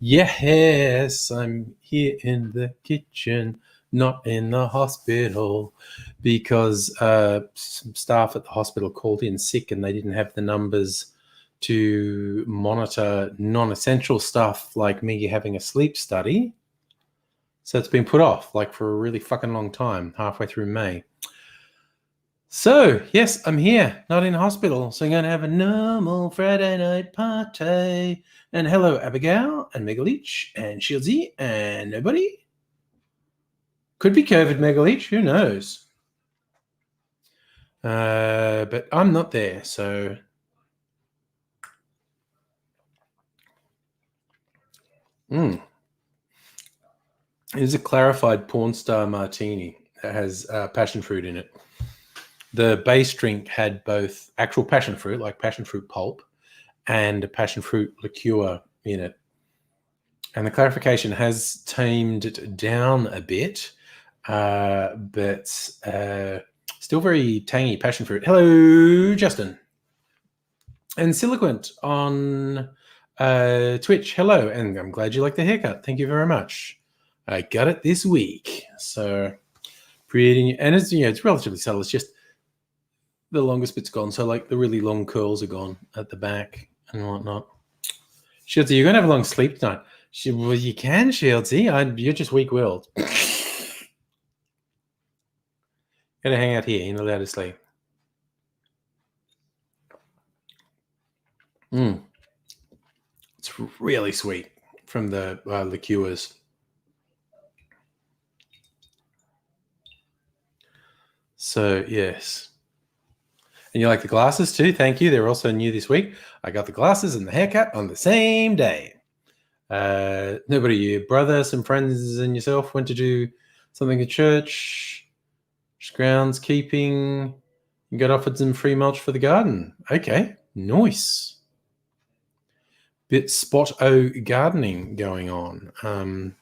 Yes, I'm here in the kitchen, not in the hospital, because some staff at the hospital called in sick and they didn't have the numbers to monitor non-essential stuff like me having a sleep study. So it's been put off like for a really fucking long time, halfway through May. So, yes, I'm here, not in hospital. So I'm going to have a normal Friday night party. And hello, Abigail and Megaleech and Shieldsy and nobody. Could be COVID Megaleech, who knows? But I'm not there, so... It is a clarified porn star martini that has passion fruit in it. The base drink had both actual passion fruit, like passion fruit pulp, and a passion fruit liqueur in it. And the clarification has tamed it down a bit, but still very tangy passion fruit. Hello, Justin. And Siloquent on Twitch. Hello, and I'm glad you like the haircut. Thank you very much. I got it this week. So pretty, and it's, it's relatively subtle. It's just the longest bit's gone. So like the really long curls are gone at the back and whatnot. Shieldsy, you're going to have a long sleep tonight. Well, you can, Shieldsy. You're just weak-willed. Gotta hang out here. You're not allowed to sleep. It's really sweet from the liqueurs. So, yes. And you like the glasses too? Thank you. They're also new this week. I got the glasses and the haircut on the same day. Nobody, your brother, some friends, and yourself went to do something at church, groundskeeping. You got offered some free mulch for the garden. Okay, nice. Bit spot-o gardening going on.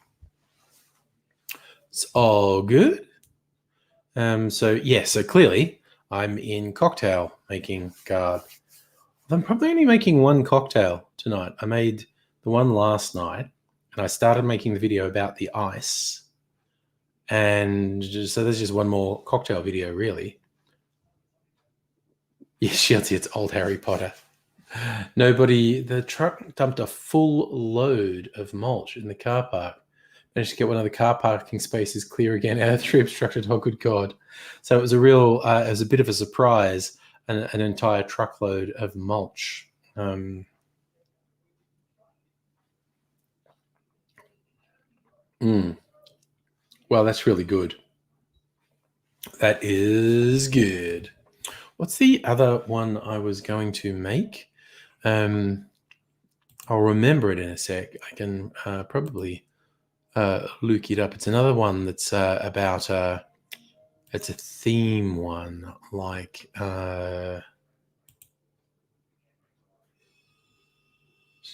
It's all good. So clearly I'm in cocktail making guard. I'm probably only making one cocktail tonight. I made the one last night, and I started making the video about the ice. And so there's just one more cocktail video, really. Yeah, Shieldsy, it's old Harry Potter. The truck dumped a full load of mulch in the car park. Managed to get one of the car parking spaces clear again out of the tree obstructed. Oh, good God. So it was it was a bit of a surprise, an entire truckload of mulch. Well, that's really good. That is good. What's the other one I was going to make? I'll remember it in a sec. I can probably look it up. It's another one that's about it's a theme one, like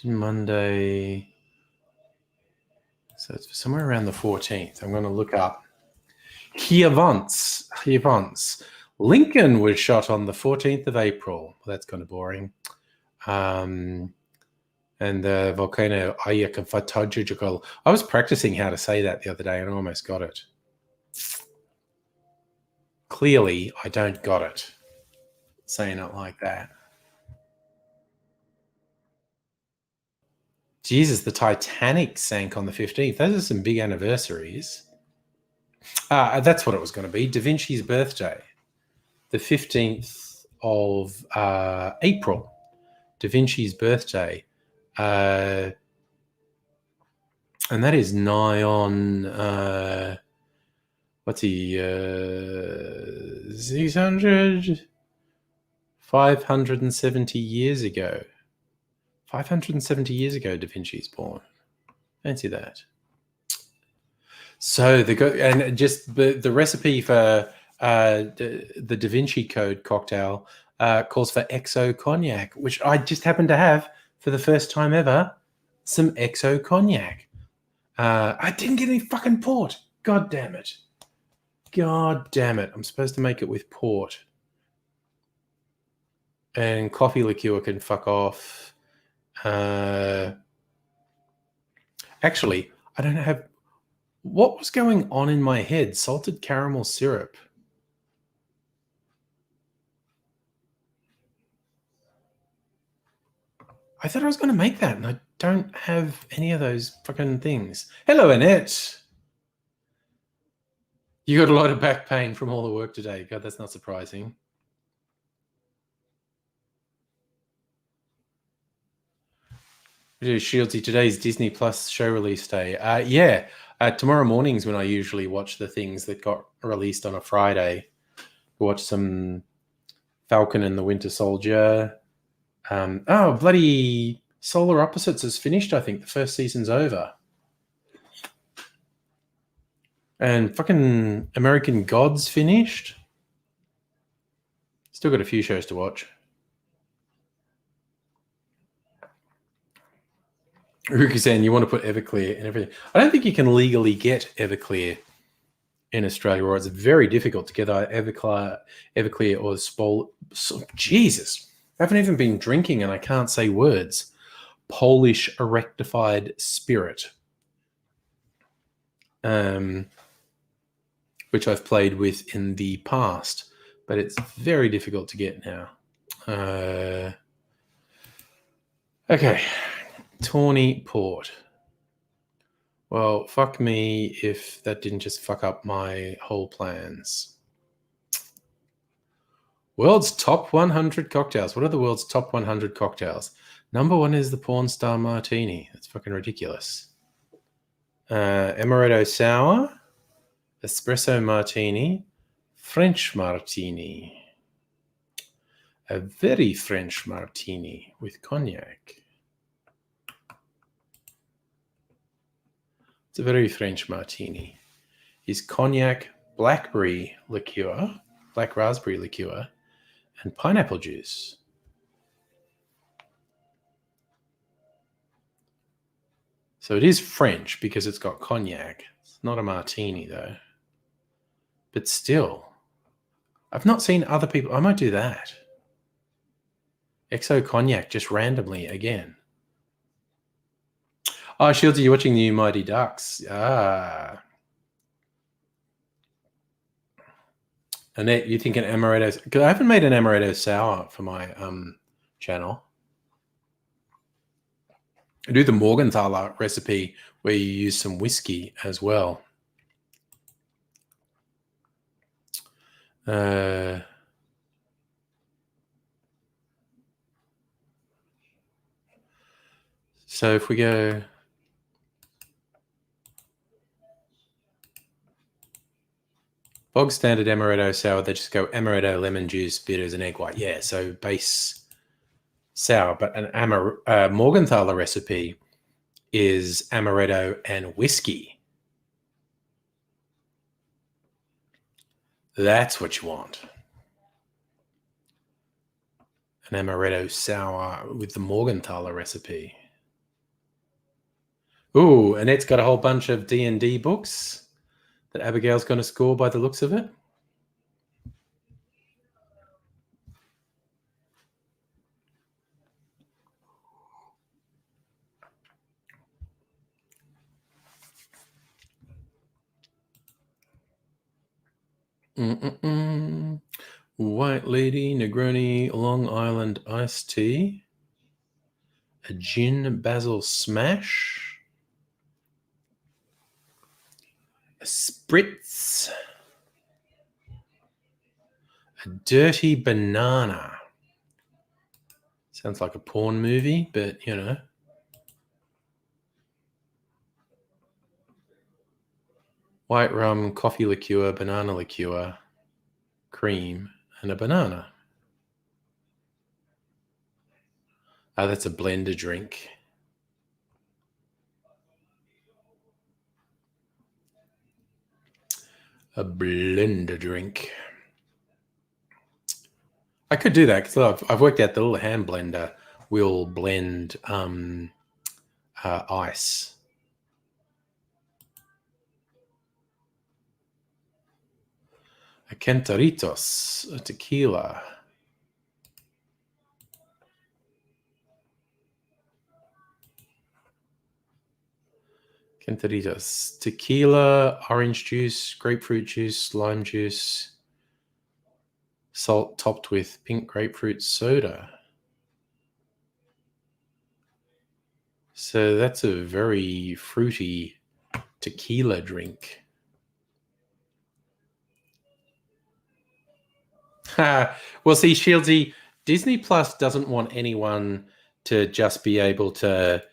Monday. So it's somewhere around the 14th. I'm going to look up. Hiervance. Lincoln was shot on the 14th of April. Well, that's kind of boring. And the volcano Ayakafatajigal. I was practicing how to say that the other day and I almost got it. Clearly, I don't got it. Saying it like that. Jesus, the Titanic sank on the 15th. Those are some big anniversaries. That's what it was going to be. Da Vinci's birthday. The 15th of April. Da Vinci's birthday. And that is nigh on, what's he, 600? 570 years ago. 570 years ago, Da Vinci's born. Fancy that. So and just the recipe for the Da Vinci Code cocktail calls for XO cognac, which I just happened to have for the first time ever. Some XO cognac. I didn't get any fucking port. God damn it. God damn it. I'm supposed to make it with port. And coffee liqueur can fuck off. Actually, I don't have... What was going on in my head? Salted caramel syrup. I thought I was going to make that, and I don't have any of those fucking things. Hello, Annette. You got a lot of back pain from all the work today. God, that's not surprising. Shieldsy, today's Disney Plus show release day. Yeah, tomorrow morning's when I usually watch the things that got released on a Friday. Watch some Falcon and the Winter Soldier. Oh, bloody Solar Opposites is finished, I think. The first season's over. And fucking American Gods finished. Still got a few shows to watch. Ruki saying you want to put Everclear in everything. I don't think you can legally get Everclear in Australia, or it's very difficult to get Everclear or Jesus, I haven't even been drinking and I can't say words. Polish Rectified Spirit, which I've played with in the past, but it's very difficult to get now. Okay. Tawny Port. Well, fuck me if that didn't just fuck up my whole plans. World's top 100 cocktails. What are the world's top 100 cocktails? Number one is the Porn Star Martini. That's fucking ridiculous. Amaretto Sour, Espresso Martini, French Martini. A very French Martini with cognac. It's a very French Martini. Is cognac, blackberry liqueur, black raspberry liqueur, and pineapple juice. So it is French because it's got cognac. It's not a martini though. But still, I've not seen other people. I might do that. XO cognac just randomly again. Oh, Shields, are you watching the new Mighty Ducks? Ah. Annette, you think an amaretto? Because I haven't made an amaretto sour for my channel. I do the Morgenthaler recipe where you use some whiskey as well. So if we go... Bog standard amaretto sour, they just go amaretto, lemon juice, bitters, and egg white. Yeah, so base sour. But an Morgenthaler recipe is amaretto and whiskey. That's what you want. An amaretto sour with the Morgenthaler recipe. Ooh, Annette's got a whole bunch of D&D books that Abigail's going to score by the looks of it. White Lady, Negroni, Long Island iced tea, a gin basil smash, a spritz, a dirty banana. Sounds like a porn movie, but you know. White rum, coffee liqueur, banana liqueur, cream, and a banana. Oh, that's a blender drink. A blender drink. I could do that because I've worked out the little hand blender will blend ice. A Kentaritos, a tequila. Kentaritos, tequila, orange juice, grapefruit juice, lime juice, salt topped with pink grapefruit soda. So that's a very fruity tequila drink. Well, see, Shieldsy, Disney Plus doesn't want anyone to just be able to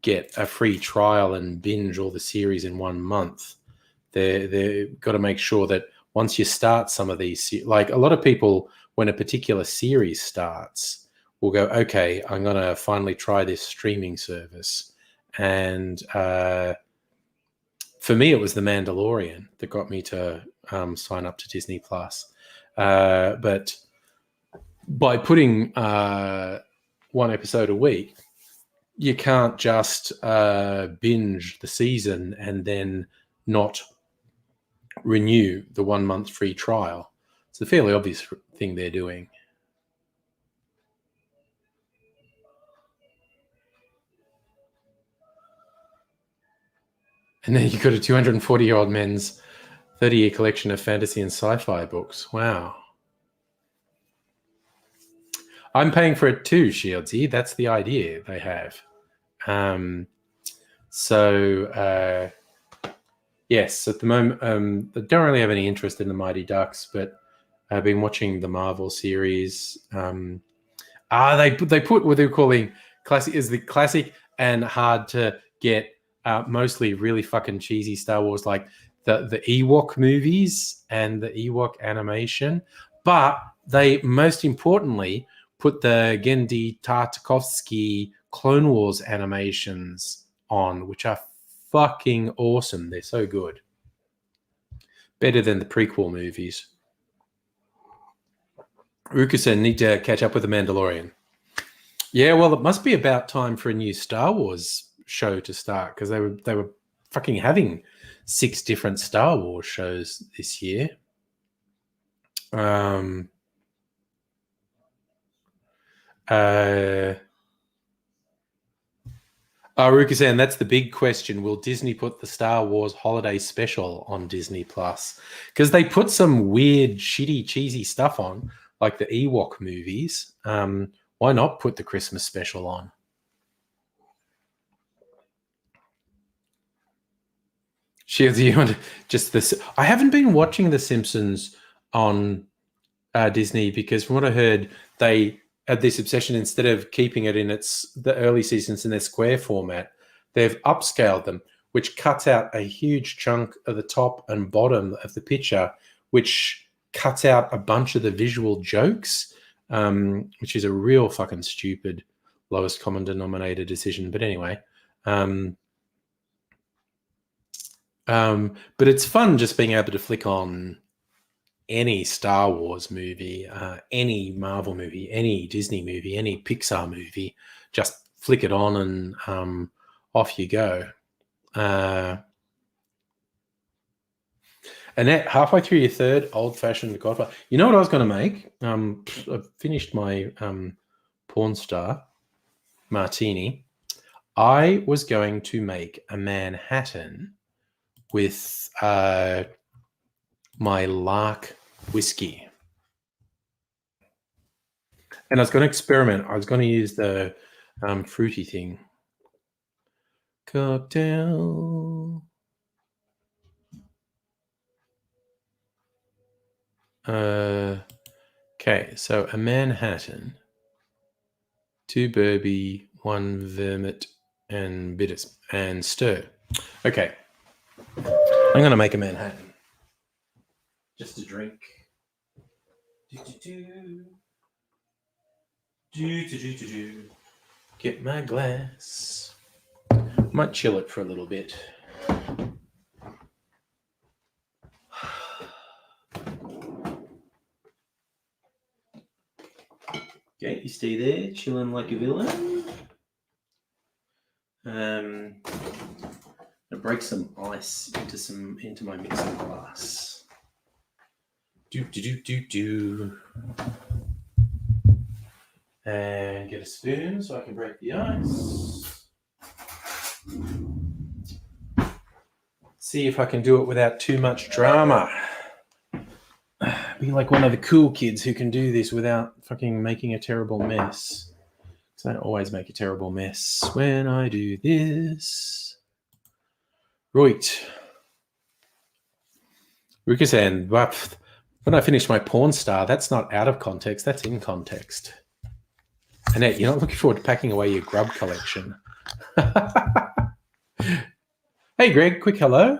get a free trial and binge all the series in 1 month. They've got to make sure that once you start some of these, like a lot of people, when a particular series starts, will go, okay, I'm going to finally try this streaming service. And for me, it was The Mandalorian that got me to sign up to Disney Plus. But by putting 1 episode a week, you can't just binge the season and then not renew the 1 month free trial. It's a fairly obvious thing they're doing. And then you've got a 240-year-old men's 30-year collection of fantasy and sci-fi books. Wow. I'm paying for it too, Shieldsy. That's the idea they have. Yes, at the moment, I don't really have any interest in the Mighty Ducks, but I've been watching the Marvel series. They put what they're calling classic is the classic and hard to get, mostly really fucking cheesy Star Wars, like the Ewok movies and the Ewok animation. But they most importantly put the Genndy Tartakovsky Clone Wars animations on, which are fucking awesome. They're so good. Better than the prequel movies. Rukusen need to catch up with The Mandalorian. Yeah, well, it must be about time for a new Star Wars show to start, because they were fucking having 6 different Star Wars shows this year. Rukusan, that's the big question. Will Disney put the Star Wars holiday special on Disney Plus? Because they put some weird, shitty, cheesy stuff on, like the Ewok movies. Why not put the Christmas special on? Shields, you want just this? I haven't been watching The Simpsons on Disney, because from what I heard, they had this obsession, instead of keeping it in the early seasons in their square format, they've upscaled them, which cuts out a huge chunk of the top and bottom of the picture, which cuts out a bunch of the visual jokes, which is a real fucking stupid lowest common denominator decision. But anyway, but it's fun just being able to flick on any Star Wars movie, any Marvel movie, any Disney movie, any Pixar movie, just flick it on and off you go. Annette, halfway through your 3rd old-fashioned Godfather. You know what I was going to make? I've finished my Porn Star martini. I was going to make a Manhattan with my Lark whiskey. And I was going to experiment. I was going to use the fruity thing. Cocktail. Okay, so a Manhattan, 2 Burby, 1 vermouth, and bitters, and stir. Okay, I'm going to make a Manhattan. Just a drink. Get my glass. Might chill it for a little bit. stay there, chilling like a villain. I break some ice into my mixing glass. Do. And get a spoon so I can break the ice. See if I can do it without too much drama. Be like one of the cool kids who can do this without fucking making a terrible mess. Because I always make a terrible mess when I do this. Right. Rukasan, when I finish my porn star, that's not out of context, that's in context. Annette, you're not looking forward to packing away your grub collection. Hey, Greg, quick hello.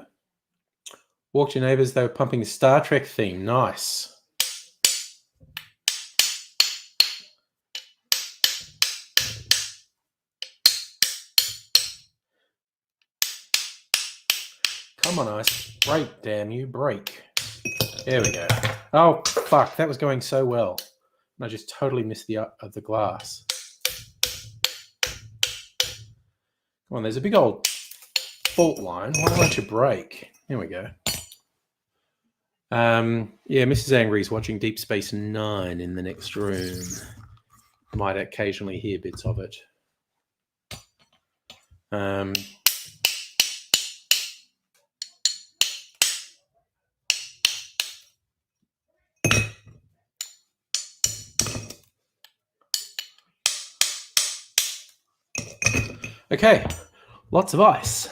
Walked your neighbours, they were pumping the Star Trek theme. Nice. Come on, ice. Break, damn you. Break. There we go. Oh, fuck. That was going so well. And I just totally missed the glass. Come on, there's a big old fault line. Why don't you break? There we go. Yeah, Mrs. Angry's watching Deep Space Nine in the next room. Might occasionally hear bits of it. Okay, lots of ice.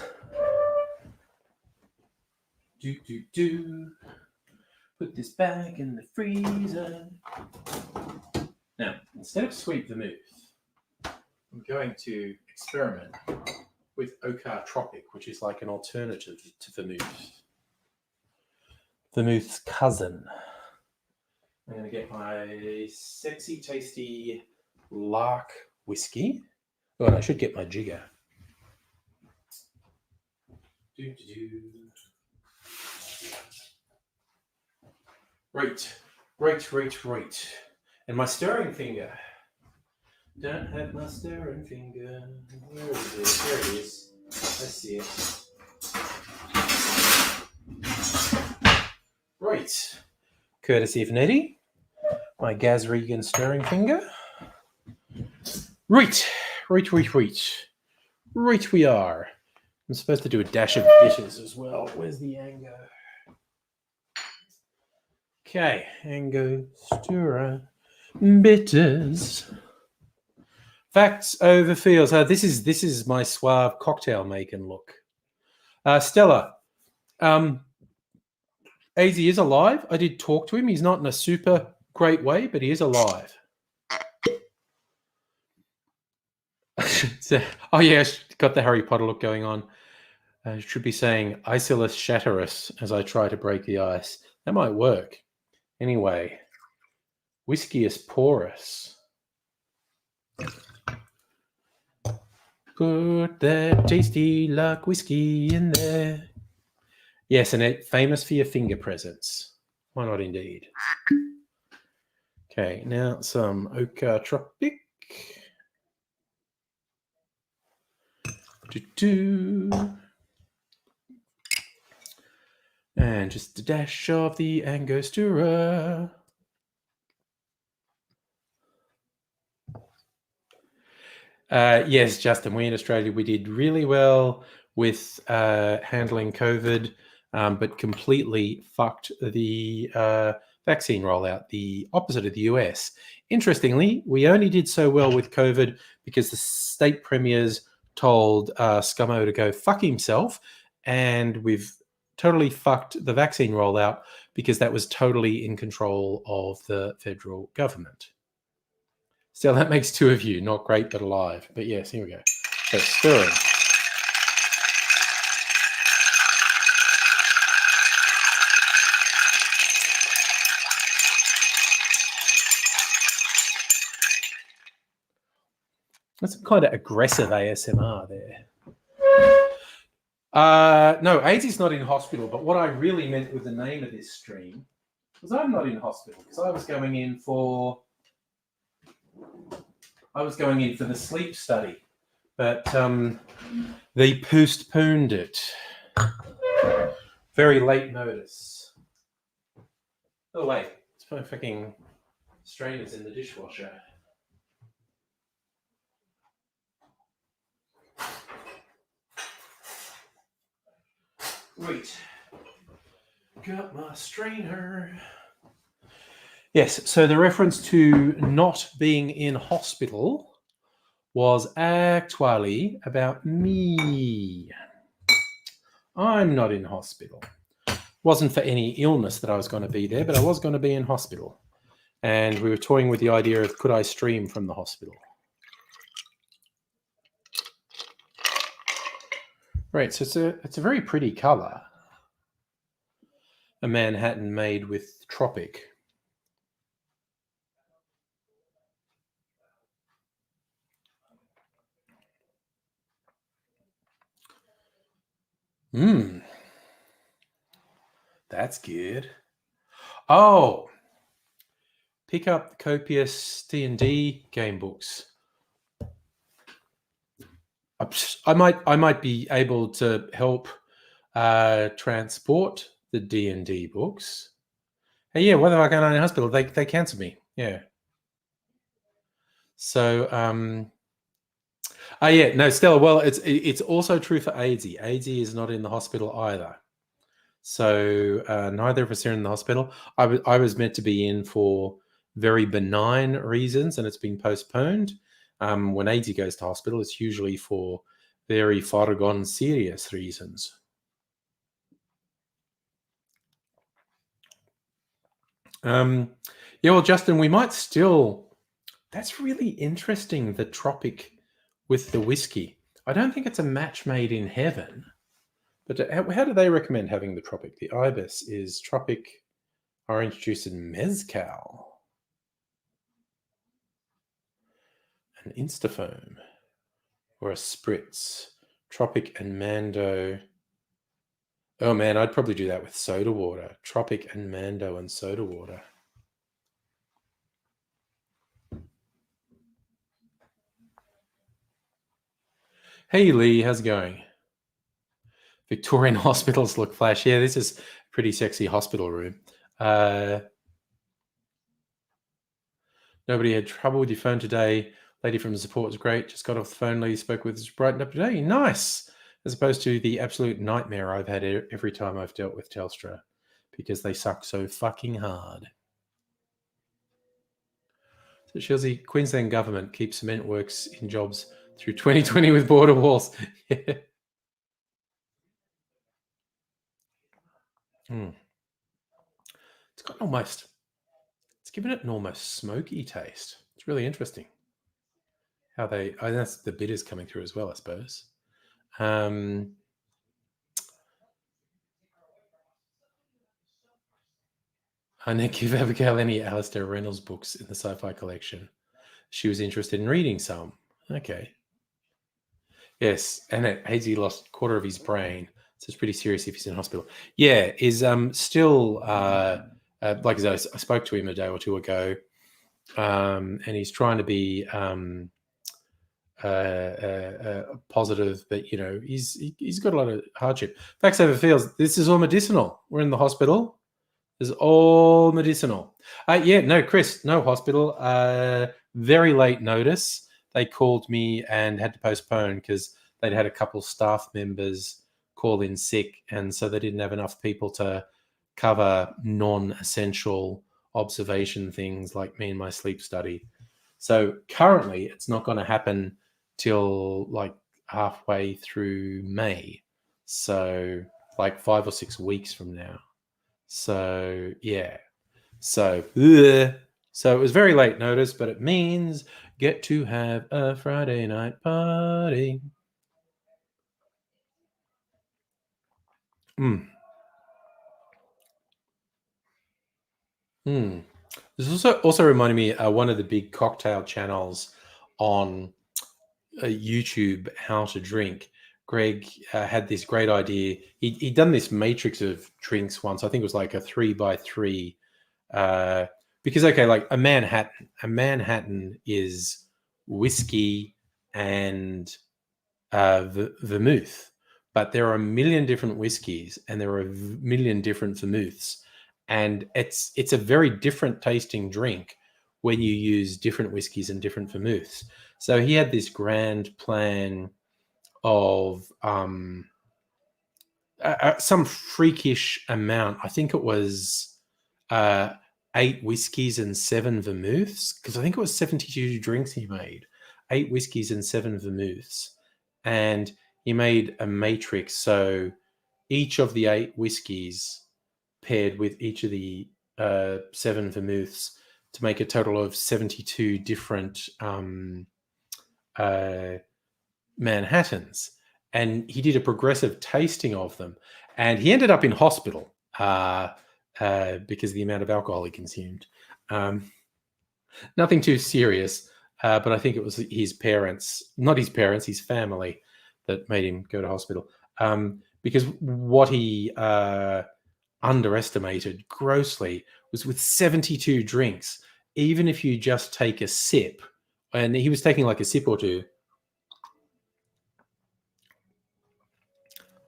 Put this back in the freezer. Now, instead of sweet vermouth, I'm going to experiment with Okar Tropic, which is like an alternative to vermouth. Vermouth's cousin. I'm going to get my sexy, tasty Lark whiskey. Oh, and I should get my jigger. Right. And my stirring finger. Don't have my stirring finger. Where is it? There it is. I see it. Right. Courtesy of Nettie. My Gaz Regan stirring finger. Right we are. I'm supposed to do a dash of bitters as well. Where's the Ango? Okay, Angostura bitters. Facts over feels. This is my suave cocktail making look. Stella, AZ is alive. I did talk to him. He's not in a super great way, but he is alive. So, oh yeah, got the Harry Potter look going on. Should be saying Isilus Shatterus as I try to break the ice. That might work. Anyway, Whiskeyus Porus. Put that tasty Lark whiskey in there. Yes, and it's famous for your finger presents. Why not indeed? Okay, now some Okar Tropic. And just a dash of the Angostura. Yes, Justin, we in Australia, we did really well with handling COVID, but completely fucked the vaccine rollout, the opposite of the US. Interestingly, we only did so well with COVID because the state premiers told Scummo to go fuck himself, and we've totally fucked the vaccine rollout because that was totally in control of the federal government. Still, that makes two of you. Not great, but alive. But yes, here we go. So stirring. That's some kind of aggressive ASMR there. No, AIDS is not in hospital, but what I really meant with the name of this stream was I'm not in hospital because I was going in for I was going in for the sleep study, but they postponed it. Very late notice. Oh wait, it's my fucking strainers in the dishwasher. Wait. Got my strainer. Yes, so the reference to not being in hospital was actually about me. I'm not in hospital. Wasn't for any illness that I was going to be there, but I was going to be in hospital. And we were toying with the idea of could I stream from the hospital? Right, so it's a very pretty color. A Manhattan made with Tropic. That's good. Oh, pick up copious D&D game books. I might be able to help transport the D&D books. Hey, yeah, what if I go in hospital? They cancel me. Yeah. So yeah, no, Stella. Well, it's also true for AIDSy. AIDSy is not in the hospital either. So neither of us are in the hospital. I was meant to be in for very benign reasons, and it's been postponed. When AIDSy goes to hospital, it's usually for very far gone serious reasons. Yeah, well, Justin, we might still. That's really interesting. The Tropic with the whiskey. I don't think it's a match made in heaven. But how do they recommend having the Tropic? The Ibis is Tropic, orange juice, and mezcal. An Instafoam or a Spritz. Tropic and Mando. Oh man, I'd probably do that with soda water. Tropic and Mando and soda water. Hey Lee, how's it going? Victorian hospitals look flash. Yeah, this is a pretty sexy hospital room. Nobody had trouble with your phone today. Lady from the support was great. Just got off the phone. Lady spoke with us, brightened up today. Nice. As opposed to the absolute nightmare I've had every time I've dealt with Telstra because they suck so fucking hard. So Chelsea, Queensland government keeps cement works in jobs through 2020 with border walls. Yeah. It's got it's given it an almost smoky taste. It's really interesting how that's the bitters coming through as well, I suppose. I didn't give Abigail any Alistair Reynolds books in the sci-fi collection. She was interested in reading some. Okay. Yes, and Hazy lost a quarter of his brain, so it's pretty serious if he's in hospital. Yeah, is still like I spoke to him a day or two ago, and he's trying to be positive, but he's got a lot of hardship. Facts over feels. This is all medicinal. We're in the hospital. It's all medicinal. Yeah, no, Chris, no hospital. Very late notice. They called me and had to postpone because they'd had a couple staff members call in sick, and so they didn't have enough people to cover non-essential observation things like me and my sleep study. So currently, it's not going to happen till like halfway through May. So like 5 or 6 weeks from now. So yeah. So it was very late notice, but it means get to have a Friday night party. This also reminded me one of the big cocktail channels on YouTube, How to Drink. Greg had this great idea. He'd done this matrix of drinks once. I think it was like a 3x3. Because okay, like a Manhattan is whiskey, and vermouth. But there are a million different whiskeys and there are a million different vermouths, and it's a very different tasting drink when you use different whiskeys and different vermouths. So he had this grand plan of some freakish amount. I think it was uh, 8 whiskeys and 7 vermouths, because I think it was 72 drinks he made. 8 whiskeys and 7 vermouths, and he made a matrix. So each of the 8 whiskeys paired with each of the 7 vermouths to make a total of 72 different uh, Manhattans, and he did a progressive tasting of them, and he ended up in hospital because of the amount of alcohol he consumed. Nothing too serious, but I think it was his parents, not his parents, his family, that made him go to hospital. Because what he underestimated grossly was, with 72 drinks, even if you just take a sip, and he was taking like a sip or two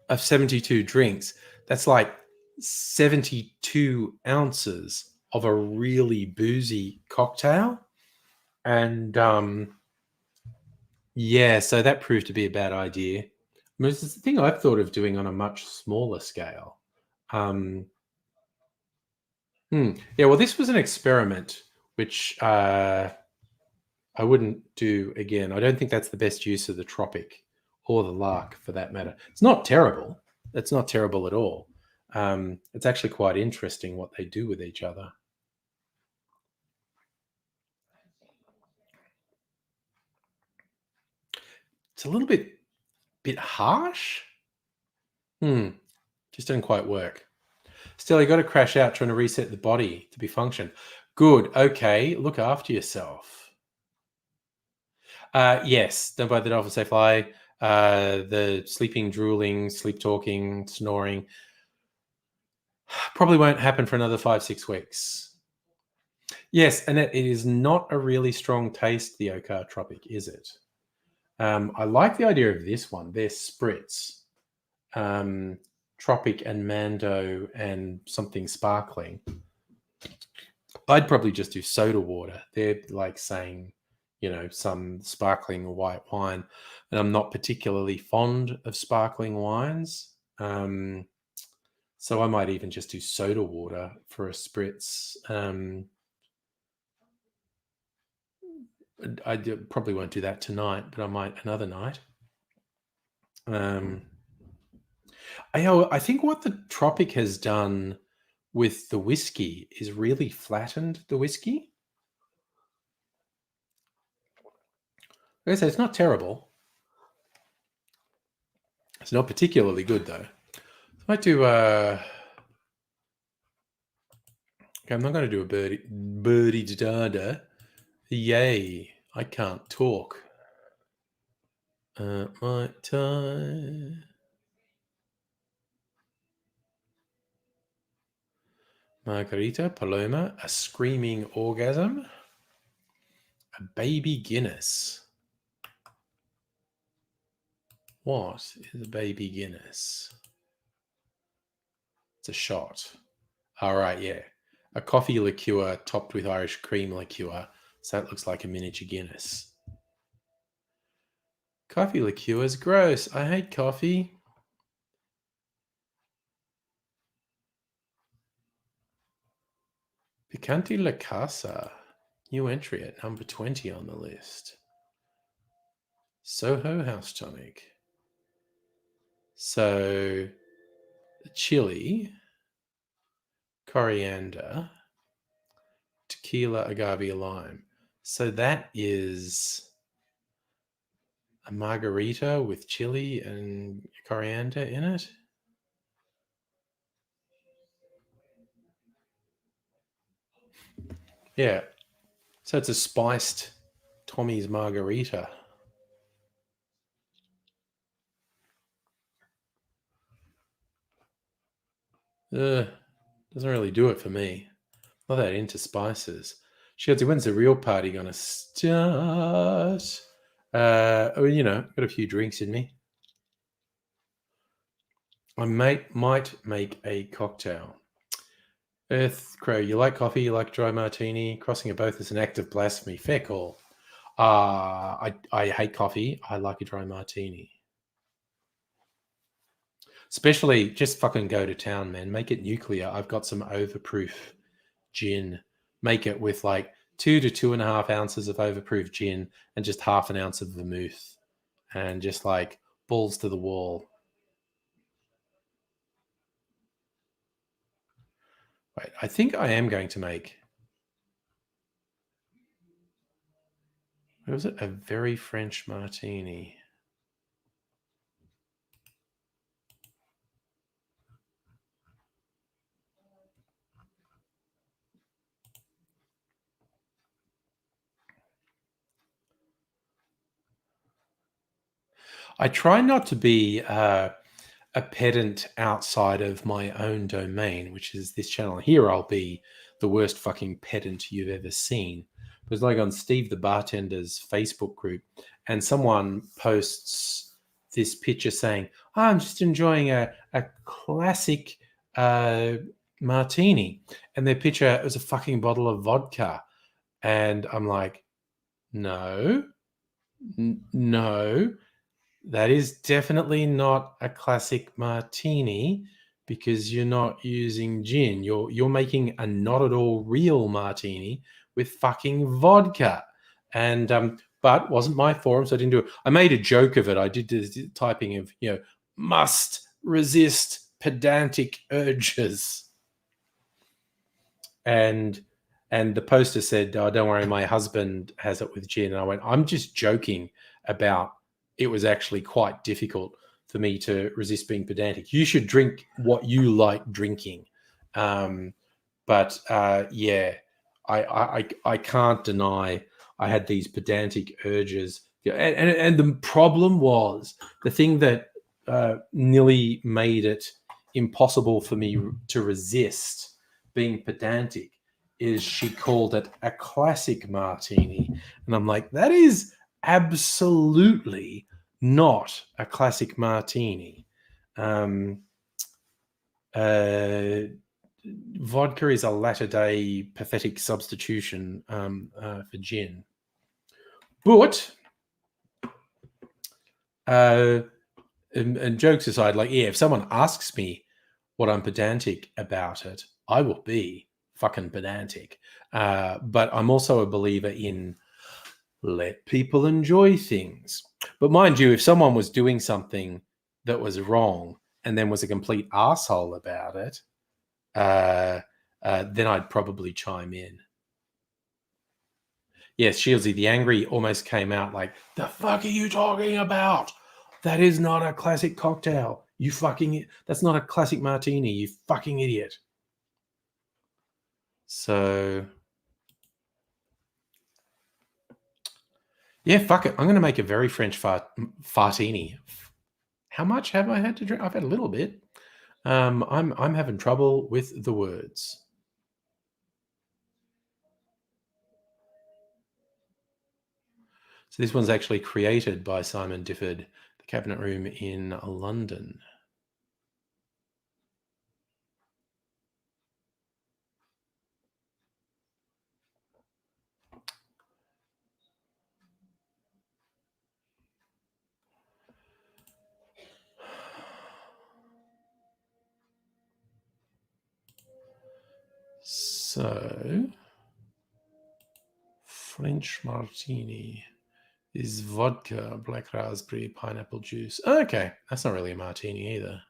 of 72 drinks, that's like 72 ounces of a really boozy cocktail. And yeah, so that proved to be a bad idea. I mean, it's the thing I've thought of doing on a much smaller scale. Yeah, well, this was an experiment which I wouldn't do again. I don't think that's the best use of the Tropic or the Lark, for that matter. It's not terrible. It's not terrible at all. It's actually quite interesting what they do with each other. It's a little bit harsh. Just didn't quite work. Still, you got to crash out trying to reset the body to be function. Good. Okay. Look after yourself. Yes. Don't bite the dolphin, say fly. The sleeping, drooling, sleep talking, snoring probably won't happen for another 5-6 weeks. Yes, and it is not a really strong taste, the Okar Tropic, is it? I like the idea of this one. They're spritz. Tropic and Mando and something sparkling. I'd probably just do soda water. They're like saying, some sparkling white wine. And I'm not particularly fond of sparkling wines. So I might even just do soda water for a spritz. Probably won't do that tonight, but I might another night. I think what the Tropic has done with the whiskey is really flattened the whiskey. Like I say, it's not terrible. It's not particularly good, though. I might do. Okay, I'm not going to do a birdie da. Yay! I can't talk. My time. Margarita, Paloma, a screaming orgasm, a baby Guinness. What is a baby Guinness? It's a shot. All right, yeah. A coffee liqueur topped with Irish cream liqueur. So that looks like a miniature Guinness. Coffee liqueur is gross. I hate coffee. Picante La Casa. New entry at number 20 on the list. Soho House Tonic. So, chili, coriander, tequila, agave, lime. So that is a margarita with chili and coriander in it. Yeah. So it's a spiced Tommy's margarita. Doesn't really do it for me. Not that into spices. Shieldsy, when's the real party gonna start? Got a few drinks in me. I might make a cocktail. Earth Crow, you like coffee, you like dry martini. Crossing of both is an act of blasphemy. Fair call. I hate coffee. I like a dry martini. Especially, just fucking go to town, man. Make it nuclear. I've got some overproof gin. Make it with like 2 to 2.5 ounces of overproof gin and just half an ounce of vermouth, and just like balls to the wall. Wait, I think I am going to make. What was it? A very French martini. I try not to be a pedant outside of my own domain, which is this channel. Here I'll be the worst fucking pedant you've ever seen. It was like on Steve the Bartender's Facebook group, and someone posts this picture saying, oh, I'm just enjoying a classic martini. And their picture was a fucking bottle of vodka. And I'm like, no, that is definitely not a classic martini, because you're not using gin. You're making a not at all real martini with fucking vodka. And but wasn't my forum, so I didn't do it. I made a joke of it. I did the typing of, must resist pedantic urges. And the poster said, oh, don't worry, my husband has it with gin. And I went, I'm just joking about it was actually quite difficult for me to resist being pedantic. You should drink what you like drinking. But yeah, I can't deny I had these pedantic urges. And the problem was, the thing that nearly made it impossible for me to resist being pedantic is she called it a classic martini. And I'm like, that is absolutely not a classic martini. Vodka is a latter-day pathetic substitution for gin. But and jokes aside, like, yeah, if someone asks me what I'm pedantic about it, I will be fucking pedantic. But I'm also a believer in let people enjoy things. But mind you, if someone was doing something that was wrong and then was a complete asshole about it, then I'd probably chime in. Yes, Shieldsy, the angry almost came out like, the fuck are you talking about? That is not a classic cocktail. That's not a classic martini, you fucking idiot. So, yeah, fuck it. I'm going to make a very French fartini. How much have I had to drink? I've had a little bit. I'm having trouble with the words. So this one's actually created by Simon Difford, the Cabinet Room in London. So, French martini is vodka, black raspberry, pineapple juice. Okay, that's not really a martini either.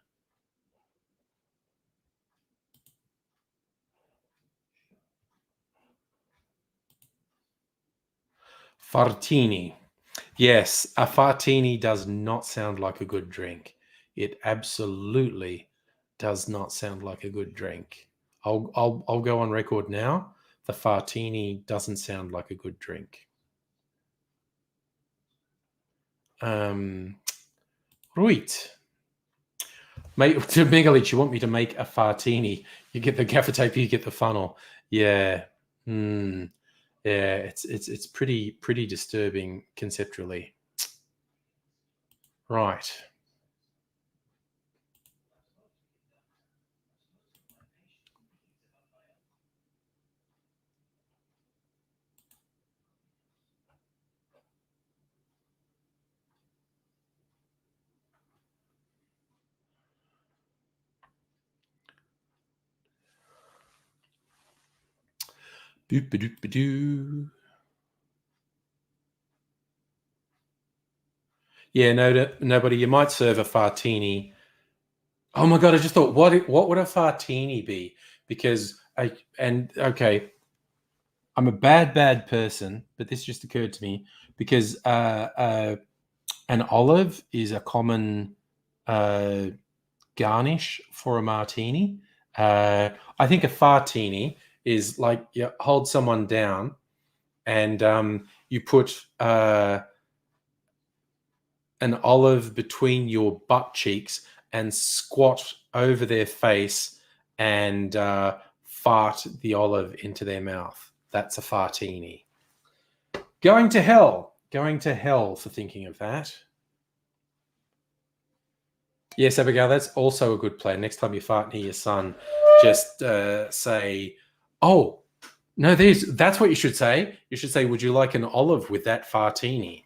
Fartini. Yes, a fartini does not sound like a good drink. It absolutely does not sound like a good drink. I'll go on record now. The fartini doesn't sound like a good drink. Right. Mate, to Megalich, you want me to make a fartini? You get the gaffer tape, you get the funnel. Yeah. Yeah, it's pretty disturbing conceptually. Right. Boop-a-doop-a-doo. Yeah, nobody. You might serve a fartini. Oh my god! I just thought, what would a fartini be? Because okay, I'm a bad person, but this just occurred to me because an olive is a common uh, garnish for a martini. I think a fartini is like you hold someone down and you put an olive between your butt cheeks and squat over their face and fart the olive into their mouth. That's a fartini. Going to hell. Going to hell for thinking of that. Yes, Abigail, that's also a good plan. Next time you fart near your son, just say, "Oh, no, that's what you should say. You should say, would you like an olive with that fartini?"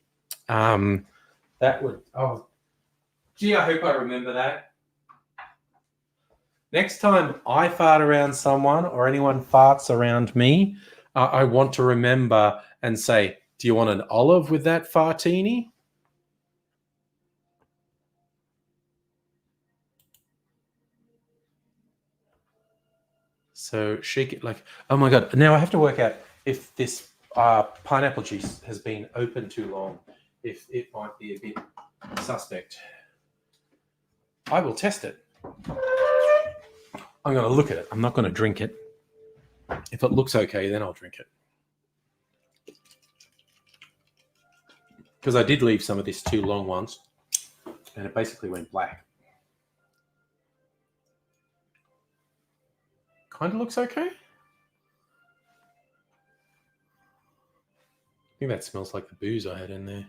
That would, oh, gee, I hope I remember that. Next time I fart around someone or anyone farts around me, I want to remember and say, do you want an olive with that fartini? So shake it like, oh my God. Now I have to work out if this pineapple juice has been open too long, if it might be a bit suspect. I will test it. I'm going to look at it. I'm not going to drink it. If it looks okay, then I'll drink it. Because I did leave some of this too long once, and it basically went black. Kind of looks okay. I think that smells like the booze I had in there.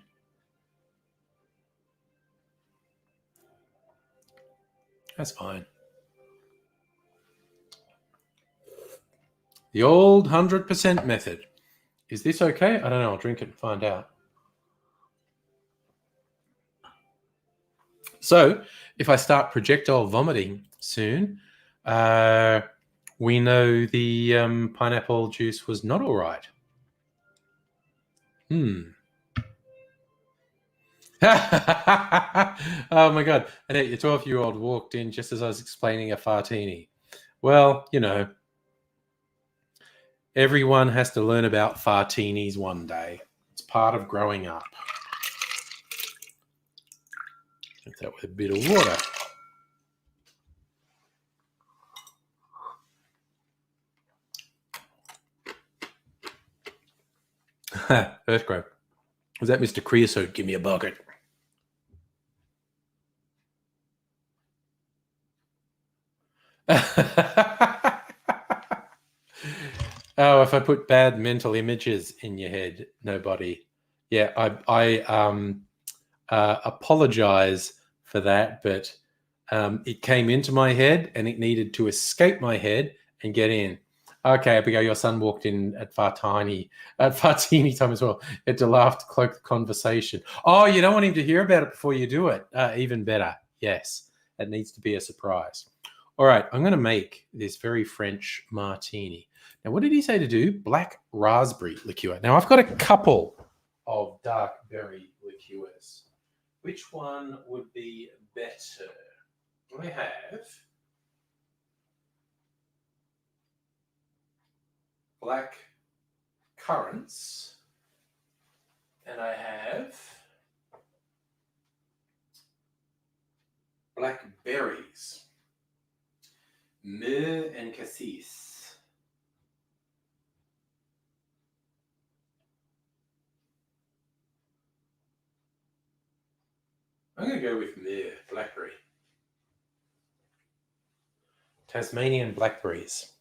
That's fine. The old 100% method. Is this okay? I don't know. I'll drink it and find out. So, if I start projectile vomiting soon, we know the pineapple juice was not all right. Oh my God. And your 12-year-old walked in just as I was explaining a fartini. Well, everyone has to learn about fartinis one day. It's part of growing up. Drink that with a bit of water. First grade. Was that Mr. Creosote? Give me a bucket. Oh, if I put bad mental images in your head, nobody. Yeah, I apologize for that, but it came into my head and it needed to escape my head and get in. Okay, Abigail, your son walked in at fartini time as well. Had to laugh to cloak the conversation. Oh, you don't want him to hear about it before you do it. Even better. Yes, it needs to be a surprise. All right, I'm going to make this very French martini. Now, what did he say to do? Black raspberry liqueur. Now, I've got a couple of dark berry liqueurs. Which one would be better? I have black currants, and I have black berries, myrrh and cassis. I'm going to go with myrrh, blackberry. Tasmanian blackberries.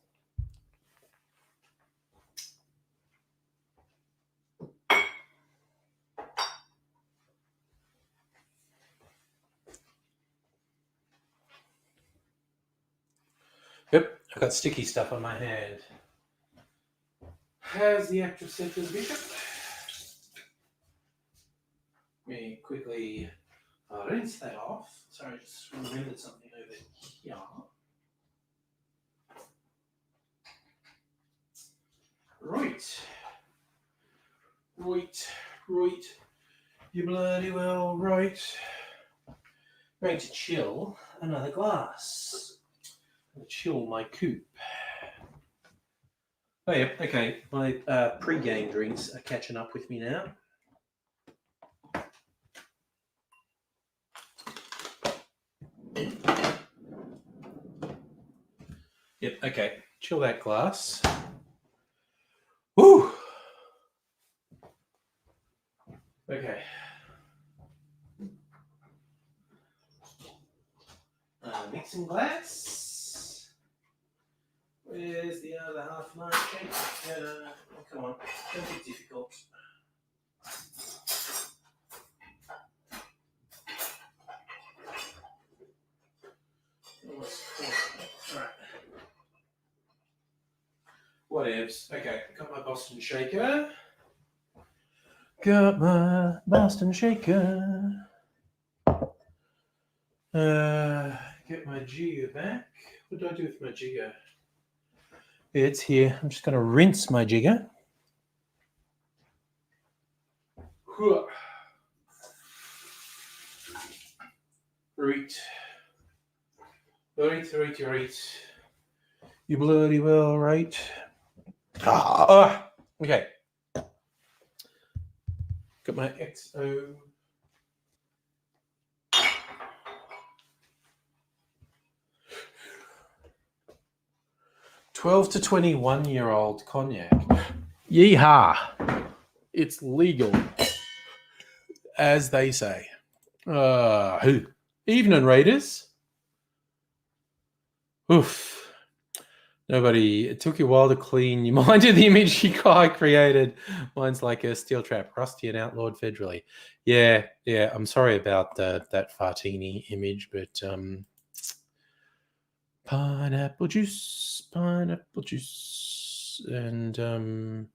Yep, I've got sticky stuff on my hand. How's the actress said to the bishop? Let me quickly rinse that off. Sorry, I just remembered something over here. Right. You bloody well right. Going to chill another glass. Chill my coupe. Oh yeah, okay. My pre-game drinks are catching up with me now. Yep, okay. Chill that glass. Woo! Okay. Mixing glass. Where's the other half of my cake? Come on, don't be difficult. Alright. Whatevs. Okay, got my Boston shaker. Got my Boston shaker. Get my jigger back. What do I do with my jigger? It's here. I'm just going to rinse my jigger. Right. You bloody well, right? Okay. Got my XO. $12 to $21-year-old cognac. Yeehaw! It's legal, as they say. Evening, Raiders. Oof. Nobody. It took you a while to clean your mind of the image I created. Mine's like a steel trap, rusty and outlawed federally. Yeah. I'm sorry about that Fartini image, but pineapple juice, and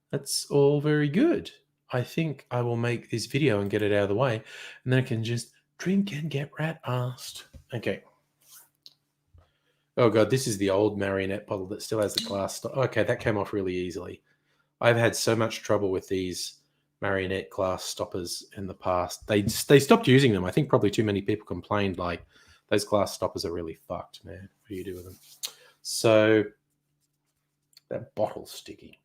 that's all very good. I think I will make this video and get it out of the way, and then I can just drink and get rat-assed. Okay. Oh, God, this is the old marionette bottle that still has the glass. Okay, that came off really easily. I've had so much trouble with these marionette glass stoppers in the past. They stopped using them. I think probably too many people complained, like, those glass stoppers are really fucked, man. What do you do with them? So, that bottle's sticky.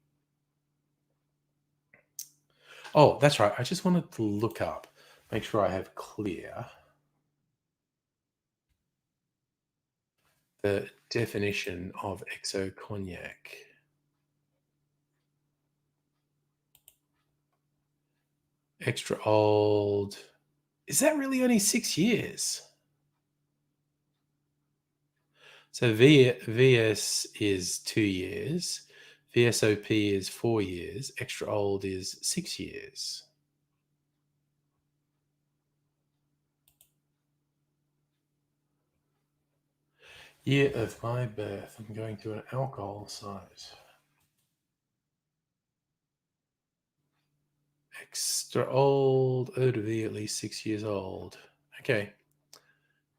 Oh, that's right. I just wanted to look up, make sure I have clear the definition of XO cognac. Extra old. Is that really only 6 years? So VS is 2 years. VSOP is 4 years. Extra old is 6 years. Year of my birth. I'm going to an alcohol site. Extra old, eau de vie, at least 6 years old. Okay,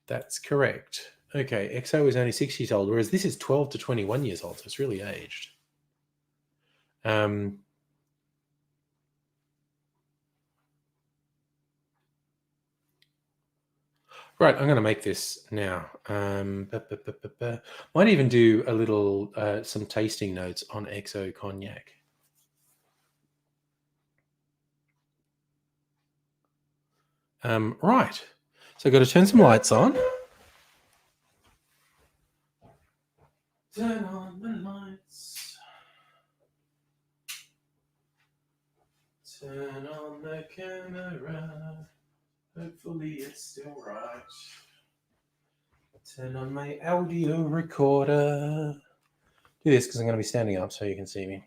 that's correct. Okay, XO is only 6 years old, whereas this is 12 to 21 years old, so it's really aged. Right, I'm going to make this now. Might even do a little, some tasting notes on XO cognac. Right, so I've got to turn some lights on. Turn on the lights. Turn on the camera. Hopefully it's still right. Turn on my audio recorder. Do this because I'm going to be standing up so you can see me.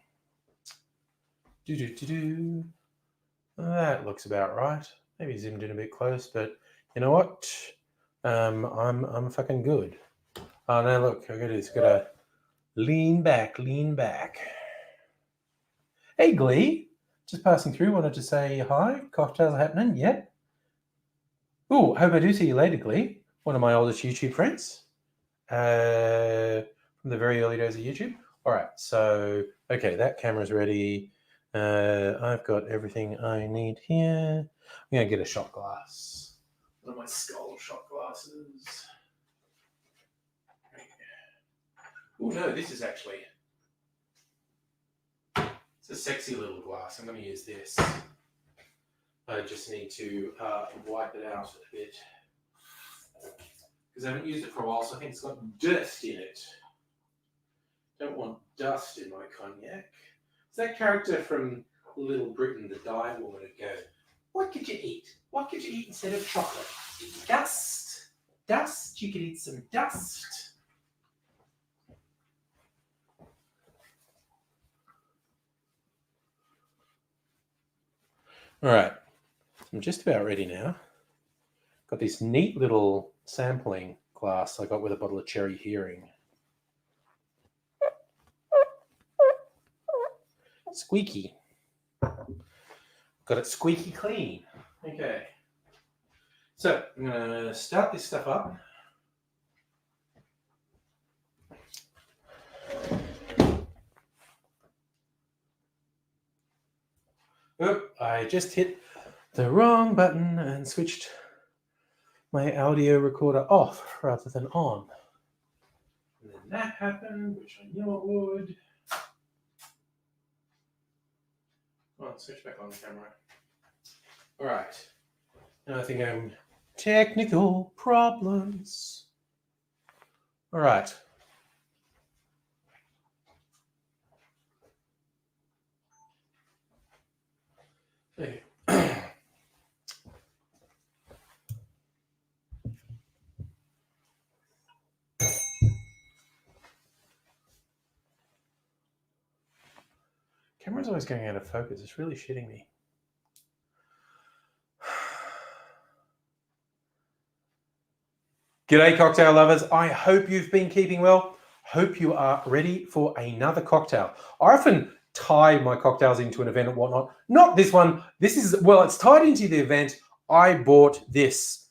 That looks about right. Maybe zoomed in a bit close, but you know what? I'm fucking good. Oh no, look, I got to lean back, lean back. Hey, Glee, just passing through. Wanted to say hi. Cocktails are happening. Yep. Ooh, hope I do see you later, Glee. One of my oldest YouTube friends. From the very early days of YouTube. All right, so okay, that camera's ready. I've got everything I need here. I'm gonna get a shot glass. One of my skull shot glasses. Oh no, this is actually, it's a sexy little glass. I'm gonna use this. I just need to wipe it out a bit because I haven't used it for a while, so I think it's got dust in it. Don't want dust in my cognac. It's that character from Little Britain, the Dive Woman, would go, what could you eat? What could you eat instead of chocolate? Dust. Dust. You could eat some dust. All right. I'm just about ready now. Got this neat little sampling glass I got with a bottle of Cherry Hearing. Squeaky. Got it squeaky clean. Okay. So I'm going to start this stuff up. Oh, I just hit the wrong button and switched my audio recorder off rather than on. And then that happened, which I knew it would. Oh, switch back on the camera. All right. Now I think I'm technical problems. All right. Okay. Camera's always going out of focus. It's really shitting me. G'day, cocktail lovers. I hope you've been keeping well. Hope you are ready for another cocktail. I often tie my cocktails into an event and whatnot. Not this one. This is, well, it's tied into the event. I bought this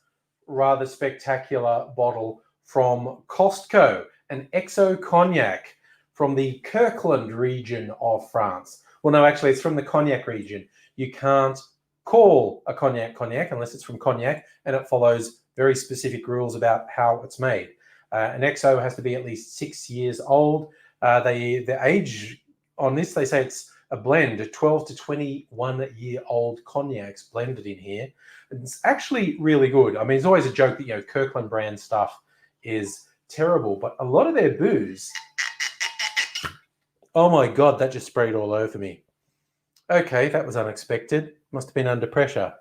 rather spectacular bottle from Costco, an XO cognac from the Kirkland region of France. Well, no, actually, it's from the Cognac region. You can't call a cognac cognac unless it's from Cognac, and it follows very specific rules about how it's made. An XO has to be at least 6 years old. The age on this, they say it's a blend, 12 to 21 year old cognacs blended in here. And it's actually really good. I mean, it's always a joke that, Kirkland brand stuff is terrible, but a lot of their booze, oh my God, that just sprayed all over me. Okay, that was unexpected. Must have been under pressure.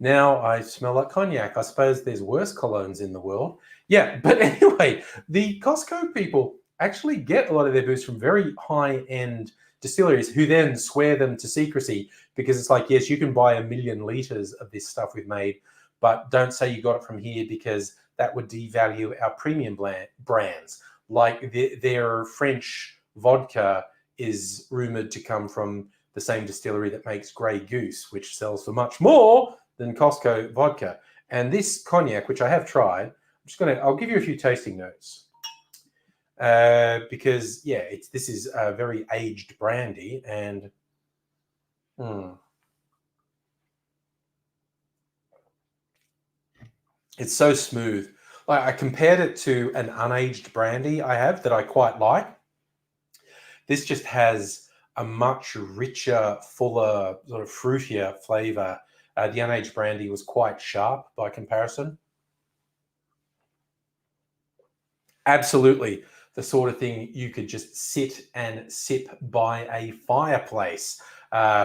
Now I smell like cognac. I suppose there's worse colognes in the world. Yeah, but anyway, the Costco people actually get a lot of their booze from very high-end distilleries who then swear them to secrecy because it's like, yes, you can buy 1 million liters of this stuff we've made, but don't say you got it from here because that would devalue our premium brands. Like their French vodka is rumored to come from the same distillery that makes Grey Goose, which sells for much more than Costco vodka. And this cognac, which I have tried, I'll give you a few tasting notes. Because, yeah, this is a very aged brandy, and it's so smooth. Like, I compared it to an unaged brandy I have that I quite like. This just has a much richer, fuller, sort of fruitier flavor. The unaged brandy was quite sharp by comparison. Absolutely the sort of thing you could just sit and sip by a fireplace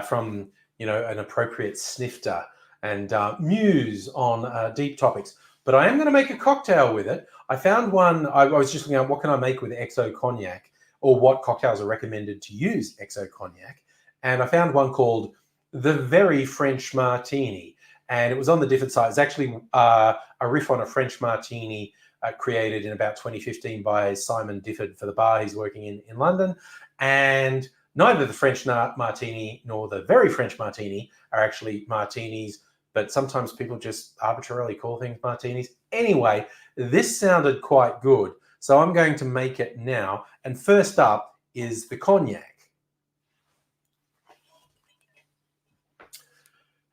from, an appropriate snifter and muse on deep topics. But I am going to make a cocktail with it. I found one, I was just looking at what can I make with XO cognac, or what cocktails are recommended to use XO cognac. And I found one called the Very French Martini. And it was on the different side. It's actually a riff on a French martini created in about 2015 by Simon Difford for the bar he's working in London. And neither the French martini nor the very French martini are actually martinis, but sometimes people just arbitrarily call things martinis. Anyway, this sounded quite good, so I'm going to make it now. And first up is the cognac.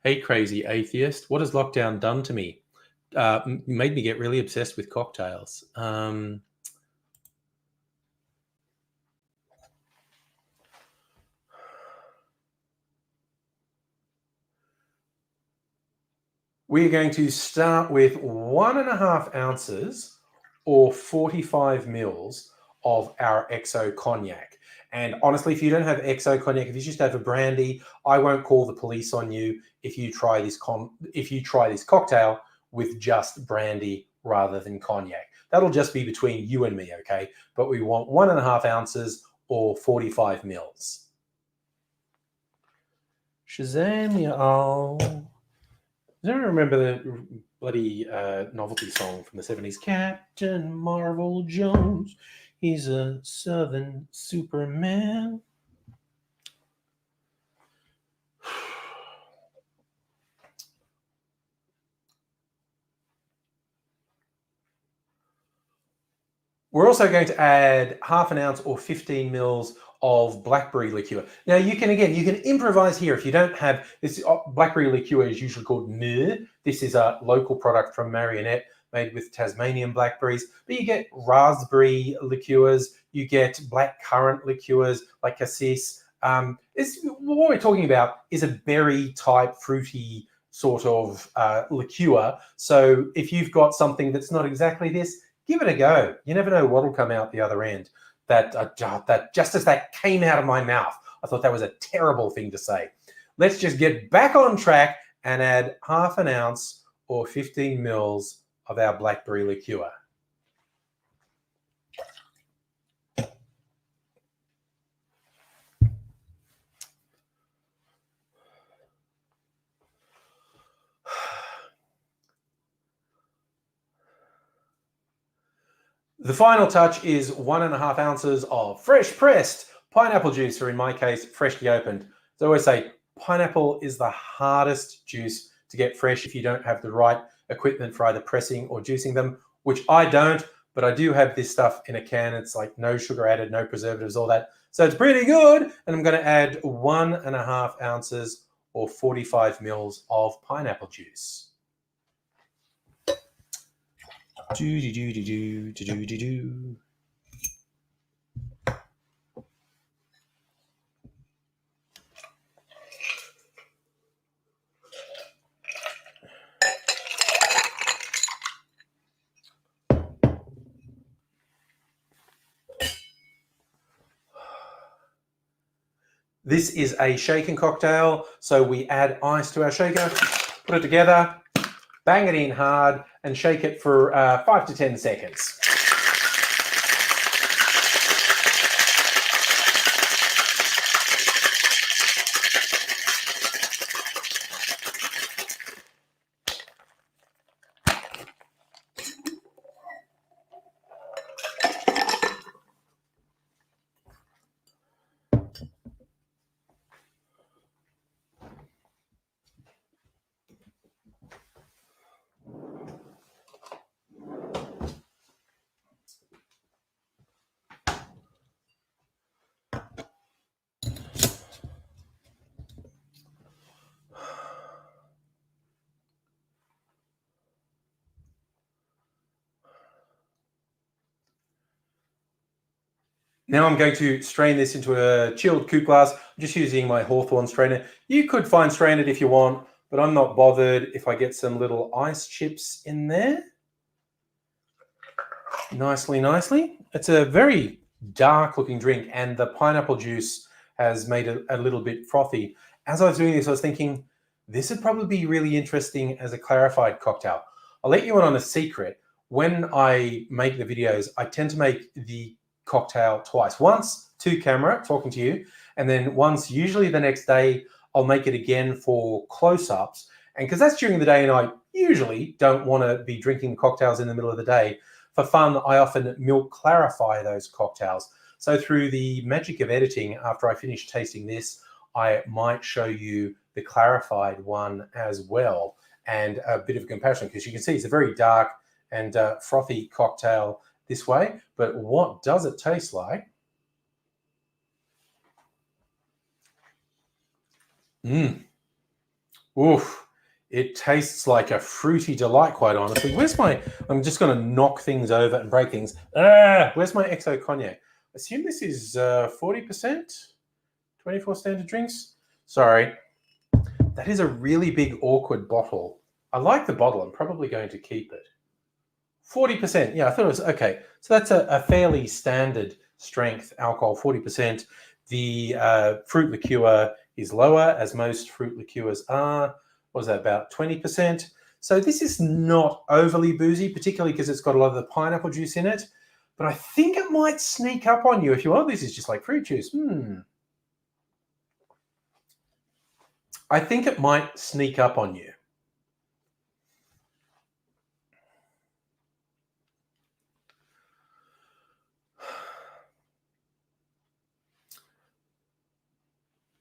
Hey, crazy atheist, what has lockdown done to me? Made me get really obsessed with cocktails. We're going to start with 1.5 ounces or 45 mils of our XO cognac. And honestly, if you don't have XO cognac, if you just have a brandy, I won't call the police on you if you try this cocktail with just brandy rather than cognac. That'll just be between you and me, okay? But we want 1.5 ounces or 45 mils. Shazam, ya all. Does anyone remember the bloody novelty song from the 70s? Captain Marvel Jones, he's a Southern Superman. We're also going to add 1/2 ounce or 15 mils of blackberry liqueur. Now you can improvise here if you don't have this. Blackberry liqueur is usually called Mur. This is a local product from Marionette made with Tasmanian blackberries, but you get raspberry liqueurs, you get black currant liqueurs like cassis. What we're talking about is a berry type fruity sort of liqueur. So if you've got something that's not exactly this, give it a go. You never know what'll come out the other end. That just as that came out of my mouth, I thought that was a terrible thing to say. Let's just get back on track and add 1/2 ounce or 15 mils of our blackberry liqueur. The final touch is 1.5 ounces of fresh pressed pineapple juice, or in my case, freshly opened. As I always say, pineapple is the hardest juice to get fresh if you don't have the right equipment for either pressing or juicing them, which I don't, but I do have this stuff in a can. It's like no sugar added, no preservatives, all that. So it's pretty good. And I'm going to add 1.5 ounces or 45 mils of pineapple juice. Do-do-do-do-do-do-do-do. This is a shaken cocktail, so we add ice to our shaker, put it together, bang it in hard, and shake it for 5 to 10 seconds. Now I'm going to strain this into a chilled coupe glass. I'm just using my Hawthorne strainer. You could fine strain it if you want, but I'm not bothered if I get some little ice chips in there. Nicely, nicely. It's a very dark looking drink, and the pineapple juice has made it a little bit frothy. As I was doing this, I was thinking, this would probably be really interesting as a clarified cocktail. I'll let you in on a secret. When I make the videos, I tend to make the cocktail twice. Once to camera, talking to you, and then once, usually the next day, I'll make it again for close-ups. And because that's during the day and I usually don't want to be drinking cocktails in the middle of the day, for fun, I often milk clarify those cocktails. So through the magic of editing, after I finish tasting this, I might show you the clarified one as well, and a bit of a comparison, because you can see it's a very dark and frothy cocktail this way. But what does it taste like? Oof. It tastes like a fruity delight, quite honestly. I'm just going to knock things over and break things. Where's my XO cognac? I assume this is 40%, 24 standard drinks. Sorry. That is a really big, awkward bottle. I like the bottle. I'm probably going to keep it. 40%. Yeah, I thought it was okay. So that's a fairly standard strength alcohol, 40%. The fruit liqueur is lower, as most fruit liqueurs are. What was that, about 20%? So this is not overly boozy, particularly because it's got a lot of the pineapple juice in it. But I think it might sneak up on you if you want. This is just like fruit juice. I think it might sneak up on you.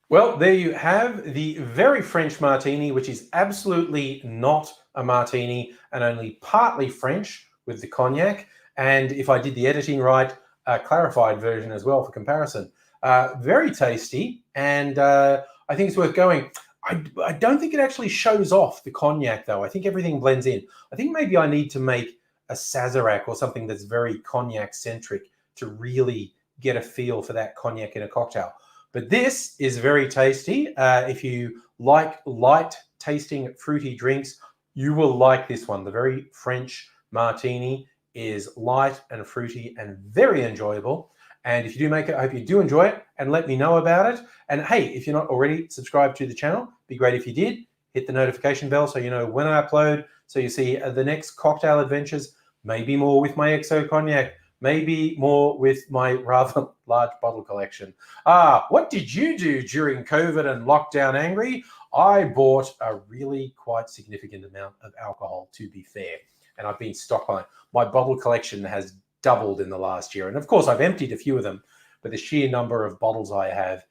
Well, there you have the very French martini, which is absolutely not a martini and only partly French with the cognac. And if I did the editing right, a clarified version as well for comparison. Very tasty, and I think it's worth going. I don't think it actually shows off the cognac, though. I think everything blends in. I think maybe I need to make a Sazerac or something that's very cognac-centric to really get a feel for that cognac in a cocktail. But this is very tasty. If you like light tasting fruity drinks, you will like this one. The very French martini is light and fruity and very enjoyable. And if you do make it, I hope you do enjoy it and let me know about it. And hey, if you're not already subscribed to the channel, it'd be great if you did. Hit the notification bell so you know when I upload, so you see the next cocktail adventures, maybe more with my XO cognac, maybe more with my rather large bottle collection. What did you do during COVID and lockdown angry? I bought a really quite significant amount of alcohol, to be fair, and I've been stockpiling. My bottle collection has doubled in the last year. And of course, I've emptied a few of them, but the sheer number of bottles I have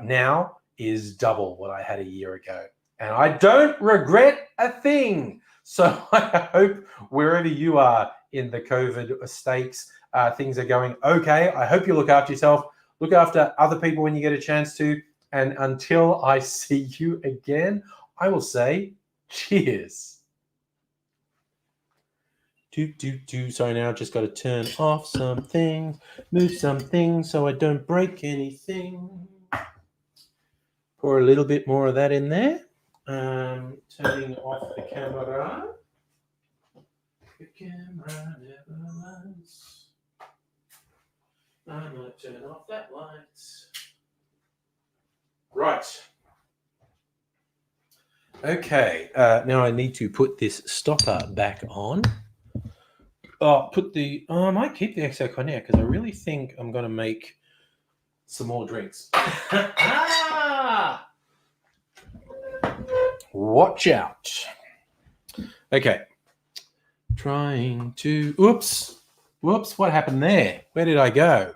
now is double what I had a year ago. And I don't regret a thing. So I hope wherever you are in the COVID stakes, things are going okay. I hope you look after yourself, look after other people when you get a chance to. And until I see you again, I will say cheers. Sorry, now I've just got to turn off some things, move some things so I don't break anything. Pour a little bit more of that in there. Turning off the camera. The camera never lies. I'm going to turn off that light. Right. Okay, now I need to put this stopper back on. I might keep the XO cognac because I really think I'm going to make some more drinks. Watch out. Okay. Trying to... Oops. Whoops. What happened there? Where did I go?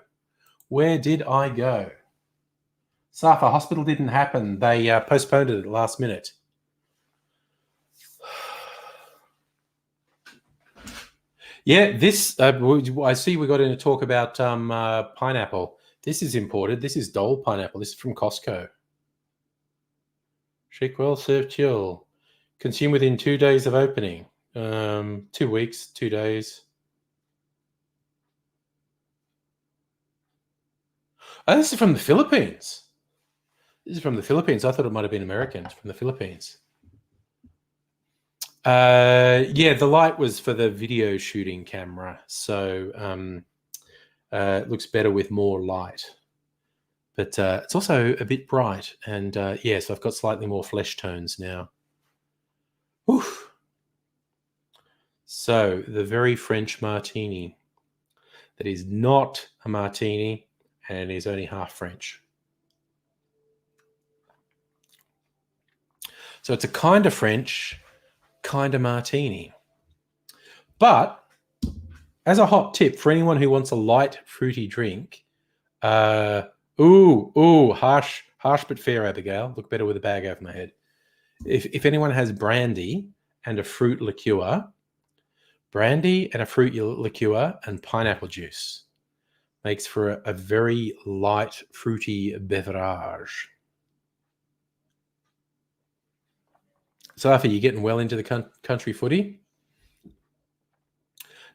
Safa, hospital didn't happen. They postponed it at the last minute. Yeah, this... I see we got in a talk about pineapple. This is imported. This is Dole pineapple. This is from Costco. Shake well, serve chill. Consume within 2 days of opening. 2 weeks, 2 days. Oh, this is from the Philippines. I thought it might have been American. It's from the Philippines. Yeah, the light was for the video shooting camera. So it looks better with more light. But it's also a bit bright. And yes, I've got slightly more flesh tones now. Oof. So the very French martini that is not a martini and is only half French. So it's a kind of French, kind of martini. But As a hot tip for anyone who wants a light fruity drink, harsh but fair, Abigail. Look better with a bag over my head. If anyone has brandy and a fruit liqueur, and pineapple juice makes for a very light, fruity beverage. So, Alfie, you getting well into the country footy?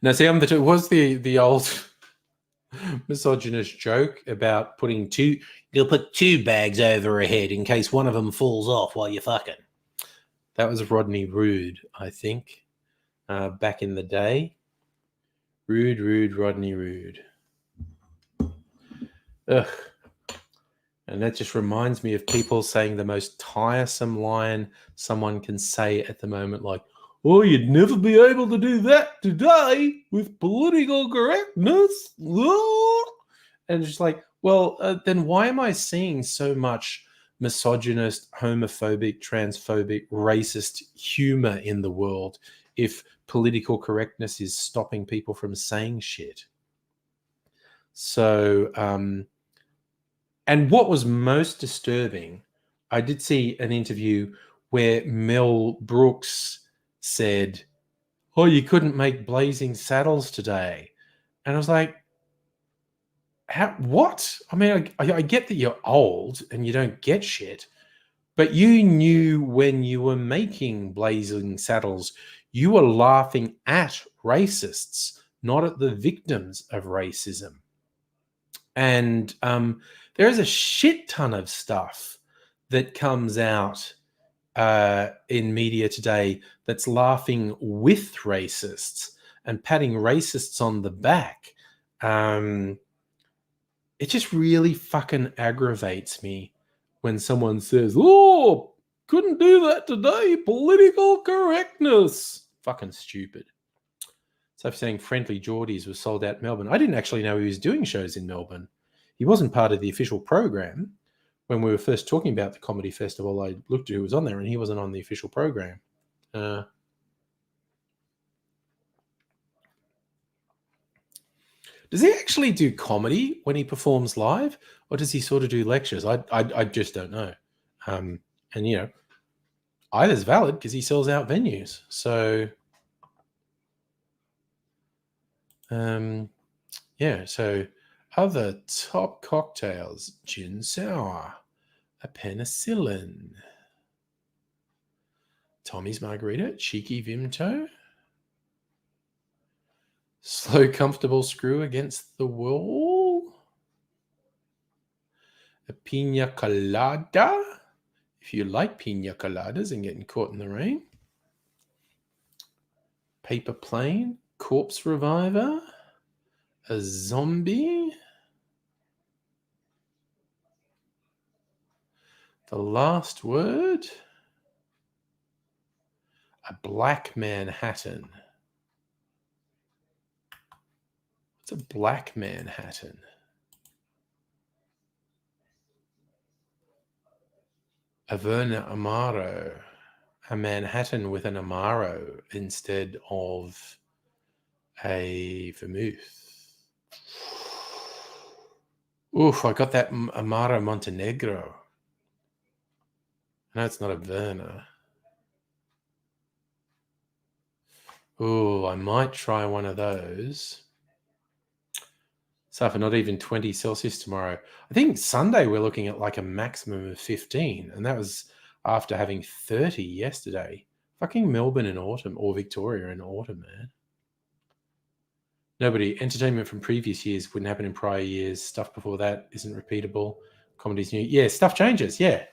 Now, see, was the old misogynist joke about putting you'll put two bags over her head in case one of them falls off while you're fucking. That was Rodney Rude, I think, back in the day. Rude, Rodney Rude. Ugh. And that just reminds me of people saying the most tiresome line someone can say at the moment, like, oh, you'd never be able to do that today with political correctness. And just like, well, then why am I seeing so much misogynist, homophobic, transphobic, racist humor in the world if political correctness is stopping people from saying shit? So, and what was most disturbing, I did see an interview where Mel Brooks said, oh, you couldn't make Blazing Saddles today. And I was like, what? I mean, I get that you're old and you don't get shit, but you knew when you were making Blazing Saddles, you were laughing at racists, not at the victims of racism. And there is a shit ton of stuff that comes out in media today that's laughing with racists and patting racists on the back. It just really fucking aggravates me when someone says, oh, couldn't do that today, political correctness. Fucking stupid. So if saying Friendly Geordies was sold out in Melbourne, I didn't actually know he was doing shows in Melbourne. He wasn't part of the official program. When we were first talking about the comedy festival, I looked at who was on there and he wasn't on the official program. Does he actually do comedy when he performs live, or does he sort of do lectures? I just don't know. And, you know, either's valid because he sells out venues. So, yeah, so other top cocktails, gin sour, a penicillin, Tommy's Margarita, Cheeky Vimto, slow comfortable screw against the wall, a pina colada, if you like pina coladas and getting caught in the rain, paper plane, corpse reviver, a zombie, the last word, a black Manhattan. What's a black Manhattan? A Verna Amaro, a Manhattan with an Amaro instead of a vermouth. Oof, I got that Amaro Montenegro. No, it's not a Verna. Ooh, I might try one of those. So for not even 20 Celsius tomorrow. I think Sunday we're looking at like a maximum of 15, and that was after having 30 yesterday. Fucking Melbourne in autumn, or Victoria in autumn, man. Nobody. Entertainment from previous years wouldn't happen in prior years. Stuff before that isn't repeatable. Comedy's new. Yeah, stuff changes. Yeah.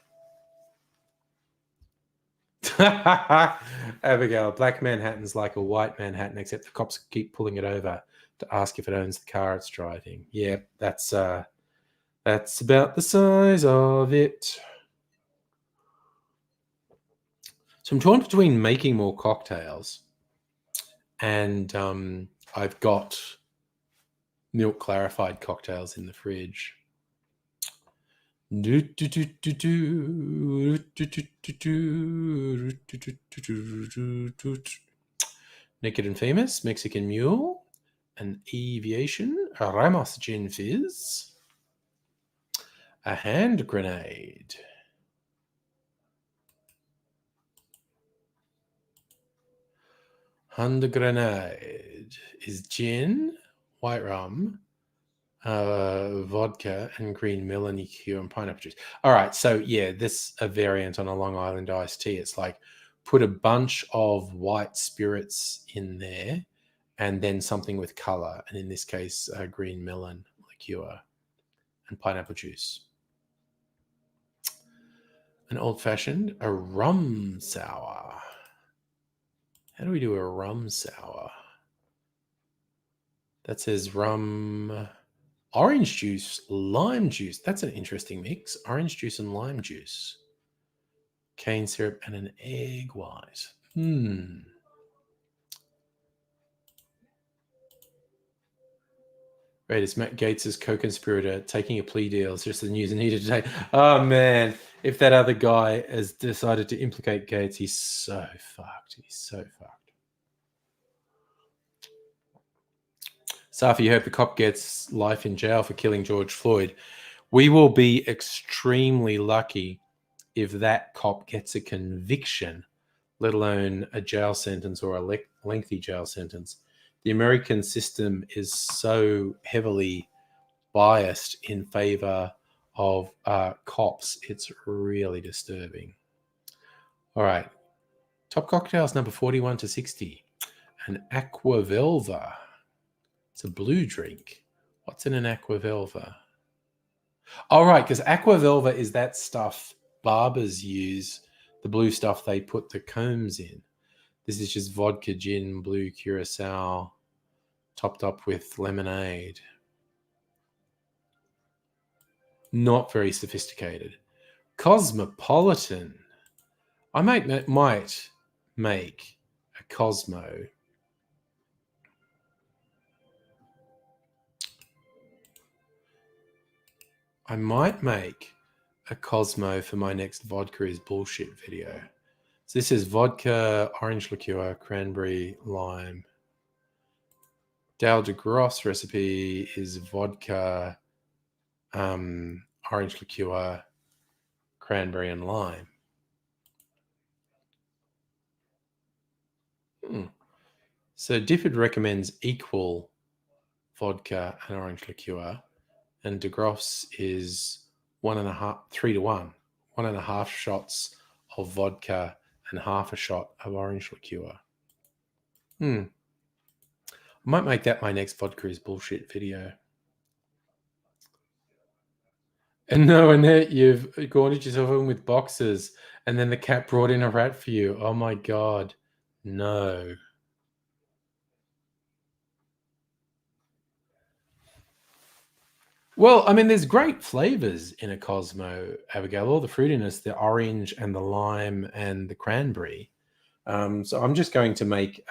Abigail, black Manhattan's like a white Manhattan, except the cops keep pulling it over to ask if it owns the car it's driving. Yeah, that's about the size of it. So I'm torn between making more cocktails and I've got milk clarified cocktails in the fridge. Naked and Famous, Mexican Mule, an Aviation, a Ramos Gin Fizz, a Hand Grenade, Hand Grenade is gin, white rum, vodka, and green melon liqueur and pineapple juice. All right, so yeah, this a variant on a Long Island iced tea. It's like put a bunch of white spirits in there, and then something with color, and in this case, green melon liqueur and pineapple juice. An old fashioned, a rum sour. How do we do a rum sour? That says rum, orange juice, lime juice. That's an interesting mix. Orange juice and lime juice. Cane syrup and an egg white. Right, it's Matt Gates' co-conspirator taking a plea deal. It's just the news I needed today. Oh, man. If that other guy has decided to implicate Gates, he's so fucked. He's so fucked. Safi, you hope the cop gets life in jail for killing George Floyd. We will be extremely lucky if that cop gets a conviction, let alone a jail sentence or a lengthy jail sentence. The American system is so heavily biased in favor of cops. It's really disturbing. All right. Top cocktails number 41 to 60. An Aqua Velva. It's a blue drink. What's in an Aqua Velva? All right, because Aqua Velva is that stuff barbers use, the blue stuff they put the combs in. This is just vodka, gin, blue curacao, topped up with lemonade. Not very sophisticated. Cosmopolitan. I might make a Cosmo. I might make a Cosmo for my next vodka is bullshit video. So this is vodka, orange liqueur, cranberry, lime. Dale de Grosse recipe is vodka, orange liqueur, cranberry, and lime. So Difford recommends equal vodka and orange liqueur, and de Grosse is 3 to 1, 1.5 shots of vodka and half a shot of orange liqueur. I might make that my next vodka is bullshit video. And no, Annette, you've gorged yourself in with boxes, and then the cat brought in a rat for you. Oh my God, no. Well, I mean, there's great flavors in a Cosmo, Abigail. All the fruitiness, the orange and the lime and the cranberry. So I'm just going to make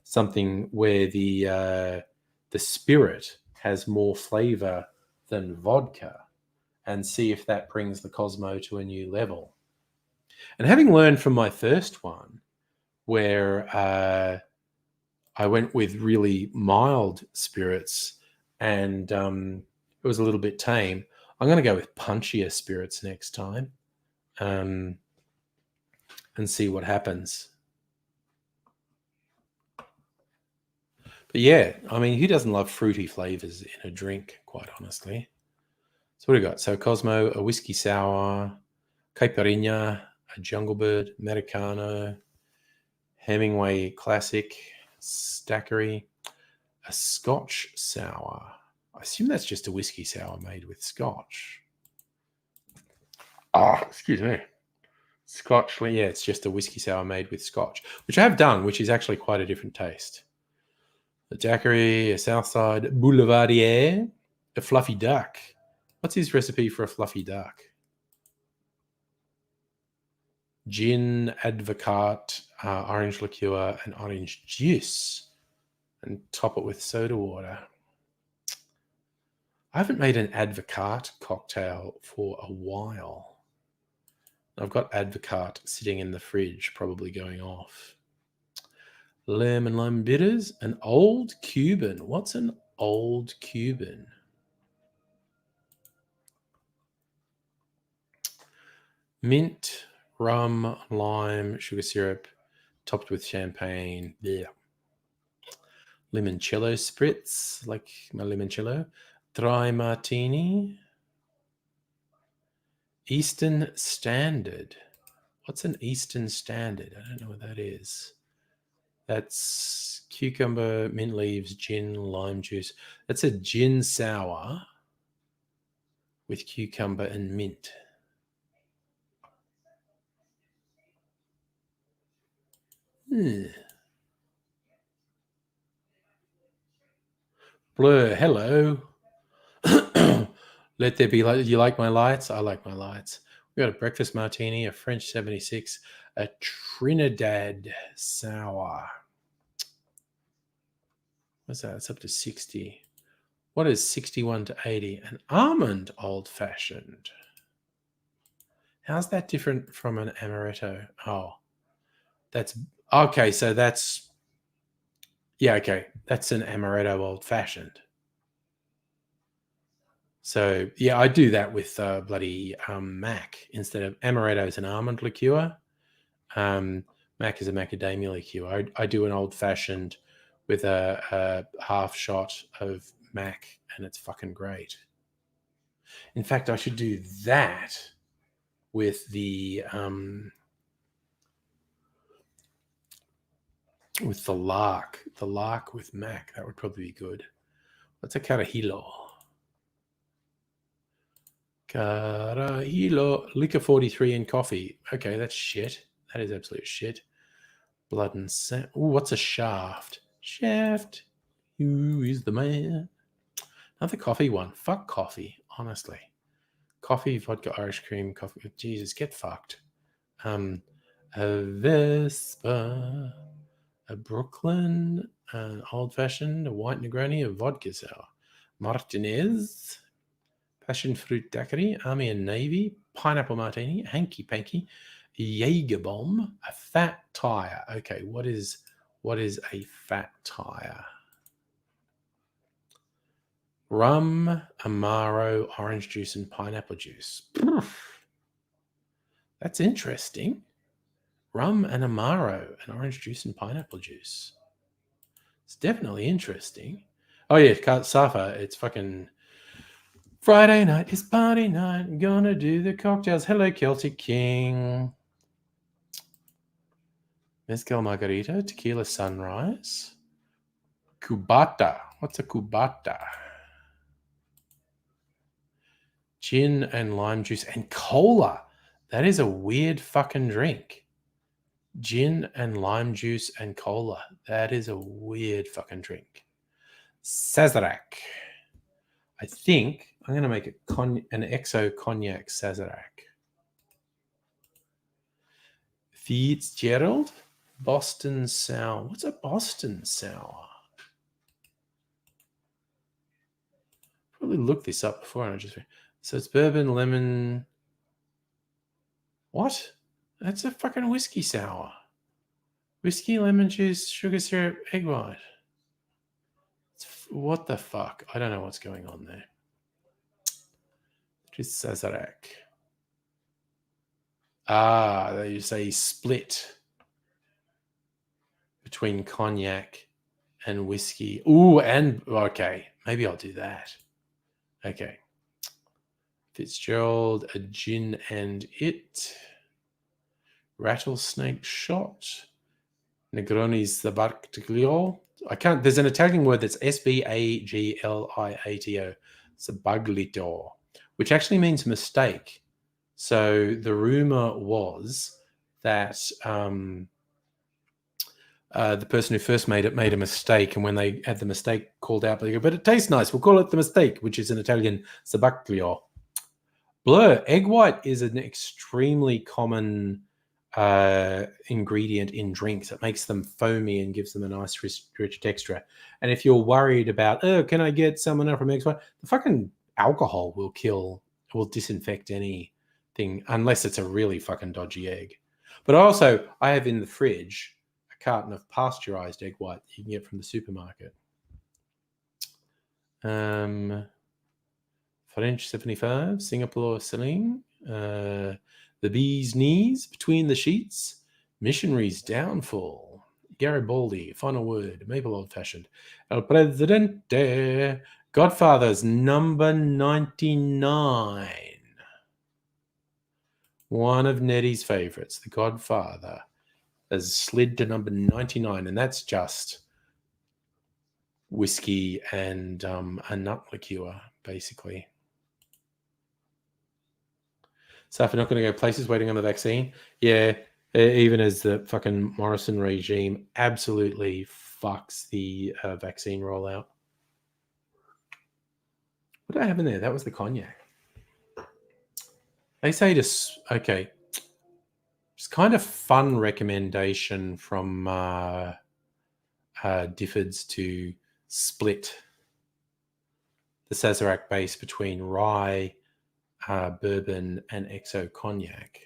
something where the spirit has more flavor than vodka, and see if that brings the Cosmo to a new level. And having learned from my first one, where I went with really mild spirits and it was a little bit tame, I'm going to go with punchier spirits next time and see what happens. But yeah, I mean, who doesn't love fruity flavors in a drink, quite honestly? So what do we got? So Cosmo, a whiskey sour, caipirinha, a jungle bird, Americano, Hemingway classic, Stackery, a Scotch sour. I assume that's just a whiskey sour made with Scotch. Excuse me. Scotch, yeah, it's just a whiskey sour made with Scotch, which I have done, which is actually quite a different taste. A daiquiri, a Southside Boulevardier, a fluffy duck. What's his recipe for a fluffy duck? Gin, advocat, orange liqueur, and orange juice, and top it with soda water. I haven't made an advocat cocktail for a while. I've got advocat sitting in the fridge, probably going off. Lemon lime bitters. An old Cuban. What's an old Cuban? Mint, rum, lime, sugar syrup, topped with champagne. Yeah. Limoncello spritz, like my limoncello. Dry martini. Eastern Standard. What's an Eastern Standard? I don't know what that is. That's cucumber, mint leaves, gin, lime juice. That's a gin sour with cucumber and mint. Blur, hello. Let there be light. You like my lights? I like my lights. We got a breakfast martini, a French 76, a Trinidad sour. What's that? It's up to 60. What is 61 to 80? An almond old fashioned. How's that different from an amaretto? Oh, that's okay. So that's, yeah, okay. That's an amaretto old fashioned. So yeah, I do that with bloody Mac instead of amaretto is an almond liqueur. Mac is a macadamia liqueur. I do an old fashioned with a half shot of Mac, and it's fucking great. In fact, I should do that with the lark with Mac. That would probably be good. What's a carajillo? Carajillo, liquor 43 and coffee. Okay, that's shit. That is absolute shit. Blood and sand. Ooh, what's a shaft? Shaft. Who is the man? Another coffee one. Fuck coffee, honestly. Coffee, vodka, Irish cream, coffee. Jesus, get fucked. A Vespa, a Brooklyn, an old-fashioned, a white Negroni, a vodka sour. Martinez, passion fruit daiquiri, Army and Navy, pineapple martini, hanky panky, Jaeger bomb, a fat tire. Okay, what is a fat tire? Rum, Amaro, orange juice, and pineapple juice. That's interesting. Rum and Amaro and orange juice and pineapple juice. It's definitely interesting. Oh yeah, Safa, it's fucking Friday night is party night. Gonna do the cocktails. Hello, Celtic King. Mezcal margarita, tequila sunrise. Cubata. What's a cubata? Gin and lime juice and cola. That is a weird fucking drink. Gin and lime juice and cola. That is a weird fucking drink. Sazerac. I think I'm going to make an XO cognac Sazerac. Fitzgerald. Boston Sour. What's a Boston Sour? Probably looked this up before. And so it's bourbon, lemon. What? That's a fucking whiskey sour. Whiskey, lemon juice, sugar syrup, egg white. What the fuck? I don't know what's going on there. Just Sazerac. They say split between cognac and whiskey. Ooh, and okay, maybe I'll do that. Okay. Fitzgerald, a gin and it. Rattlesnake shot. Negroni's the Bartiglio. There's an Italian word that's Sbagliato. Sabaglito, which actually means mistake. So the rumor was that the person who first made it made a mistake, and when they had the mistake called out, they go, but it tastes nice. We'll call it the mistake, which is in Italian Sabaglio. Blur, egg white is an extremely common ingredient in drinks. It makes them foamy and gives them a nice rich texture. And if you're worried about, can I get salmonella from egg white? The fucking alcohol will disinfect anything unless it's a really fucking dodgy egg. But also, I have in the fridge a carton of pasteurized egg white you can get from the supermarket. French 75, Singapore Celine, The Bee's Knees, Between the Sheets, Missionary's Downfall, Garibaldi, Final Word, Maple Old Fashioned, El Presidente, Godfather's number 99. One of Nettie's favorites, The Godfather, has slid to number 99, and that's just whiskey and a nut liqueur, basically. So if we're not going to go places waiting on the vaccine, yeah, even as the fucking Morrison regime absolutely fucks the vaccine rollout. What did I have in there? That was the cognac. They say okay. It's kind of fun recommendation from Diffords to split the Sazerac base between rye, bourbon, and XO cognac.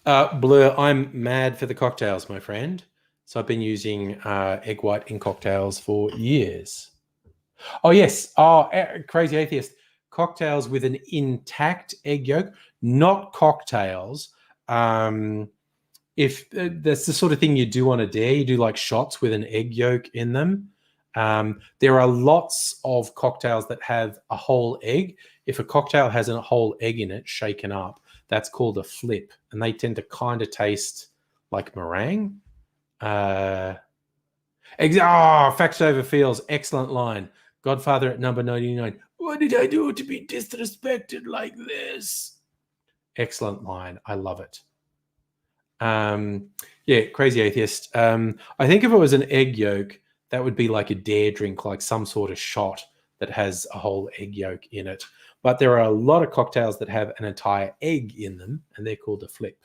Blur, I'm mad for the cocktails, my friend. So I've been using egg white in cocktails for years. Oh, yes. Oh, crazy atheist. Cocktails with an intact egg yolk, not cocktails. If that's the sort of thing you do on a dare, you do like shots with an egg yolk in them. There are lots of cocktails that have a whole egg. If a cocktail has a whole egg in it, shaken up, that's called a flip. And they tend to kind of taste like meringue. Facts over feels. Excellent line. Godfather at number 99. What did I do to be disrespected like this? Excellent line. I love it. Crazy atheist. I think if it was an egg yolk, that would be like a dare drink, like some sort of shot that has a whole egg yolk in it. But there are a lot of cocktails that have an entire egg in them, and they're called a flip.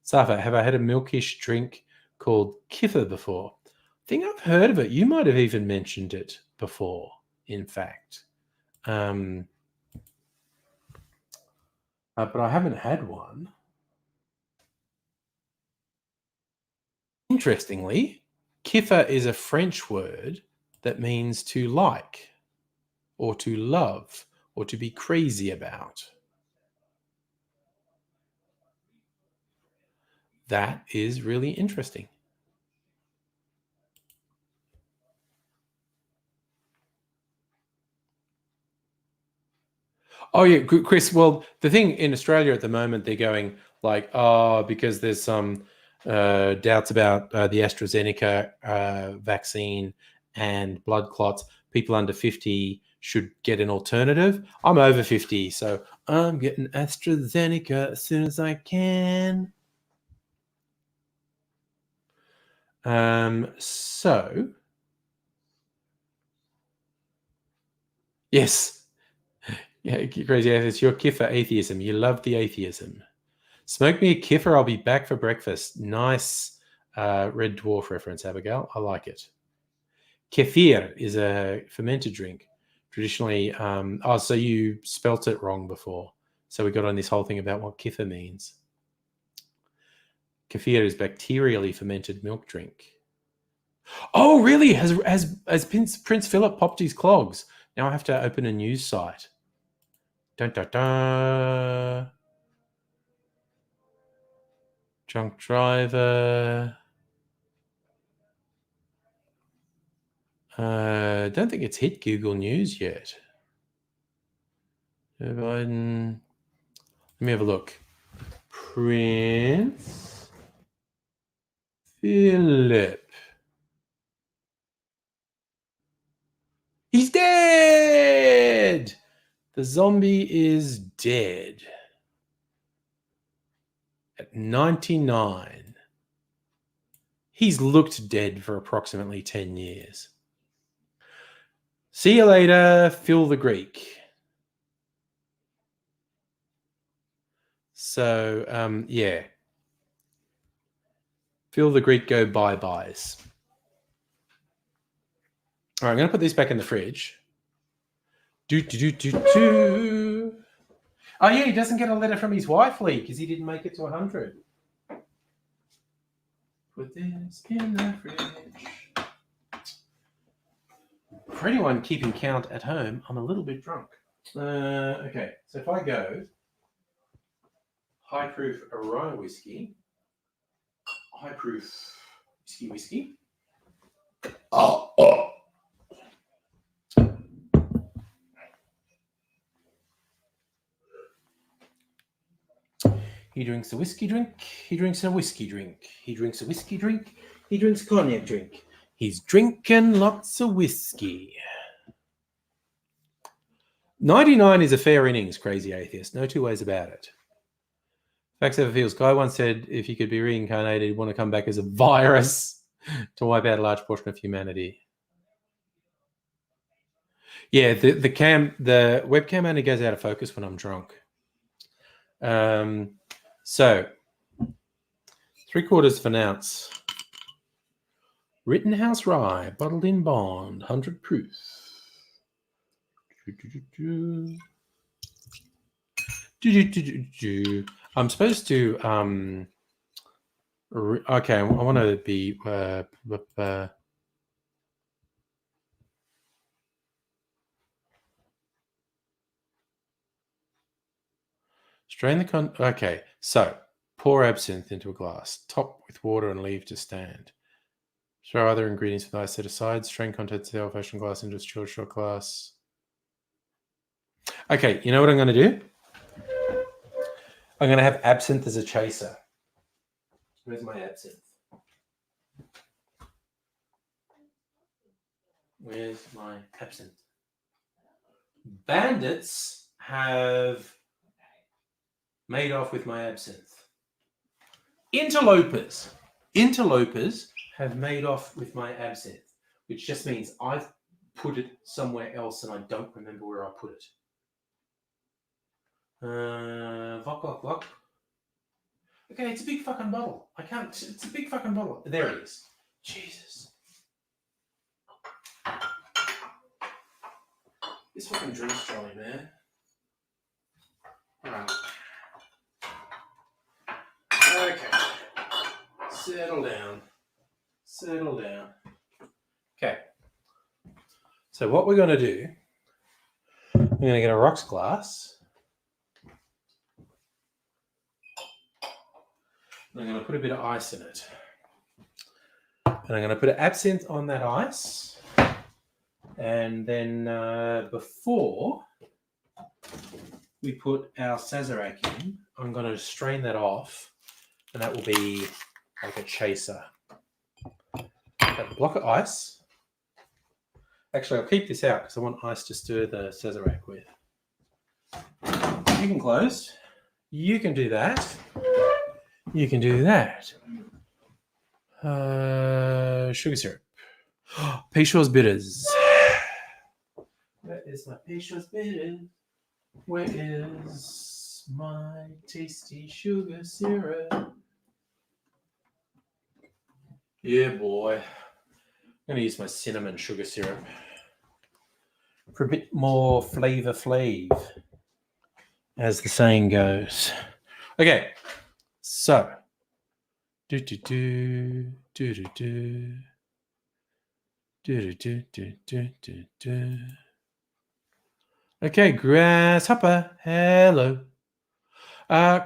Safa, have I had a milkish drink called kiffer before? I think I've heard of it. You might have even mentioned it before, in fact. But I haven't had one. Interestingly, kiffer is a French word that means to like, or to love, or to be crazy about. That is really interesting. Oh yeah, Chris. Well, the thing in Australia at the moment, they're going like, because there's some doubts about the AstraZeneca vaccine and blood clots. People under 50 should get an alternative. I'm over 50, so I'm getting AstraZeneca as soon as I can. So yes. Yeah, crazy atheist. You're kiffer atheism. You love the atheism. Smoke me a kiffer. I'll be back for breakfast. Nice Red Dwarf reference, Abigail. I like it. Kefir is a fermented drink. Traditionally, so you spelt it wrong before. So we got on this whole thing about what kefir means. Kefir is bacterially fermented milk drink. Oh, really? Has Prince Philip popped his clogs? Now I have to open a news site. Dun, dun, dun. Drunk driver. Don't think it's hit Google News yet. Joe Biden. Let me have a look. Prince Philip. He's dead! The zombie is dead. At 99. He's looked dead for approximately 10 years. See you later, Phil the Greek. So, yeah. Phil the Greek go bye-byes. All right, I'm going to put this back in the fridge. Oh, yeah, he doesn't get a letter from his wife, Lee, because he didn't make it to 100. Put this in the fridge. For anyone keeping count at home, I'm a little bit drunk. Okay, so if I go high proof rye whiskey, high proof whiskey. Oh. He drinks a whiskey drink. He drinks a whiskey drink. He drinks a whiskey drink. He drinks a cognac drink. He's drinking lots of whiskey. 99 is a fair innings, crazy atheist. No two ways about it. Facts ever feels. Guy once said if he could be reincarnated, he'd want to come back as a virus to wipe out a large portion of humanity. Yeah, the webcam only goes out of focus when I'm drunk. So 3/4 of an ounce. Rittenhouse rye, bottled in bond, 100 proof. I'm supposed to okay, I want to be strain the okay, so pour absinthe into a glass, top with water and leave to stand. Throw other ingredients with ice set aside. Strain contents of the old-fashioned glass into a chilled shot glass. Okay, you know what I'm going to do? I'm going to have absinthe as a chaser. Where's my absinthe? Where's my absinthe? Bandits have made off with my absinthe. Interlopers have made off with my absinthe, which just means I've put it somewhere else and I don't remember where I put it. Vok. Okay, it's a big fucking bottle. It's a big fucking bottle. There it is. Jesus. This fucking drinks jolly, man. Alright. Okay. Settle down. Okay. So what we're going to do, we're going to get a rocks glass. I'm going to put a bit of ice in it. And I'm going to put an absinthe on that ice. And then before we put our Sazerac in, I'm going to strain that off. And that will be like a chaser. Got a block of ice. Actually, I'll keep this out because I want ice to stir the Sazerac with. You can close. You can do that. You can do that. Sugar syrup. Peychaud's bitters. Where is my Peychaud's bitters? Where is my tasty sugar syrup? Yeah, boy. I'm going to use my cinnamon sugar syrup for a bit more flavor flav, as the saying goes. Okay, so Okay, grasshopper, hello.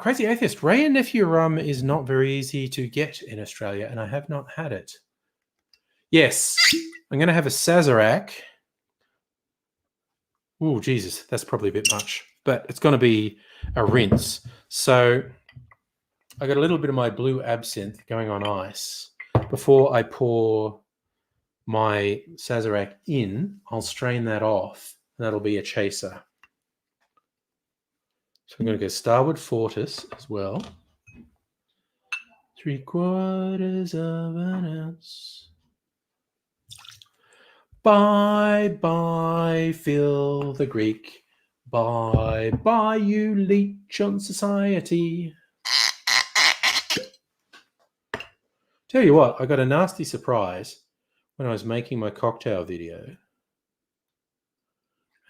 Crazy Atheist, Ray and Nephew rum is not very easy to get in Australia, and I have not had it. Yes, I'm going to have a Sazerac. Oh, Jesus, that's probably a bit much, but it's going to be a rinse. So I got a little bit of my blue absinthe going on ice. Before I pour my Sazerac in, I'll strain that off. That'll be a chaser. So I'm going to go Starward Fortis as well. 3/4 of an ounce. Bye, Phil the Greek. Bye, you leech on society. Tell you what, I got a nasty surprise when I was making my cocktail video.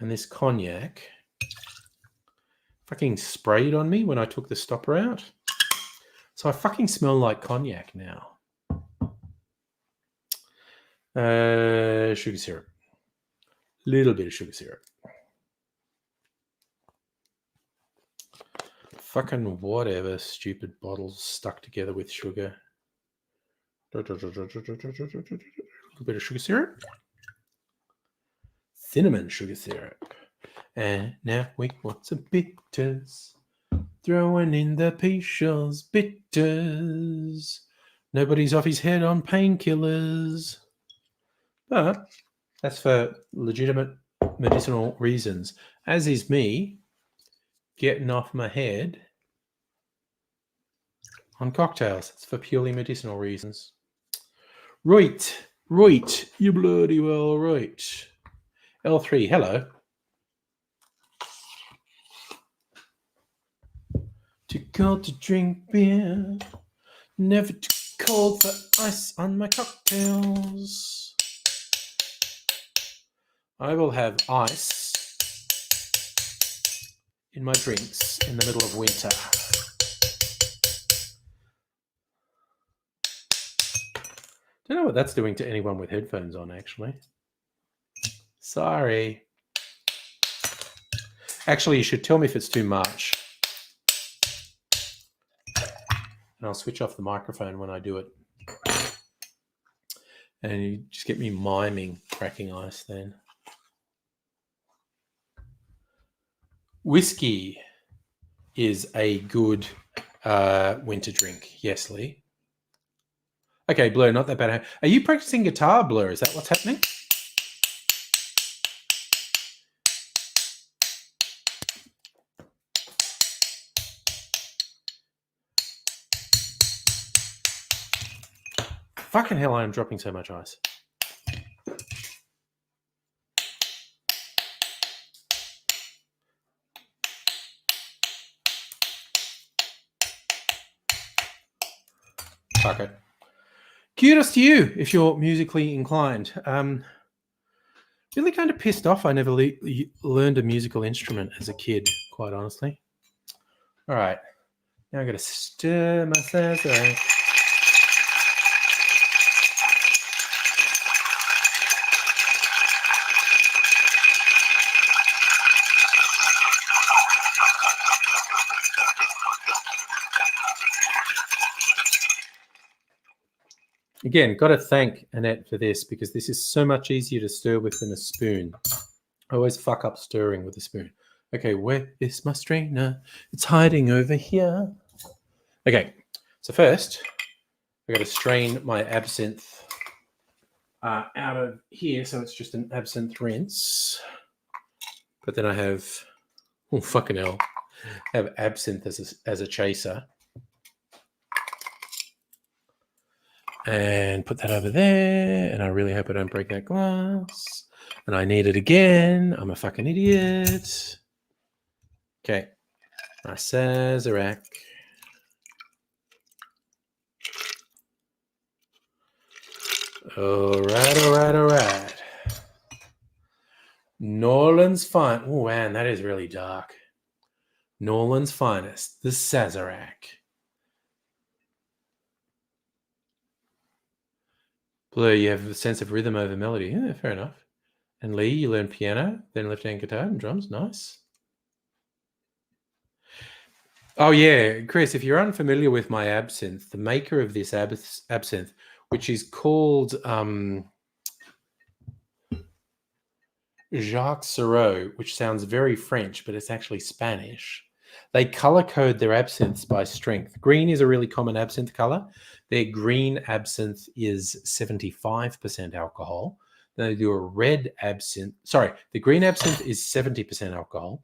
And this cognac, fucking sprayed on me when I took the stopper out. So I fucking smell like cognac now. Sugar syrup. Little bit of sugar syrup. Fucking whatever, stupid bottles stuck together with sugar. A little bit of sugar syrup. Cinnamon sugar syrup. And now we want some bitters. Throwing in the pea shells, bitters. Nobody's off his head on painkillers. But that's for legitimate medicinal reasons. As is me getting off my head on cocktails. It's for purely medicinal reasons. Right. You bloody well right. L3, hello. Too cold to drink beer. Never too cold for ice on my cocktails. I will have ice in my drinks in the middle of winter. Don't know what that's doing to anyone with headphones on, actually. Sorry. Actually, you should tell me if it's too much. And I'll switch off the microphone when I do it. And you just get me miming cracking ice then. Whiskey is a good winter drink. Yes, Lee. Okay, Blur, not that bad. Are you practicing guitar, Blur? Is that what's happening? Fucking hell, I am dropping so much ice. Fuck it. Kudos to you if you're musically inclined. Really kind of pissed off I never learned a musical instrument as a kid, quite honestly. All right. Now I got to stir my sass. Again, got to thank Annette for this because this is so much easier to stir with than a spoon. I always fuck up stirring with a spoon. Okay, where is my strainer? It's hiding over here. Okay, so first, I got to strain my absinthe out of here, so it's just an absinthe rinse. But then I have, oh fucking hell, I have absinthe as a chaser. And put that over there. And I really hope I don't break that glass. And I need it again. I'm a fucking idiot. Okay. My Sazerac. All right. Norland's fine. Oh, man, that is really dark. Norland's finest, the Sazerac. Blue, you have a sense of rhythm over melody. Yeah, fair enough. And Lee, you learn piano, then left-hand guitar and drums. Nice. Oh, yeah. Chris, if you're unfamiliar with my absinthe, the maker of this absinthe, which is called Jacques Sirot, which sounds very French, but it's actually Spanish. They color code their absinthes by strength. Green is a really common absinthe color. Their green absinthe is 75% alcohol. Then they do a red absinthe. Sorry, the green absinthe is 70% alcohol.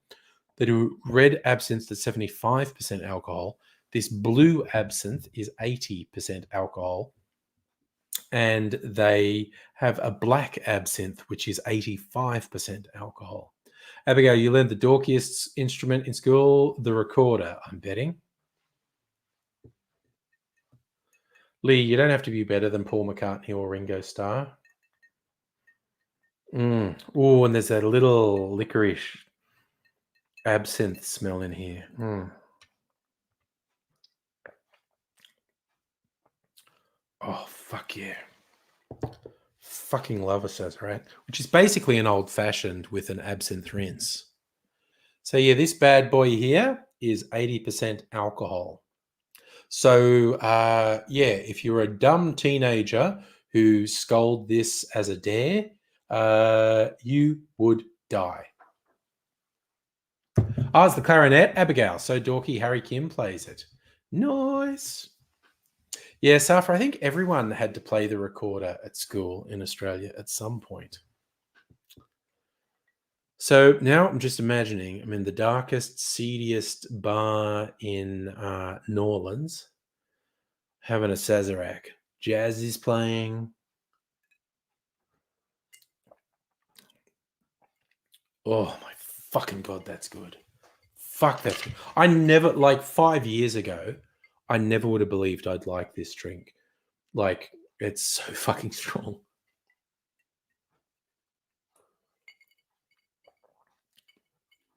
They do red absinthe that's 75% alcohol. This blue absinthe is 80% alcohol. And they have a black absinthe, which is 85% alcohol. Abigail, you learned the dorkiest instrument in school, the recorder, I'm betting. Lee, you don't have to be better than Paul McCartney or Ringo Starr. Oh, and there's that little licorice absinthe smell in here. Oh, fuck yeah. Fucking love a Sazerac, which is basically an old-fashioned with an absinthe rinse. So yeah, this bad boy here is 80% alcohol. So yeah, if you're a dumb teenager who sculled this as a dare, you would die. It's the clarinet, Abigail. So dorky, Harry Kim plays it. Nice. Yeah, Safra, I think everyone had to play the recorder at school in Australia at some point. So now I'm just imagining I'm in the darkest, seediest bar in New Orleans, having a Sazerac. Jazz is playing. Oh my fucking God, that's good. Fuck, that's good. I never, like 5 years ago, I never would have believed I'd like this drink. Like, it's so fucking strong.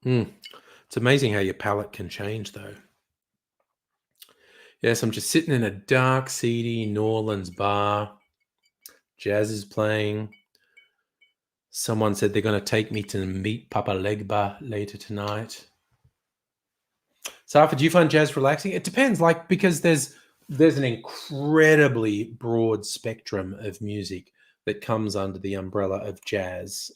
It's amazing how your palate can change, though. Yes, I'm just sitting in a dark, seedy New Orleans bar. Jazz is playing. Someone said they're going to take me to meet Papa Legba later tonight. Safa, do you find jazz relaxing? It depends, like, because there's an incredibly broad spectrum of music that comes under the umbrella of jazz.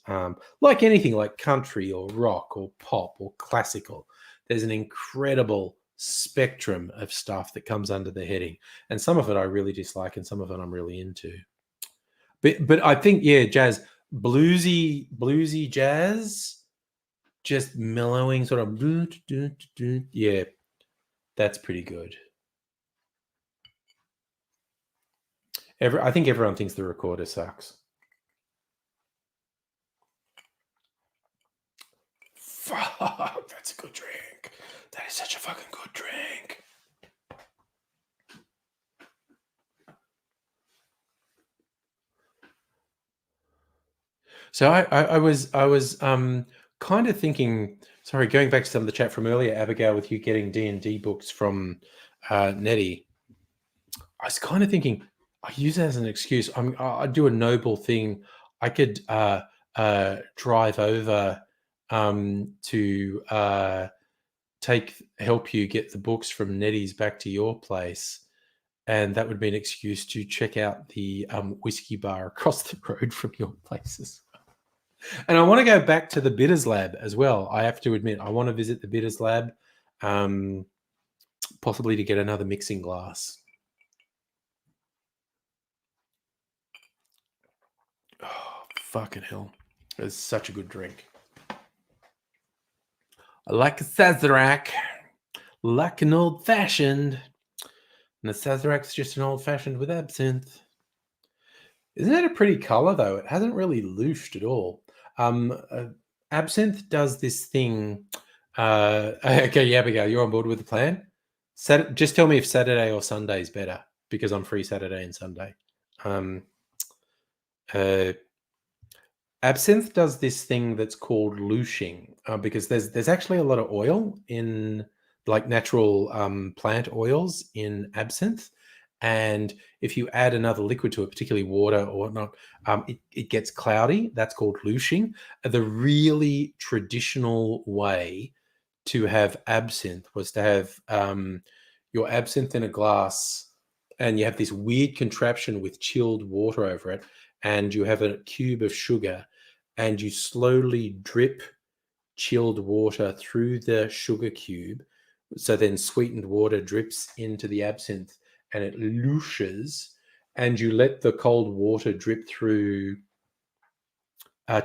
Like anything, like country or rock or pop or classical, there's an incredible spectrum of stuff that comes under the heading, and some of it I really dislike, and some of it I'm really into. But I think, yeah, jazz, bluesy jazz, just mellowing sort of, yeah, that's pretty good. I think everyone thinks the recorder sucks. Fuck, that's a good drink. That is such a fucking good drink. So I was kind of thinking. Sorry, going back to some of the chat from earlier, Abigail, with you getting D&D books from Nettie. I was kind of thinking, I use that as an excuse. I do a noble thing. I could drive over to help you get the books from Nettie's back to your place, and that would be an excuse to check out the whiskey bar across the road from your places. And I want to go back to the Bitters Lab as well. I have to admit, I want to visit the Bitters Lab, possibly to get another mixing glass. Oh, fucking hell. It's such a good drink. I like a Sazerac, like an old-fashioned. And the Sazerac's just an old-fashioned with absinthe. Isn't that a pretty color, though? It hasn't really looshed at all. Absinthe does this thing. Okay, yeah, Abigail, you're on board with the plan? Just tell me if Saturday or Sunday is better, because I'm free Saturday and Sunday. Absinthe does this thing that's called louching, because there's actually a lot of oil in, like, natural plant oils in absinthe. And if you add another liquid to it, particularly water or whatnot, it gets cloudy. That's called louching. The really traditional way to have absinthe was to have your absinthe in a glass, and you have this weird contraption with chilled water over it, and you have a cube of sugar, and you slowly drip chilled water through the sugar cube. So then sweetened water drips into the absinthe, and it louches, and you let the cold water drip through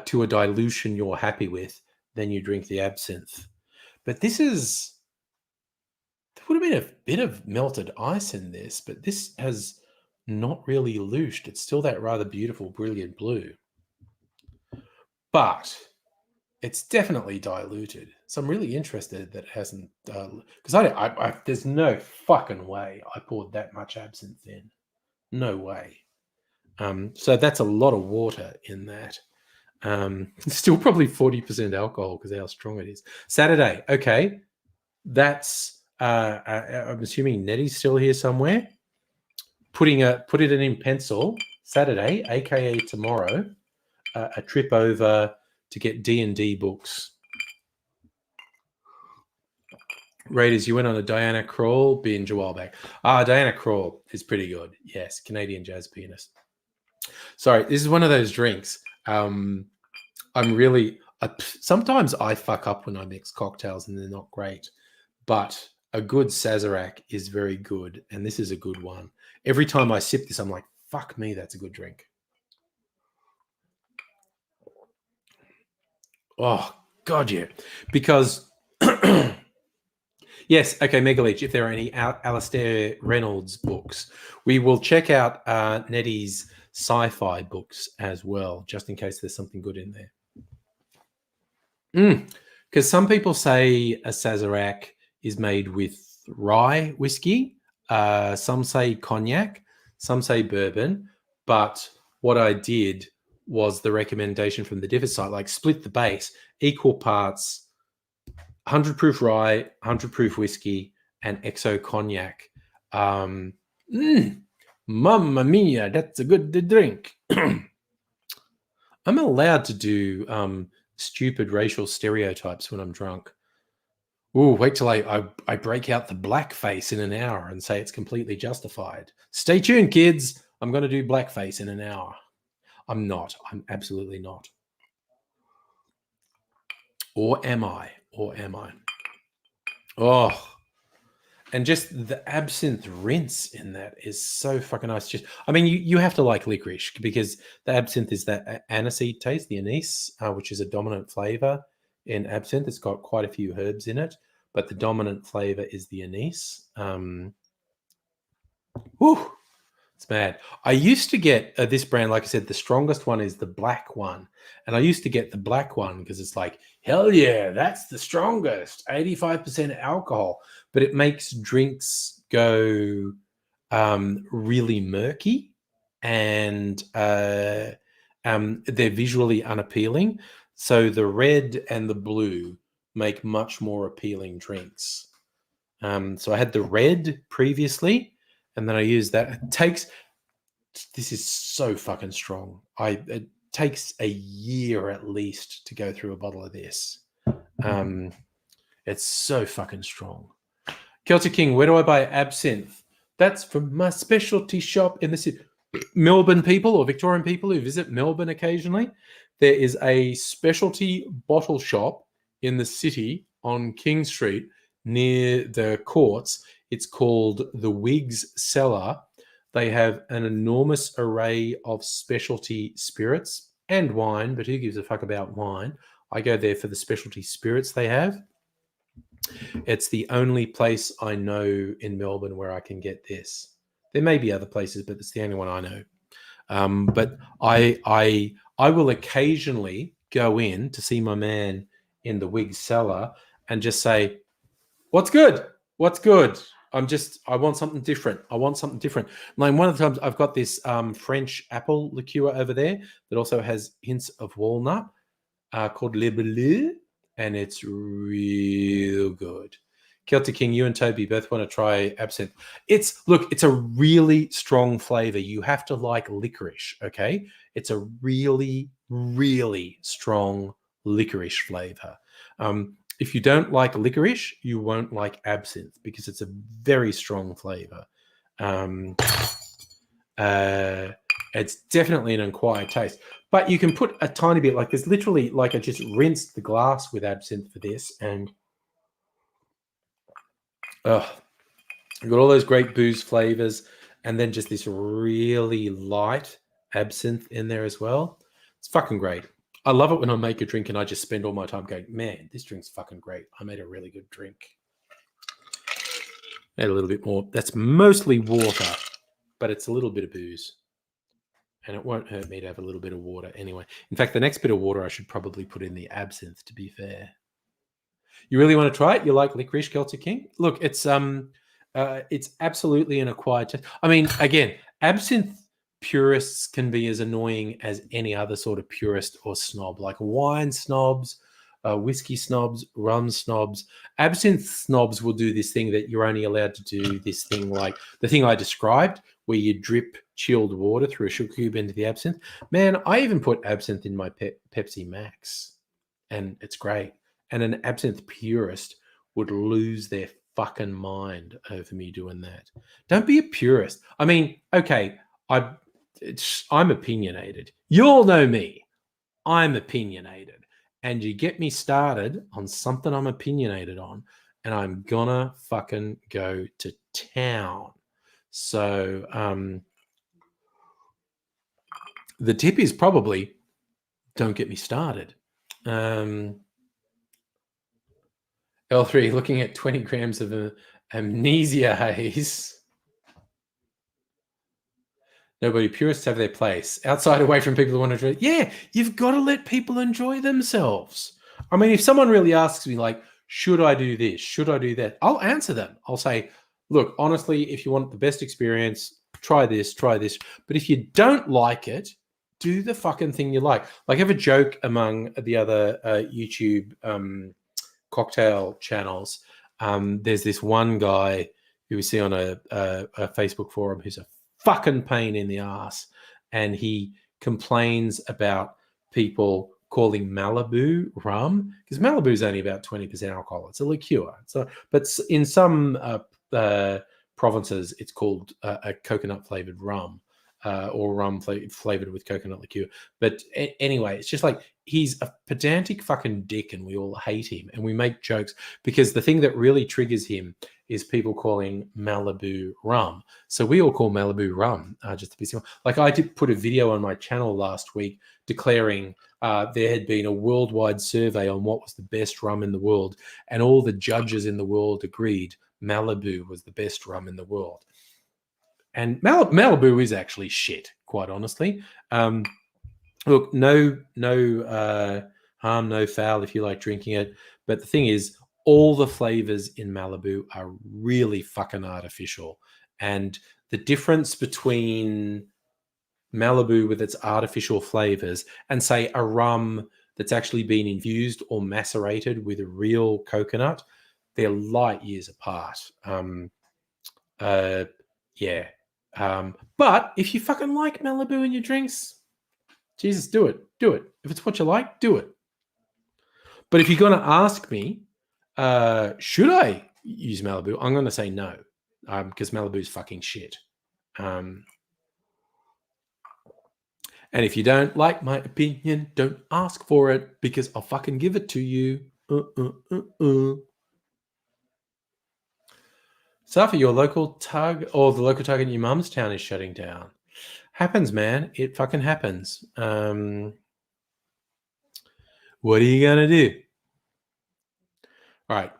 to a dilution you're happy with. Then you drink the absinthe. But there would have been a bit of melted ice in this, but this has not really louched. It's still that rather beautiful, brilliant blue. But it's definitely diluted. So I'm really interested that it hasn't, because there's no fucking way I poured that much absinthe in. No way. So that's a lot of water in that. Still probably 40% alcohol because how strong it is. Saturday, okay. That's I'm assuming Nettie's still here somewhere. Put it in pencil. Saturday, aka tomorrow, a trip over to get D&D books. Raiders, you went on a Diana Krall binge a while back. Diana Krall is pretty good. Yes, Canadian jazz pianist. Sorry, this is one of those drinks. I'm really sometimes I fuck up when I mix cocktails and they're not great, but a good Sazerac is very good, and this is a good one. Every time I sip this, I'm like, fuck me, that's a good drink. Oh, God, yeah. Because, yes, okay, Megaleech, if there are any Alastair Reynolds books, we will check out Nettie's sci-fi books as well, just in case there's something good in there. Because some people say a Sazerac is made with rye whiskey. Some say cognac. Some say bourbon. But what I did was the recommendation from the different site, like split the base, equal parts, 100 proof rye, 100 proof whiskey, and XO cognac. Mamma mia, that's a good drink. I'm allowed to do stupid racial stereotypes when I'm drunk. Ooh, wait till I break out the blackface in an hour and say it's completely justified. Stay tuned, kids. I'm going to do blackface in an hour. I'm not. I'm absolutely not. Or am I? Or am I? Oh, and just the absinthe rinse in that is so fucking nice. Just, I mean, you have to like licorice because the absinthe is that aniseed taste, the anise, which is a dominant flavor in absinthe. It's got quite a few herbs in it, but the dominant flavor is the anise. Whew, it's mad. I used to get this brand, like I said, the strongest one is the black one. And I used to get the black one because it's like, hell yeah, that's the strongest, 85% alcohol. But it makes drinks go really murky and they're visually unappealing. So the red and the blue make much more appealing drinks. So I had the red previously, and then I used that. This is so fucking strong. It takes a year at least to go through a bottle of this. It's so fucking strong. Celtic King, where do I buy absinthe? That's from my specialty shop in the city. Melbourne people or Victorian people who visit Melbourne occasionally, there is a specialty bottle shop in the city on King Street near the courts. It's called the Whigs Cellar. They have an enormous array of specialty spirits and wine, but who gives a fuck about wine? I go there for the specialty spirits they have. It's the only place I know in Melbourne where I can get this. There may be other places, but it's the only one I know. But I will occasionally go in to see my man in the Whigs Cellar and just say, "What's good? What's good?" I want something different. I want something different. Like one of the times I've got this French apple liqueur over there that also has hints of walnut called Le Bleu, and it's real good. Celtic King, you and Toby both want to try absinthe. It's a really strong flavor. You have to like licorice, okay? It's a really, really strong licorice flavor. If you don't like licorice, you won't like absinthe because it's a very strong flavor. It's definitely an acquired taste, but you can put a tiny bit, like there's literally, like I just rinsed the glass with absinthe for this, and I've got all those great booze flavors, and then just this really light absinthe in there as well. It's fucking great. I love it when I make a drink and I just spend all my time going, man, this drink's fucking great. I made a really good drink. Add a little bit more. That's mostly water, but it's a little bit of booze. And it won't hurt me to have a little bit of water anyway. In fact, the next bit of water I should probably put in the absinthe, to be fair. You really want to try it? You like licorice, Celtic King? Look, it's absolutely an acquired taste. I mean, again, absinthe purists can be as annoying as any other sort of purist or snob, like wine snobs, whiskey snobs, rum snobs. Absinthe snobs will do this thing that you're only allowed to do this thing, like the thing I described, where you drip chilled water through a sugar cube into the absinthe. Man, I even put absinthe in my Pepsi Max, and it's great. And an absinthe purist would lose their fucking mind over me doing that. Don't be a purist. I mean, okay, I'm opinionated. You all know me. I'm opinionated. And you get me started on something I'm opinionated on, and I'm gonna fucking go to town. So the tip is probably don't get me started. L3, looking at 20 grams of amnesia haze. Nobody, purists have their place. Outside, away from people who want to enjoy. Yeah, you've got to let people enjoy themselves. I mean, if someone really asks me, like, should I do this? Should I do that? I'll answer them. I'll say, look, honestly, if you want the best experience, try this, try this. But if you don't like it, do the fucking thing you like. Like, I have a joke among the other YouTube cocktail channels. There's this one guy who we see on a Facebook forum who's a fucking pain in the ass, and he complains about people calling Malibu rum, because Malibu is only about 20% alcohol. It's a liqueur. But in some provinces, it's called a coconut flavored rum. Or rum flavored with coconut liqueur. But anyway, it's just like he's a pedantic fucking dick and we all hate him and we make jokes because the thing that really triggers him is people calling Malibu rum. So we all call Malibu rum, just to be simple. Like I did put a video on my channel last week declaring there had been a worldwide survey on what was the best rum in the world, and all the judges in the world agreed Malibu was the best rum in the world. And Malibu is actually shit, quite honestly. Look, no harm, no foul if you like drinking it. But the thing is, all the flavors in Malibu are really fucking artificial. And the difference between Malibu with its artificial flavors and, say, a rum that's actually been infused or macerated with a real coconut, they're light years apart. Yeah. But if you fucking like Malibu in your drinks, Jesus, do it. Do it. If it's what you like, do it. But if you're going to ask me, should I use Malibu? I'm going to say no, because Malibu's fucking shit. And if you don't like my opinion, don't ask for it, because I'll fucking give it to you. Safi, your local tug or the local tug in your mum's town is shutting down. Happens, man. It fucking happens. What are you going to do? All right.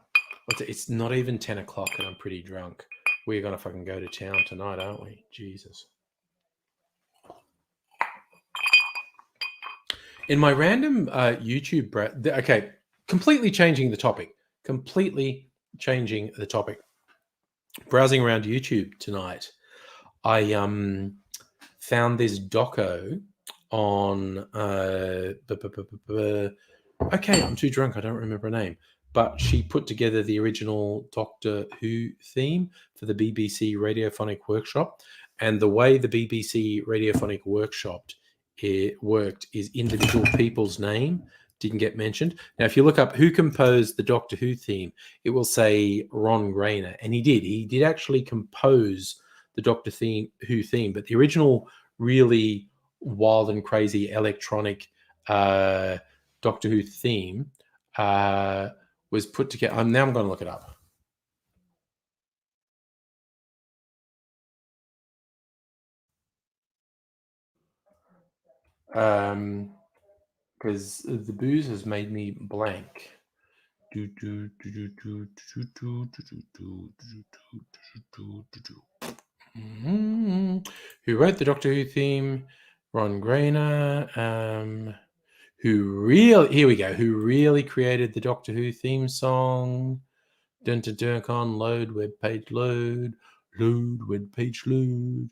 It's not even 10 o'clock and I'm pretty drunk. We're going to fucking go to town tonight, aren't we? Jesus. In my random YouTube... okay, completely changing the topic. Browsing around YouTube tonight, I found this doco on... okay, I'm too drunk. I don't remember her name. But she put together the original Doctor Who theme for the BBC Radiophonic Workshop. And the way the BBC Radiophonic Workshop worked is individual people's name didn't get mentioned. Now, if you look up who composed the Doctor Who theme, it will say Ron Grainer. And he did. He did actually compose the Doctor Who theme. But the original really wild and crazy electronic Doctor Who theme was put together. Now I'm going to look it up. Because the booze has made me blank. Who wrote the Doctor Who theme? Ron Grainer. Who really created the Doctor Who theme song? Dun to Dirk on load web page load web page load.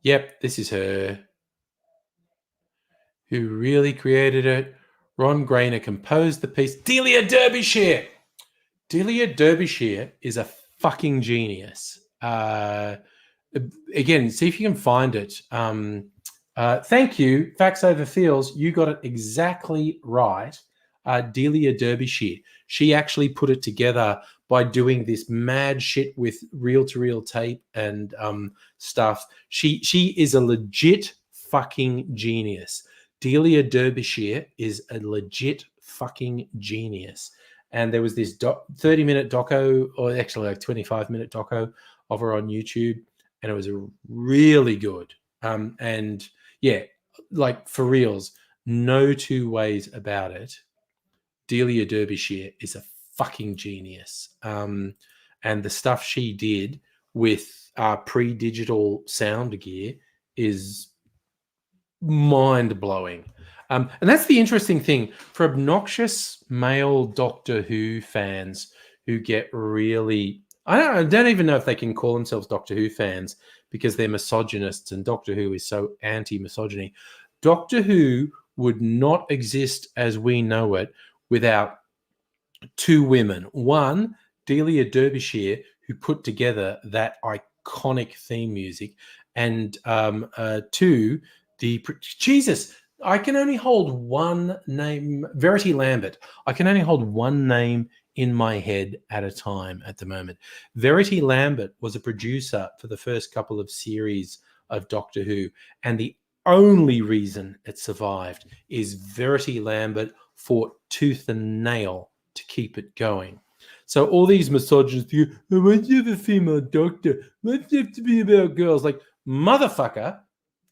Yep, this is her. Who really created it? Ron Grainer composed the piece. Delia Derbyshire. Delia Derbyshire is a fucking genius. Again, see if you can find it. Thank you, Facts Over Feels. You got it exactly right. Delia Derbyshire. She actually put it together by doing this mad shit with reel-to-reel tape and stuff. She is a legit fucking genius. Delia Derbyshire is a legit fucking genius. And there was this 30-minute doco, or actually like 25-minute doco of her on YouTube, and it was really good. And yeah, like for reals, no two ways about it. Delia Derbyshire is a fucking genius. And the stuff she did with pre-digital sound gear is mind-blowing. And that's the interesting thing for obnoxious male Doctor Who fans who get really... I don't even know if they can call themselves Doctor Who fans because they're misogynists and Doctor Who is so anti-misogyny. Doctor Who would not exist as we know it without two women. One, Delia Derbyshire, who put together that iconic theme music, and two, Jesus, I can only hold one name, Verity Lambert. I can only hold one name in my head at a time at the moment. Verity Lambert was a producer for the first couple of series of Doctor Who, and the only reason it survived is Verity Lambert fought tooth and nail to keep it going. So all these misogynists, why do you have a female doctor? Why do you have to be about girls? Like, motherfucker,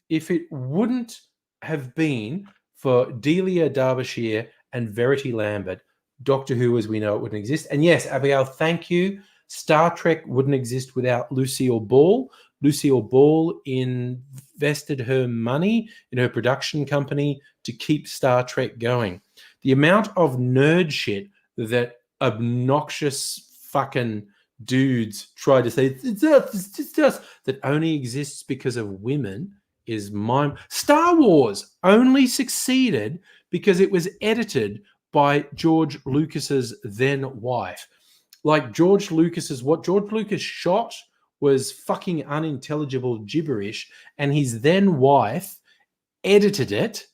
if it wouldn't have been for Delia Derbyshire and Verity Lambert, Doctor Who as we know it wouldn't exist. And yes, Abigail, thank you. Star Trek wouldn't exist without Lucille Ball. Lucille Ball invested her money in her production company to keep Star Trek going. The amount of nerd shit that obnoxious fucking dudes try to say, it's us, that only exists because of women is mine. Star Wars only succeeded because it was edited by George Lucas's then wife. Like what George Lucas shot was fucking unintelligible gibberish, and his then wife edited it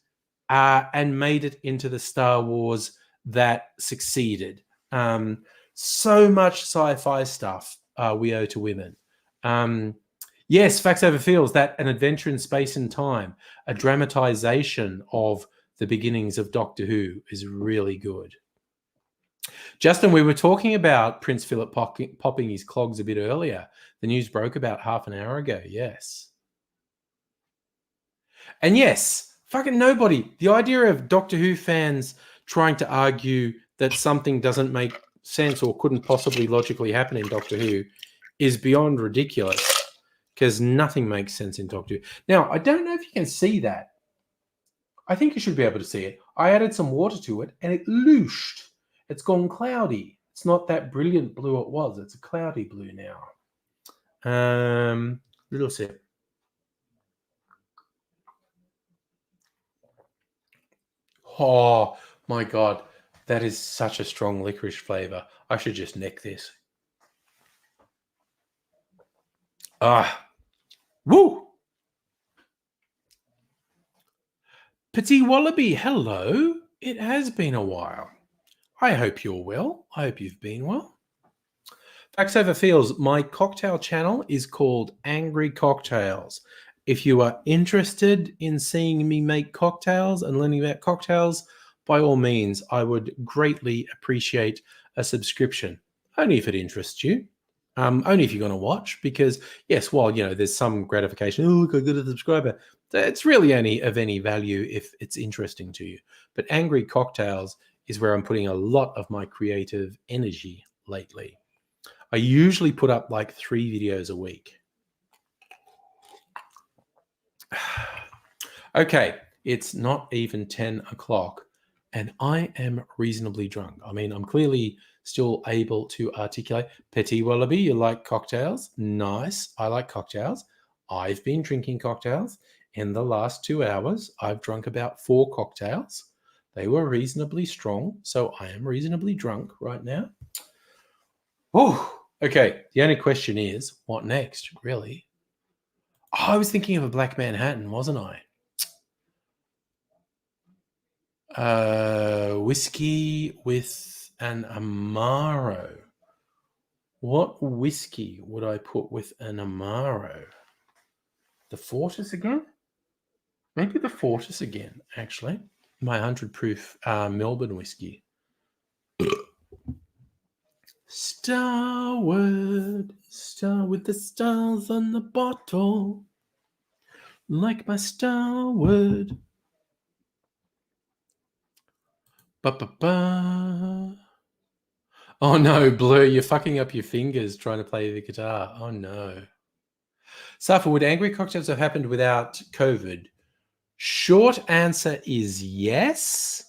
and made it into the Star Wars that succeeded. So much sci-fi stuff we owe to women. Yes, Facts Over Feels, that An Adventure in Space and Time, a dramatization of the beginnings of Doctor Who, is really good. Justin, we were talking about Prince Philip popping his clogs a bit earlier. The news broke about half an hour ago, yes. And yes, fucking nobody. The idea of Doctor Who fans trying to argue that something doesn't make sense or couldn't possibly logically happen in Doctor Who is beyond ridiculous, because nothing makes sense in Doctor Who. Now, I don't know if you can see that. I think you should be able to see it. I added some water to it and it looshed. It's gone cloudy. It's not that brilliant blue it was. It's a cloudy blue now. Little sip. Oh, my God. That is such a strong licorice flavor. I should just neck this. Woo! Petit Wallaby, hello. It has been a while. I hope you're well. I hope you've been well. Facts Over Feels, my cocktail channel is called Angry Cocktails. If you are interested in seeing me make cocktails and learning about cocktails, by all means, I would greatly appreciate a subscription. Only if it interests you. Only if you're going to watch, because yes, while there's some gratification. Oh, look, I got a subscriber. It's really only of any value if it's interesting to you. But Angry Cocktails is where I'm putting a lot of my creative energy lately. I usually put up like 3 videos a week. Okay, it's not even 10 o'clock. and I am reasonably drunk. I mean, I'm clearly still able to articulate. Petit Wallaby, you like cocktails? Nice. I like cocktails. I've been drinking cocktails. In the last 2 hours, I've drunk about 4 cocktails. They were reasonably strong, so I am reasonably drunk right now. Oh, okay. The only question is, what next, really? Oh, I was thinking of a Black Manhattan, wasn't I? Whiskey with an Amaro. What whiskey would I put with an Amaro? The Fortis again? Maybe the Fortis again, actually. My 100 proof Melbourne whiskey. Starward, star with the stars on the bottle, like my starward. Ba-ba-ba. Oh no, Blue, you're fucking up your fingers trying to play the guitar. Oh no. Safa, would angry cocktails have happened without COVID? Short answer is yes.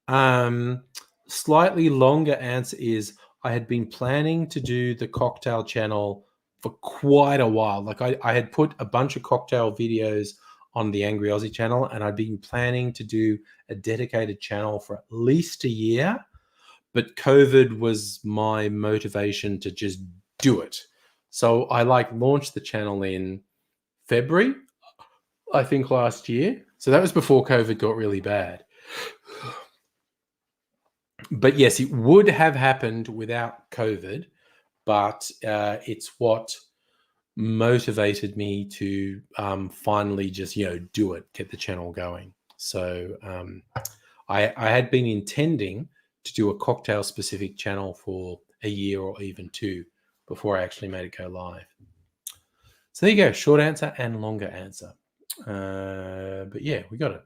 Slightly longer answer is I had been planning to do the cocktail channel for quite a while. Like I had put a bunch of cocktail videos on the Angry Aussie channel, and I'd been planning to do a dedicated channel for at least a year. But COVID was my motivation to just do it. So I launched the channel in February, I think last year. So that was before COVID got really bad. But yes, it would have happened without COVID, but it's what motivated me to finally just, do it, get the channel going. So I had been intending to do a cocktail specific channel for a year or even 2 before I actually made it go live. So there you go, short answer and longer answer. But yeah, we got it.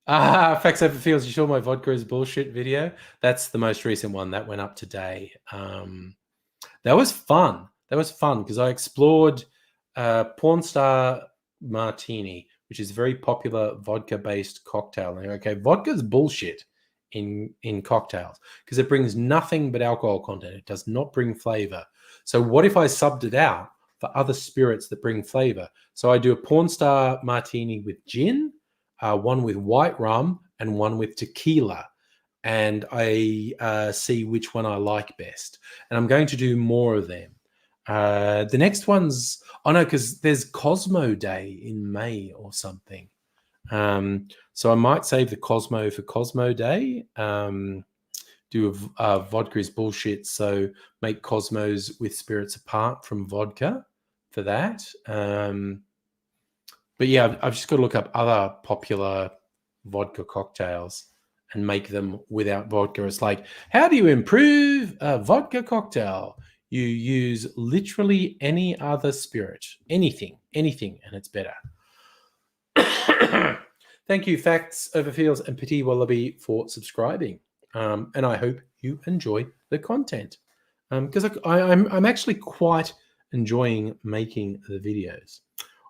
Facts over feels. You saw my vodka is bullshit video? That's the most recent one that went up today. That was fun. Because I explored Porn Star Martini, which is a very popular vodka-based cocktail. And okay, vodka's bullshit in cocktails because it brings nothing but alcohol content. It does not bring flavor. So what if I subbed it out for other spirits that bring flavor? So I do a Porn Star Martini with gin, one with white rum, and one with tequila. And I see which one I like best. And I'm going to do more of them. The next one's, because there's Cosmo Day in May or something. So I might save the Cosmo for Cosmo Day. Do a vodka is bullshit. So make Cosmos with spirits apart from vodka for that. But yeah, I've just got to look up other popular vodka cocktails and make them without vodka. It's like, how do you improve a vodka cocktail? You use literally any other spirit, anything, and it's better. Thank you, Facts Over Feels and Petit Wallaby, for subscribing. And I hope you enjoy the content because I'm actually quite enjoying making the videos.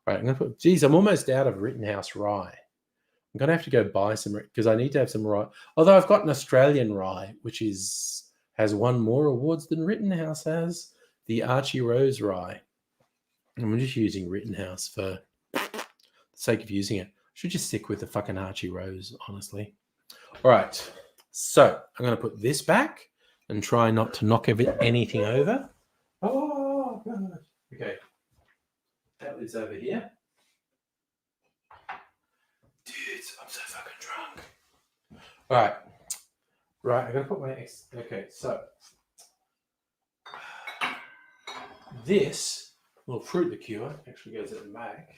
All right, I'm going to put, geez, I'm almost out of Rittenhouse rye. I'm going to have to go buy some because I need to have some rye. Although I've got an Australian rye, which has won more awards than Rittenhouse has, the Archie Rose rye. I'm just using Rittenhouse for the sake of using it. I should just stick with the fucking Archie Rose, honestly. All right, so I'm going to put this back and try not to knock anything over. Oh, God. Okay. That lives over here. Dudes, I'm so fucking drunk. All right. Right, I'm going to put my okay, so this little fruit liqueur actually goes at the back.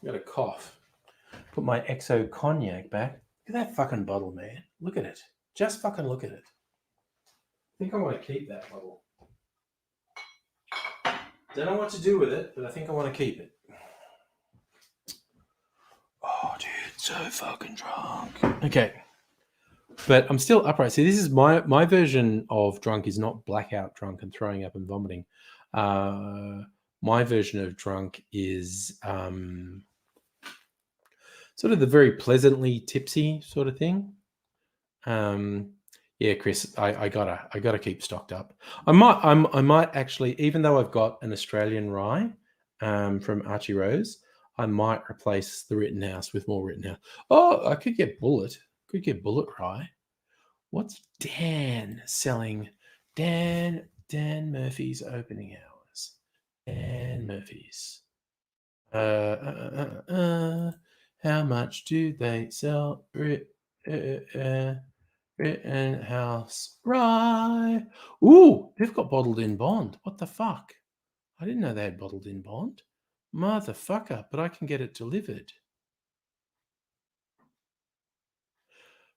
Got a cough. Put my XO cognac back. Look at that fucking bottle, man. Look at it. Just fucking look at it. I think I want to keep that bottle. Don't know what to do with it, but I think I want to keep it. Oh, dude, so fucking drunk. Okay. But I'm still upright. See, this is my version of drunk is not blackout drunk and throwing up and vomiting. My version of drunk is sort of the very pleasantly tipsy sort of thing. Yeah, Chris, I gotta keep stocked up. I might actually, even though I've got an Australian rye from Archie Rose, I might replace the Rittenhouse with more Rittenhouse. Oh, I could get Bullet. Could get Bullet rye. What's Dan selling? Dan Murphy's opening hours. Dan Murphy's. How much do they sell Rittenhouse rye? Ooh, they've got bottled in bond. What the fuck? I didn't know they had bottled in bond. Motherfucker, but I can get it delivered.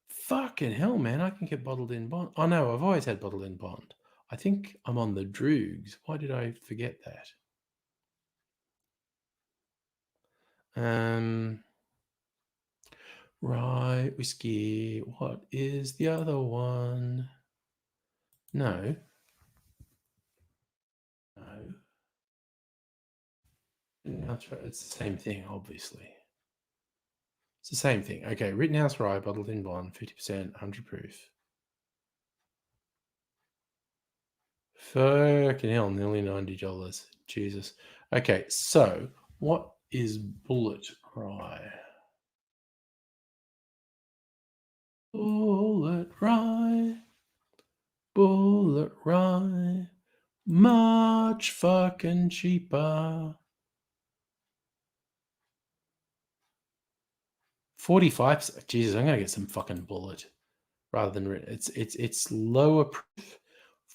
Fucking hell, man, I can get bottled in bond. Oh no, I've always had bottled in bond. I think I'm on the Droogs. Why did I forget that? Rye whiskey. What is the other one? No. No. That's right. It's the same thing, obviously. It's the same thing. Okay, Rittenhouse rye, bottled in bond, 50%, 100 proof. Fucking hell, nearly $90. Jesus. Okay, so what is Bullet rye? Bullet rye. Bullet rye. Much fucking cheaper. 45. Jesus, I'm gonna get some fucking Bullet rather than it's lower proof,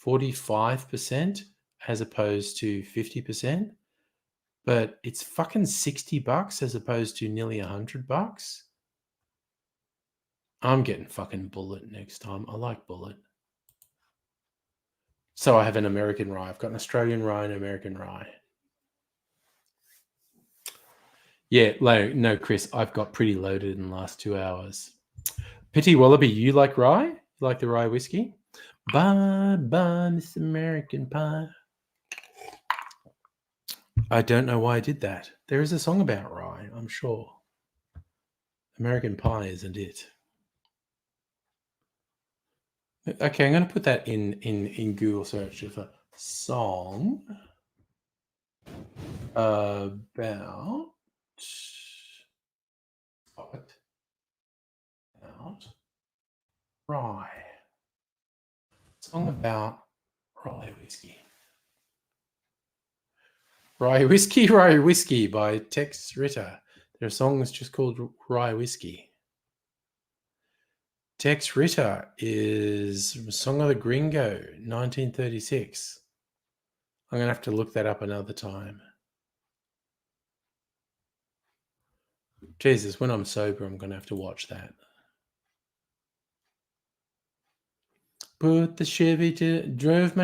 45% as opposed to 50%, but it's fucking $60 as opposed to nearly $100. I'm getting fucking Bullet next time. I like Bullet. So I have an American rye. I've got an Australian rye and an American rye. Yeah, no, Chris, I've got pretty loaded in the last 2 hours. Pity Wallaby, you like rye? You like the rye whiskey? Bye, bye, Miss American Pie. I don't know why I did that. There is a song about rye, I'm sure. American Pie, isn't it? Okay, I'm going to put that in Google search of a song about rye. Song about rye whiskey. Rye Whiskey by Tex Ritter. There are songs just called Rye Whiskey. Tex Ritter is Song of the Gringo, 1936. I'm going to have to look that up another time. Jesus, when I'm sober, I'm going to have to watch that. Drove my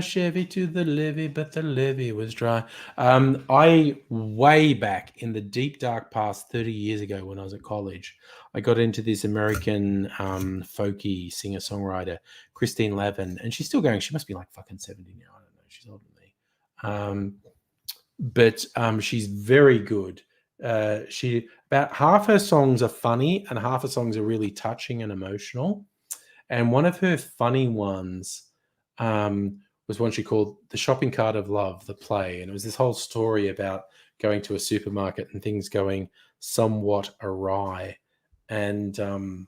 Chevy to the levee, but the levee was dry. I, way back in the deep, dark past, 30 years ago when I was at college, I got into this American folky singer-songwriter, Christine Lavin, and she's still going. She must be like fucking 70 now. I don't know. She's older than me. But she's very good. She about half her songs are funny and half her songs are really touching and emotional. And one of her funny ones was one she called The Shopping Cart of Love, the play. And it was this whole story about going to a supermarket and things going somewhat awry. And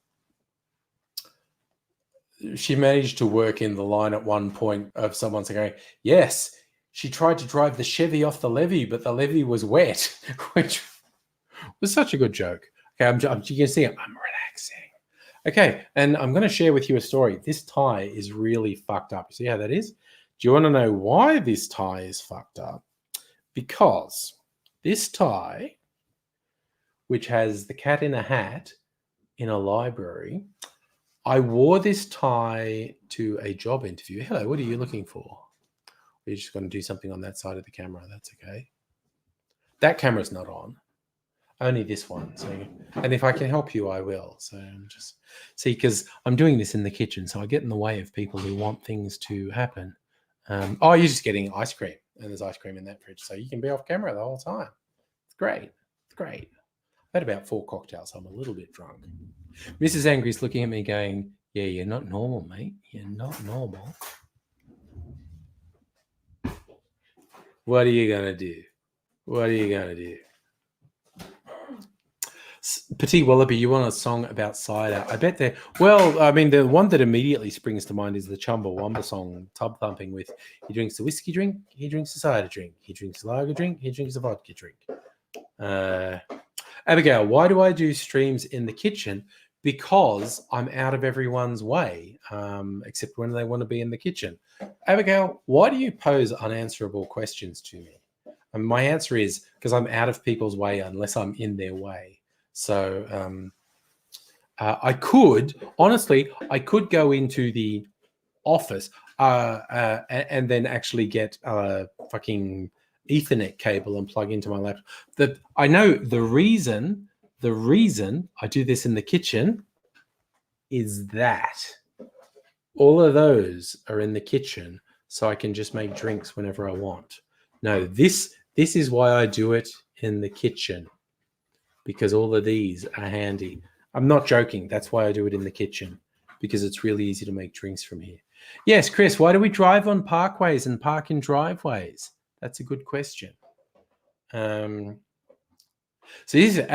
she managed to work in the line at one point of someone saying, yes, she tried to drive the Chevy off the levee, but the levee was wet, which was such a good joke. Okay, you can see I'm relaxing. Okay, and I'm going to share with you a story. This tie is really fucked up. You see how that is? Do you want to know why this tie is fucked up? Because this tie, which has the cat in a hat in a library, I wore this tie to a job interview. Hello, what are you looking for? We're just going to do something on that side of the camera. That's okay. That camera's not on. Only this one. So, and if I can help you, I will. So I'm just because I'm doing this in the kitchen, so I get in the way of people who want things to happen. Oh, you're just getting ice cream. and there's ice cream in that fridge. So you can be off camera the whole time. It's great. It's great. I had about 4 cocktails, so I'm a little bit drunk. Mrs. Angry's looking at me going, yeah, you're not normal, mate. You're not normal. What are you going to do? What are you going to do? Petite Wallaby, you want a song about cider? I bet they're... Well, I mean, the one that immediately springs to mind is the Chumbawamba song, Tub Thumping, with he drinks a whiskey drink, he drinks a cider drink, he drinks a lager drink, he drinks a vodka drink. Abigail, why do I do streams in the kitchen? Because I'm out of everyone's way, except when they want to be in the kitchen. Abigail, why do you pose unanswerable questions to me? And my answer is because I'm out of people's way unless I'm in their way. So I could, honestly, I could go into the office and then actually get a fucking Ethernet cable and plug into my laptop. That I know the reason I do this in the kitchen is that all of those are in the kitchen, so I can just make drinks whenever I want. No, this is why I do it in the kitchen, because all of these are handy. I'm not joking. That's why I do it in the kitchen, because it's really easy to make drinks from here. Yes, Chris, why do we drive on parkways and park in driveways? That's a good question. So this is...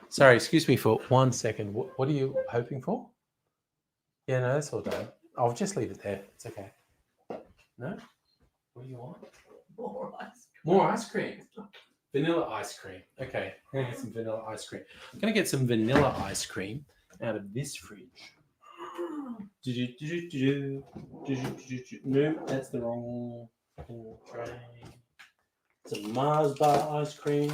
Sorry, excuse me for 1 second. What are you hoping for? Yeah, no, that's all done. I'll just leave it there. It's okay. No? What do you want? More ice cream. More ice cream. Vanilla ice cream. Okay, I'm going to get some vanilla ice cream. I'm going to get some vanilla ice cream out of this fridge. No, that's the wrong tray. Some Mars bar ice cream.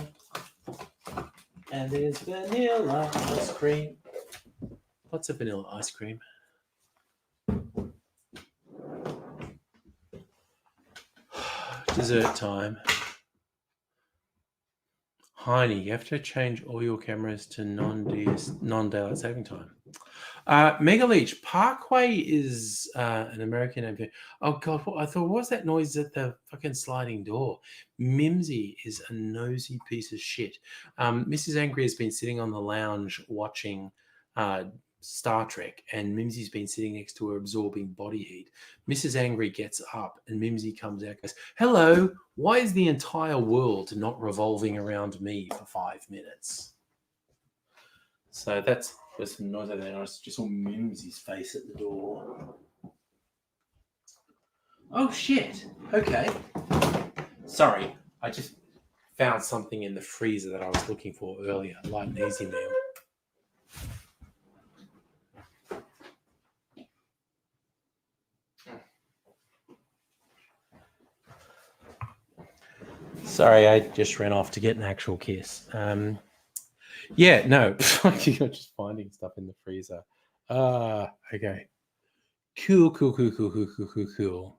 And there's vanilla ice cream. Lots of vanilla ice cream. Dessert time. Heine, you have to change all your cameras to non-daylight saving time. Mega Leech, Parkway is an American name. Oh God, I thought, what was that noise at the fucking sliding door? Mimsy is a nosy piece of shit. Mrs. Angry has been sitting on the lounge watching Star Trek, and Mimsy's been sitting next to her absorbing body heat. Mrs. Angry gets up and Mimsy comes out and goes, hello, why is the entire world not revolving around me for 5 minutes? So there's some noise over there. I just saw Mimsy's face at the door. Oh shit, okay. Sorry, I just found something in the freezer that I was looking for earlier, a light and easy meal. Sorry, I just ran off to get an actual kiss. Yeah, no, you're just finding stuff in the freezer. Okay. Cool.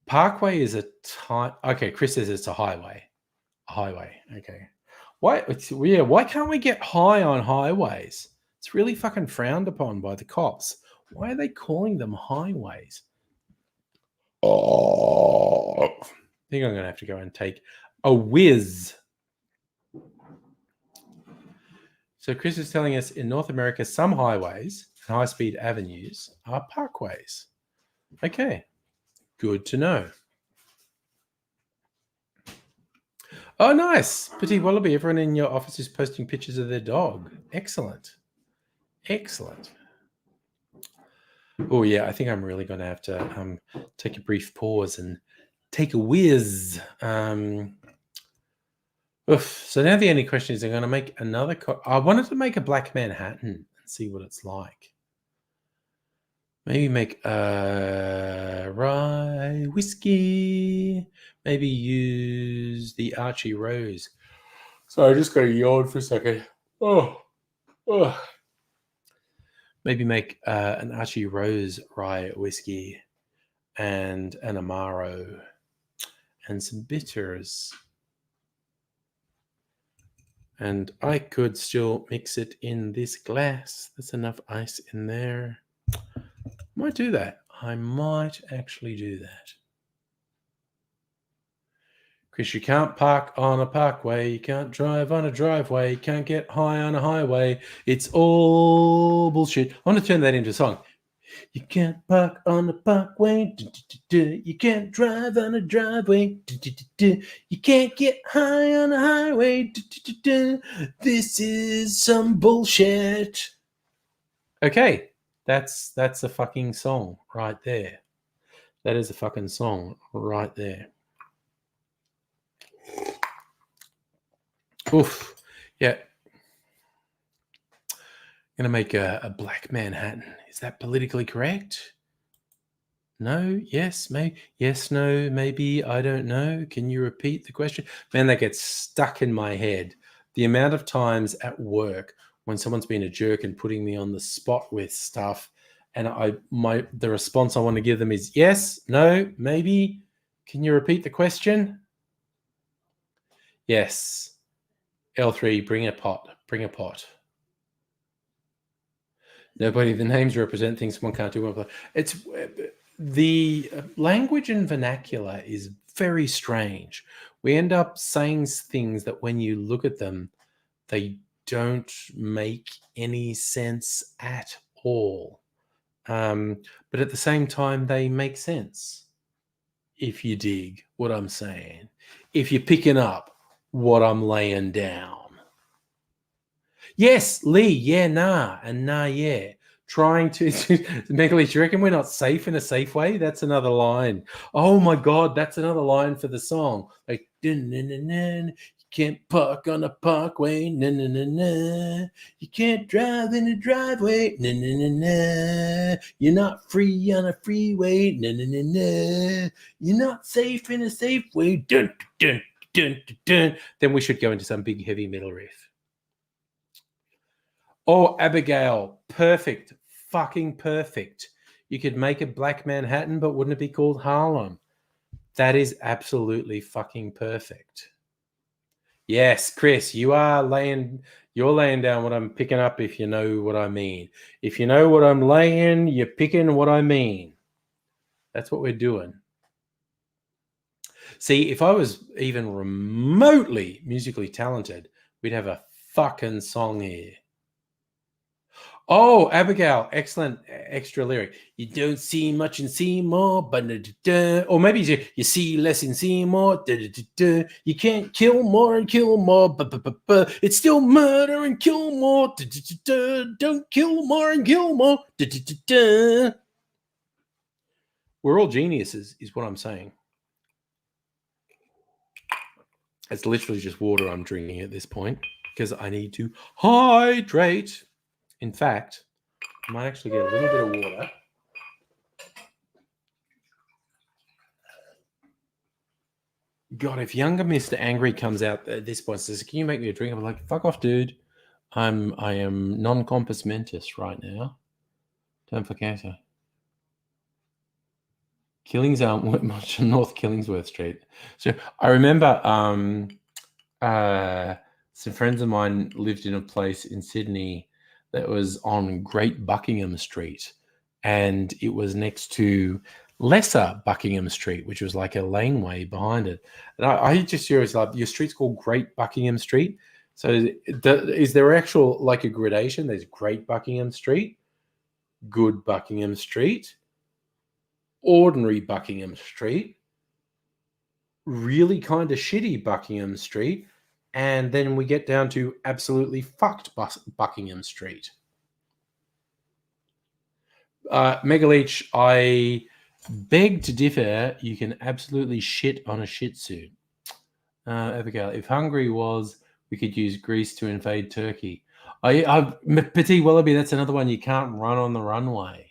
Parkway is a time. Okay, Chris says it's a highway. A highway. Okay. Why can't we get high on highways? It's really fucking frowned upon by the cops. Why are they calling them highways? Oh, I think I'm going to have to go and take a whiz. So Chris is telling us in North America, some highways and high-speed avenues are parkways. Okay, good to know. Oh, nice. Petite Wallaby, everyone in your office is posting pictures of their dog. Excellent. Oh, yeah, I think I'm really going to have to take a brief pause and take a whiz. So now the only question is I'm going to make another... I wanted to make a Black Manhattan and see what it's like. Maybe make rye whiskey. Maybe use the Archie Rose. Sorry, I just got to yawn for a second. Oh. Maybe make an Archie Rose rye whiskey and an Amaro and some bitters. And I could still mix it in this glass. There's enough ice in there. Might do that. I might actually do that. Chris, you can't park on a parkway, you can't drive on a driveway, you can't get high on a highway. It's all bullshit. I want to turn that into a song. You can't park on a parkway, you can't drive on a driveway, you can't get high on a highway. This is some bullshit. Okay, that's a fucking song right there. That is a fucking song right there. Oof. Yeah. I'm gonna make a black Manhattan. Is that politically correct? No, yes, maybe, yes, no, maybe, I don't know. Can you repeat the question? Man, that gets stuck in my head. The amount of times at work when someone's been a jerk and putting me on the spot with stuff, and the response I want to give them is yes, no, maybe. Can you repeat the question? Yes. L3, bring a pot. Bring a pot. Nobody, the names represent things one can't do. It's the language and vernacular is very strange. We end up saying things that when you look at them, they don't make any sense at all. But at the same time, they make sense. If you dig what I'm saying, if you're picking up what I'm laying down. Yes, Lee, yeah, nah, and nah, yeah. Trying to, Megaly, do you reckon we're not safe in a safe way? That's another line. Oh my God, that's another line for the song. Like, you can't park on a parkway, you can't drive in a driveway, you're not free on a freeway, you're not safe in a safe way, dun, dun, dun, dun, dun. Then we should go into some big heavy metal riff. Oh, Abigail, perfect, fucking perfect. You could make a black Manhattan, but wouldn't it be called Harlem? That is absolutely fucking perfect. Yes, Chris, you're laying down what I'm picking up, if you know what I mean. If you know what I'm laying, you're picking what I mean. That's what we're doing. See, if I was even remotely musically talented, we'd have a fucking song here. Oh, Abigail, excellent extra lyric. You don't see much in Seymour, but or maybe you see less in Seymour. You can't kill more and kill more, but it's still murder and kill more. Don't kill more and kill more. We're all geniuses, is what I'm saying. It's literally just water I'm drinking at this point because I need to hydrate. In fact, I might actually get a little bit of water. God, if younger Mr. Angry comes out at this point and says, "Can you make me a drink?" I'm like, "Fuck off, dude. I am non-compos mentis right now. Don't forget it." Killings aren't much on North Killingsworth Street. So I remember some friends of mine lived in a place in Sydney that was on Great Buckingham Street, and it was next to Lesser Buckingham Street, which was like a laneway behind it. And I just seriously like, your street's called Great Buckingham Street. So is there actual like a gradation? There's Great Buckingham Street, Good Buckingham Street, Ordinary Buckingham Street, really kind of shitty Buckingham Street, and then we get down to absolutely fucked Buckingham Street. Megaleech, I beg to differ. You can absolutely shit on a shih tzu. Abigail, if Hungary was, we could use Greece to invade Turkey. Petit Wallaby, that's another one. You can't run on the runway.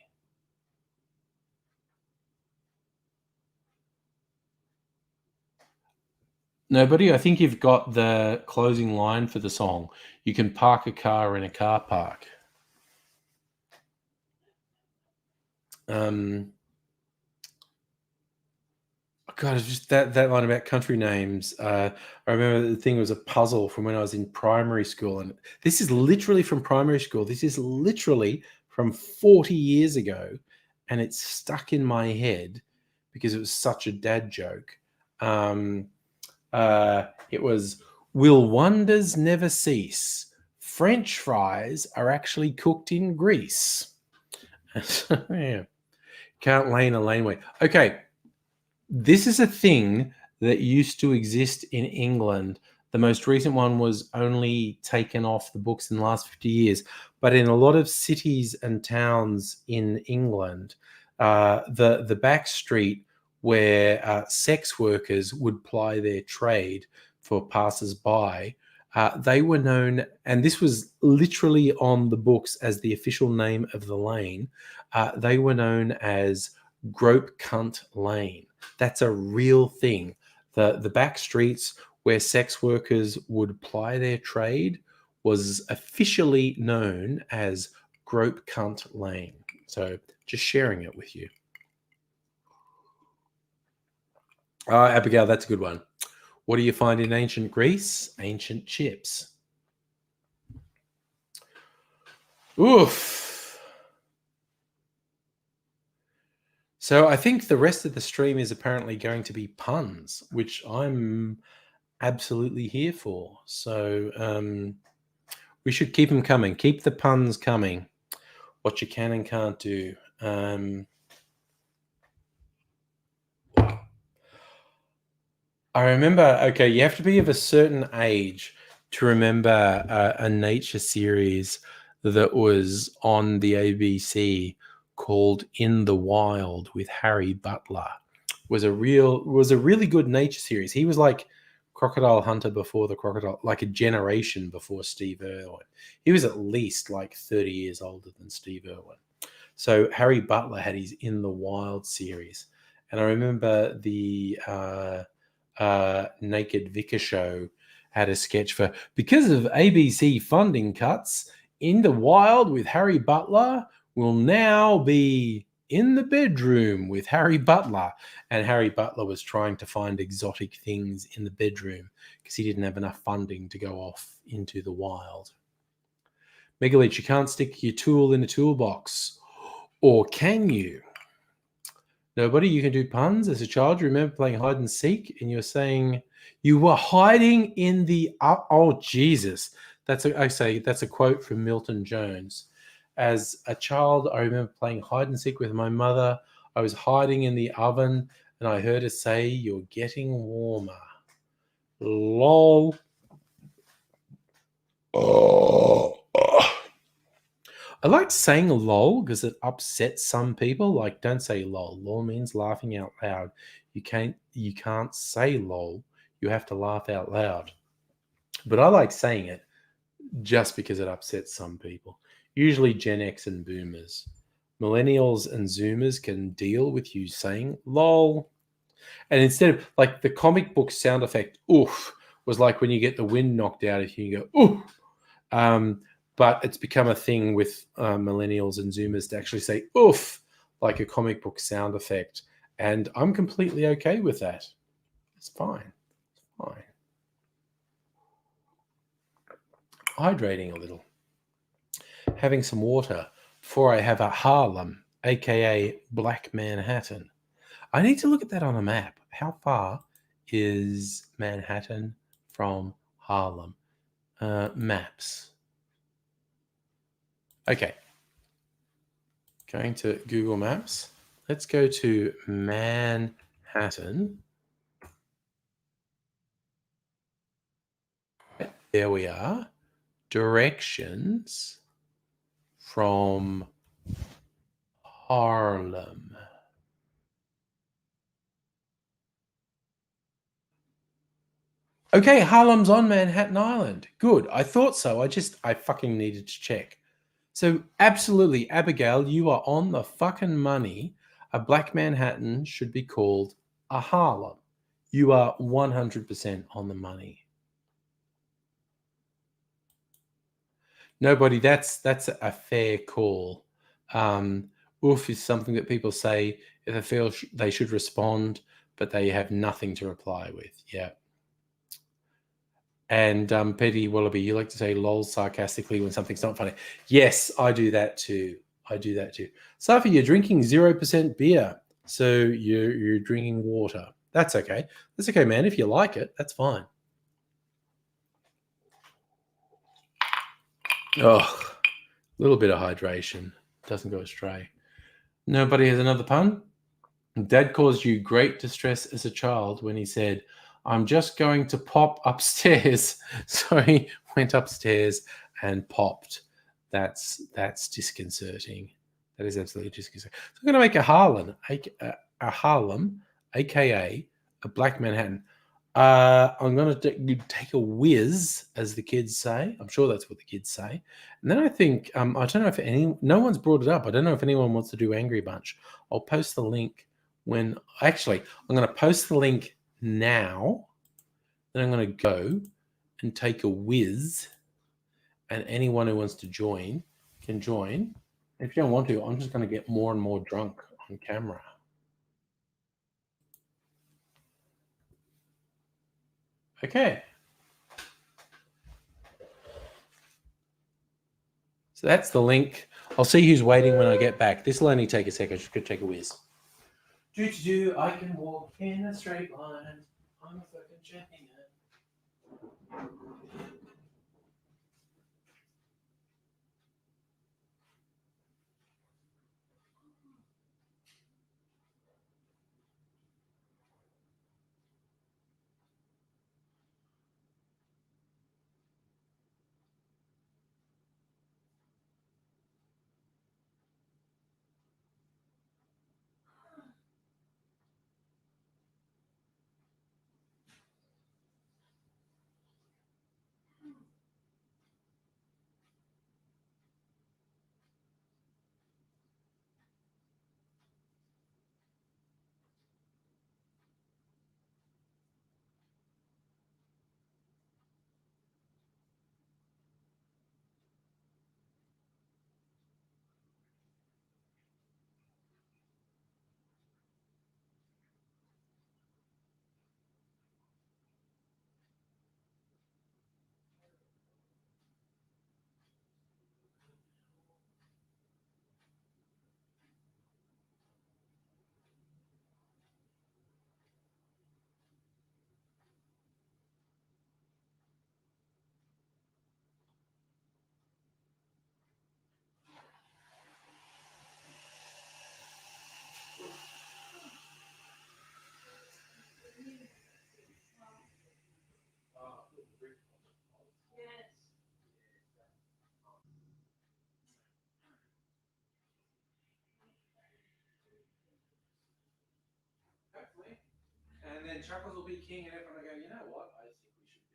Nobody, I think you've got the closing line for the song. You can park a car in a car park. God, it's just that line about country names. I remember the thing was a puzzle from when I was in primary school, and this is literally from primary school. This is literally from 40 years ago, and it's stuck in my head because it was such a dad joke. It was, will wonders never cease? French fries are actually cooked in grease. Yeah. Can't lane a laneway. Okay, this is a thing that used to exist in England. The most recent one was only taken off the books in the last 50 years. But in a lot of cities and towns in England, the back street where sex workers would ply their trade for passers-by, they were known, and this was literally on the books as the official name of the lane, they were known as Grope Cunt Lane. That's a real thing. The back streets where sex workers would ply their trade was officially known as Grope Cunt Lane. So just sharing it with you. Abigail, that's a good one. What do you find in ancient Greece? Ancient chips. Oof. So I think the rest of the stream is apparently going to be puns, which I'm absolutely here for. So we should keep them coming. Keep the puns coming. What you can and can't do. I remember, okay, you have to be of a certain age to remember a nature series that was on the ABC called In the Wild with Harry Butler. Was a really good nature series. He was like Crocodile Hunter before the crocodile, like a generation before Steve Irwin. He was at least like 30 years older than Steve Irwin. So Harry Butler had his In the Wild series. And I remember the Naked Vicar show had a sketch for, because of ABC funding cuts, In the Wild with Harry Butler will now be in the bedroom with Harry Butler. And Harry Butler was trying to find exotic things in the bedroom because he didn't have enough funding to go off into the wild. Megalith, you can't stick your tool in a toolbox. Or can you? Nobody, you can do puns. As a child, you remember playing hide and seek, and you're saying you were hiding in the oh Jesus. That's a quote from Milton Jones. As a child, I remember playing hide and seek with my mother. I was hiding in the oven, and I heard her say, "You're getting warmer." Lol. Oh. I like saying lol because it upsets some people. Like, don't say lol. Lol means laughing out loud. You can't say lol. You have to laugh out loud. But I like saying it just because it upsets some people. Usually Gen X and boomers. Millennials and zoomers can deal with you saying lol. And instead of like the comic book sound effect, oof, was like when you get the wind knocked out of you, you go, oof. But it's become a thing with millennials and zoomers to actually say oof, like a comic book sound effect. And I'm completely okay with that. It's fine. It's fine. Hydrating a little. Having some water before I have a Harlem, aka Black Manhattan. I need to look at that on a map. How far is Manhattan from Harlem? Maps. Okay. Going to Google Maps. Let's go to Manhattan. There we are. Directions from Harlem. Okay, Harlem's on Manhattan Island. Good. I thought so. I fucking needed to check. So absolutely, Abigail, you are on the fucking money. A Black Manhattan should be called a Harlem. You are 100% on the money. Nobody, that's a fair call. Oof is something that people say if they feel they should respond, but they have nothing to reply with. Yeah. And Petty Wallaby, you like to say lol sarcastically when something's not funny. Yes, I do that too. I do that too. Safi, you're drinking 0% beer, so you're drinking water. That's okay. That's okay, man. If you like it, that's fine. Oh, a little bit of hydration doesn't go astray. Nobody has another pun? Dad caused you great distress as a child when he said, I'm just going to pop upstairs. So he went upstairs and popped. That's disconcerting. That is absolutely disconcerting. So I'm going to make a Harlem, aka a Black Manhattan. I'm going to take a whiz, as the kids say. I'm sure that's what the kids say. And then I think, I don't know if no one's brought it up. I don't know if anyone wants to do Angry Bunch. I'll post the link I'm going to post the link now. Then I'm going to go and take a whiz. And anyone who wants to join can join. If you don't want to, I'm just going to get more and more drunk on camera. Okay. So that's the link. I'll see who's waiting when I get back. This will only take a second. I just could take a whiz. I can walk in a straight line. I'm a fucking champion. Hopefully. And then Chuckles will be king, and everyone will go, you know what? I think we should be.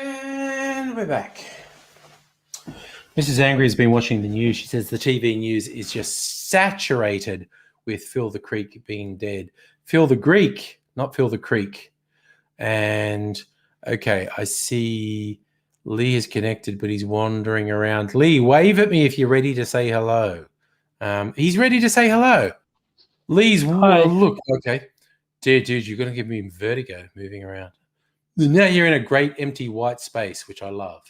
And we're back. Mrs. Angry has been watching the news. She says the TV news is just saturated with Phil the Creek being dead. Phil the Greek, not Phil the Creek. And okay, I see Lee is connected, but he's wandering around. Lee, wave at me if you're ready to say hello. He's ready to say hello. Lee's, look, okay. Dude, you're going to give me vertigo moving around. Now you're in a great empty white space, which I love.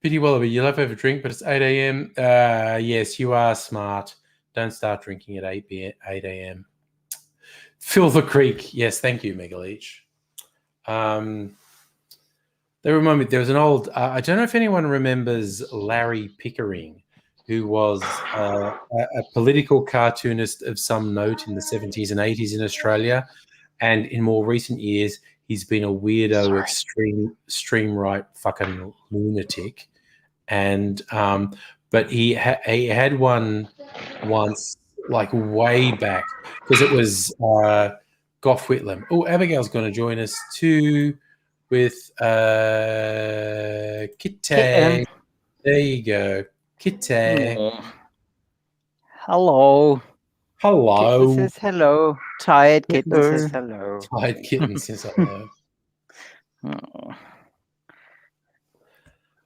Pity Wallaby, you love have a drink, but it's 8 a.m. Yes, you are smart. Don't start drinking at 8 a.m. Fill the creek. Yes, thank you, Mega Leech. They remind me, there was an old, I don't know if anyone remembers Larry Pickering, who was a political cartoonist of some note in the 70s and 80s in Australia. And in more recent years, he's been a weirdo, extreme right fucking lunatic. And but he had one once, like way back, because it was Gough Whitlam. Oh, Abigail's going to join us too with Kitty. There you go, Kitty. Oh. Hello. Hello. Kitten says hello. Tired kitten says hello. Tired kitten says hello. Oh.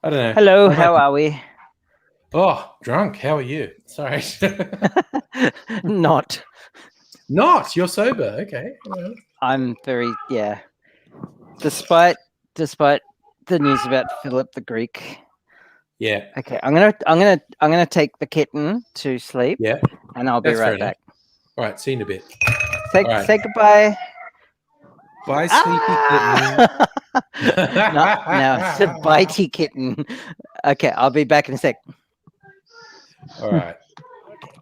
I don't know. Hello, how are we? Oh, drunk. How are you? Sorry. Not. Not. You're sober. Okay. I'm very Despite the news about Philip the Greek. Yeah. Okay, I'm gonna take the kitten to sleep. Yeah. And I'll be That's fair right back. All right. See you in a bit. Say All right. say goodbye. Bye, sleepy kitten. No, it's a bitey kitten. Okay, I'll be back in a sec. All right.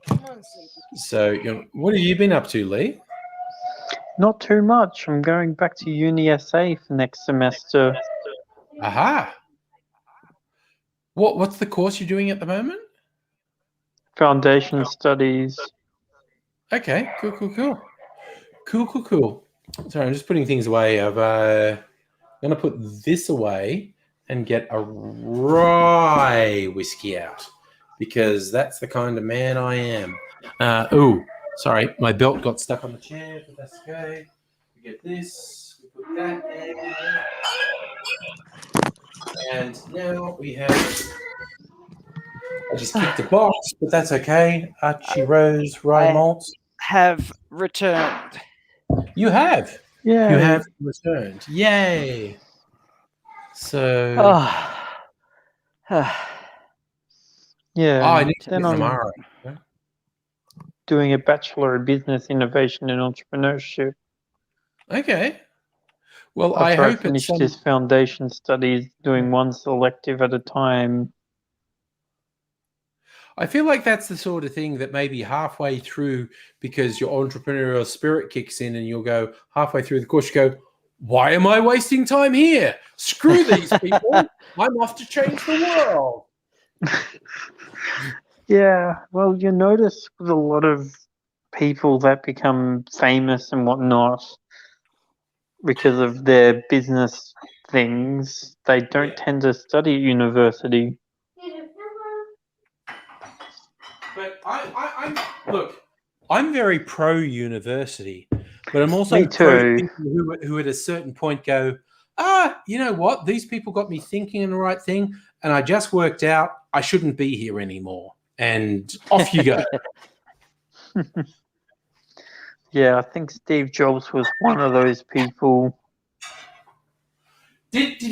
Come on, sleepy. So, what have you been up to, Lee? Not too much. I'm going back to Uni SA for next semester. Aha. What's the course you're doing at the moment? Foundation studies. Okay. Cool. Sorry, I'm just putting things away. I'm going to put this away and get a rye whiskey out because that's the kind of man I am. Sorry, my belt got stuck on the chair, but that's okay. We get this, we put that there. And now we have... I just kicked a box, but that's okay. Archie Rose Rye Malt. Have returned. You have. Yeah. You have returned. Yay. So... Yeah. I need to then get I'm tomorrow. doing a Bachelor of Business Innovation and Entrepreneurship. Okay. Well, After I hope finish this foundation studies, doing one selective at a time. I feel like that's the sort of thing that maybe halfway through, because your entrepreneurial spirit kicks in and you'll go halfway through the course, you go, why am I wasting time here? Screw these people. I'm off to change the world. Yeah, well, you notice with a lot of people that become famous and whatnot because of their business things, they don't tend to study at university. But I'm very pro university, but I'm also Me pro too. people who at a certain point go, you know what? These people got me thinking the right thing, and I just worked out I shouldn't be here anymore. And off you go. Yeah, I think Steve Jobs was one of those people. Did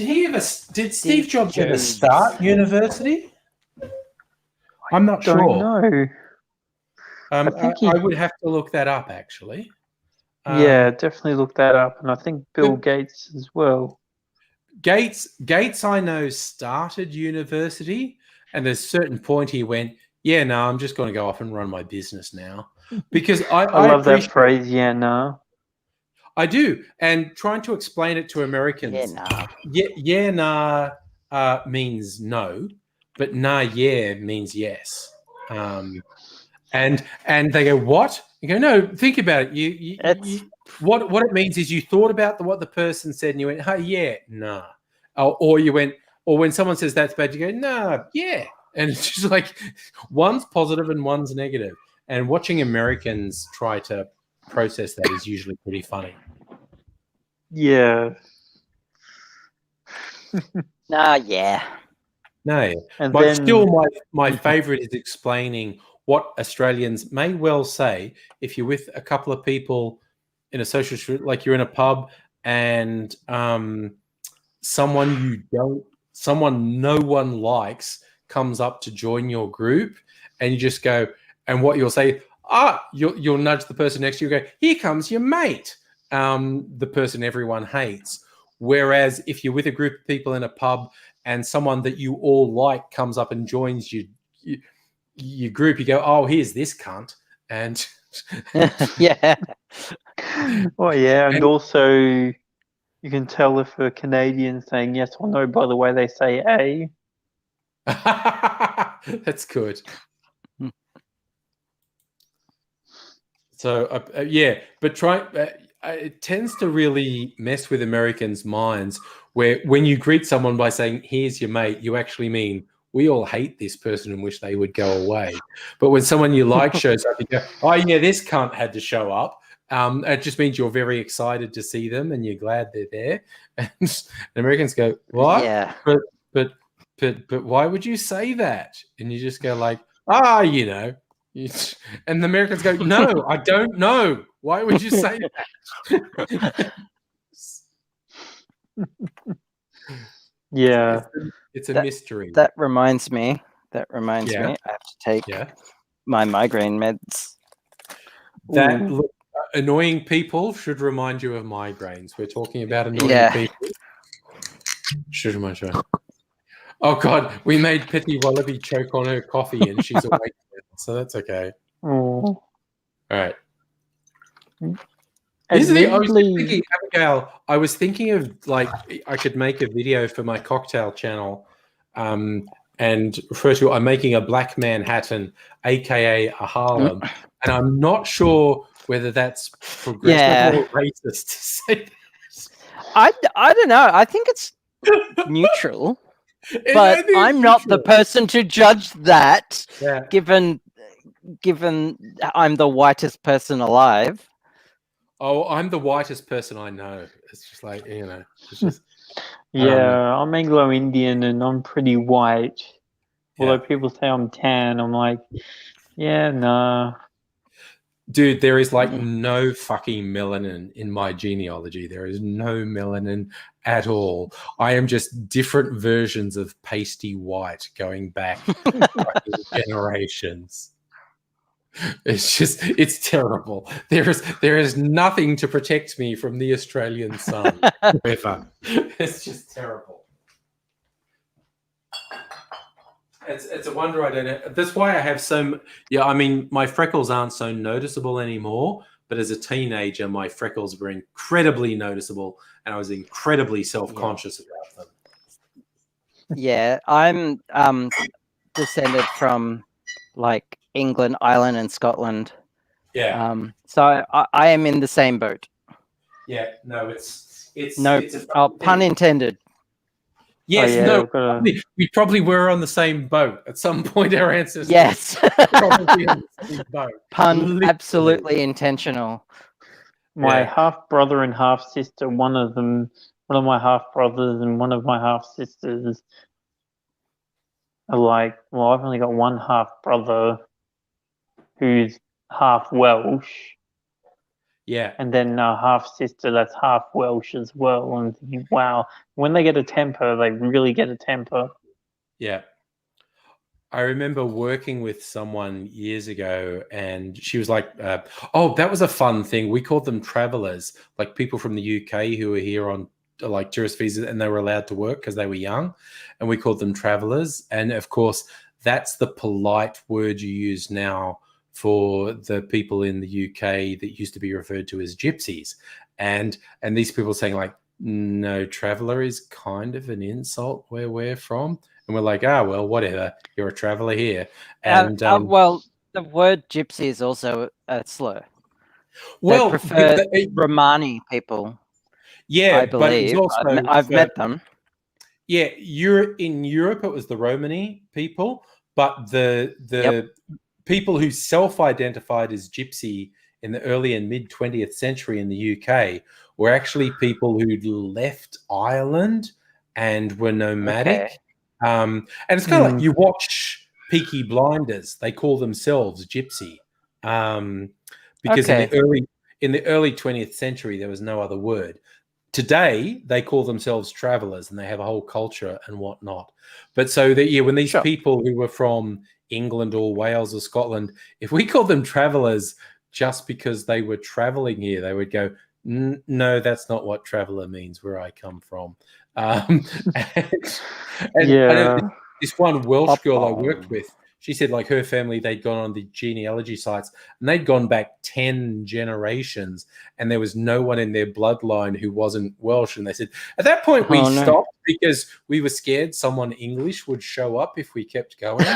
Steve Jobs ever start university? I'm not Don't sure. know. I would have to look that up, actually. Yeah, definitely look that up. And I think Bill Gates as well. Gates, I know, started university, and there's a certain point he went, yeah, no, I'm just going to go off and run my business now. Because I love that phrase, yeah, no. I do. And trying to explain it to Americans, yeah, nah means no, but nah, yeah means yes. And they go, what? You go, no, think about it. What it means is you thought about what the person said and you went, hey, yeah, nah. Or you went, or when someone says that's bad, you go, nah, yeah. And it's just like one's positive and one's negative. And watching Americans try to process that is usually pretty funny. Yeah. Yeah. No. And my favorite is explaining what Australians may well say if you're with a couple of people in a social, like you're in a pub and someone no one likes comes up to join your group, and you just go, and what you'll say, you'll nudge the person next to you, go, here comes your mate, the person everyone hates. Whereas if you're with a group of people in a pub and someone that you all like comes up and joins your group, you go, oh, here's this cunt. And yeah. Oh, yeah. And also, you can tell if a Canadian's saying yes or no by the way they say A. That's good. So, yeah, but it tends to really mess with Americans' minds where when you greet someone by saying, here's your mate, you actually mean, we all hate this person and wish they would go away. But when someone you like shows up, you go, oh, yeah, this cunt had to show up. It just means you're very excited to see them and you're glad they're there. And Americans go, what? Yeah. But why would you say that? And you just go like, you know. And the Americans go, no, I don't know. Why would you say that? Yeah. It's a mystery. That reminds me. I have to take Yeah. my migraine meds. That Ooh. look, annoying people should remind you of migraines. We're talking about annoying Yeah. people. Should remind you. Oh God, we made Pitty Wallaby choke on her coffee, and she's awake now, so that's okay. Oh. All right. Here's the thing, I was just Admittedly, thinking, Abigail, I was thinking of like I could make a video for my cocktail channel, and refer to I'm making a Black Manhattan, aka a Harlem, and I'm not sure whether that's progressive or racist to say that. I don't know. I think it's neutral, but I'm not the person to judge that. Yeah. Given I'm the whitest person alive. Oh, I'm the whitest person I know. It's just like, it's just yeah, I'm Anglo-Indian and I'm pretty white. Although yeah. people say I'm tan, I'm like, yeah, nah. Dude, there is like no fucking melanin in my genealogy. There is no melanin at all. I am just different versions of pasty white going back fucking generations. It's terrible. There is nothing to protect me from the Australian sun ever. It's just terrible. It's a wonder I don't know. That's why I have I mean, my freckles aren't so noticeable anymore, but as a teenager, my freckles were incredibly noticeable and I was incredibly self-conscious about them. Yeah, I'm descended from like England, Ireland, and Scotland. Yeah. So I am in the same boat. Yeah. No, it's pun intended. Yes, we probably were on the same boat at some point. Our ancestors. Yes. Probably on the same boat. Pun Literally. absolutely intentional. My half brother and half sister, one of my half brothers and one of my half sisters are like, well, I've only got one half brother who's half Welsh. Yeah. And then a half sister that's half Welsh as well. And thinking, wow, when they get a temper, they really get a temper. Yeah. I remember working with someone years ago and she was like, oh, that was a fun thing. We called them travelers, like people from the UK who were here on like tourist visas and they were allowed to work because they were young. And we called them travelers. And of course, that's the polite word you use now for the people in the UK that used to be referred to as gypsies. And these people saying like, no, traveler is kind of an insult where we're from. And we're like, well, whatever. You're a traveler here. And well, the word gypsy is also a slur. Well, they prefer Romani people. Yeah, I believe. But also, I've met them. Yeah, in Europe it was the Romani people, but the people who self-identified as gypsy in the early and mid 20th century in the UK were actually people who'd left Ireland and were nomadic. Okay. And it's kind of like you watch Peaky Blinders; they call themselves gypsy, because in the early 20th century there was no other word. Today they call themselves travelers, and they have a whole culture and whatnot. But so that when these people who were from England or Wales or Scotland, if we called them travelers just because they were traveling here, they would go, no, that's not what traveler means where I come from. And this one Welsh girl I worked with, she said like her family, they'd gone on the genealogy sites and they'd gone back 10 generations and there was no one in their bloodline who wasn't Welsh. And they said, at that point we stopped because we were scared someone English would show up if we kept going.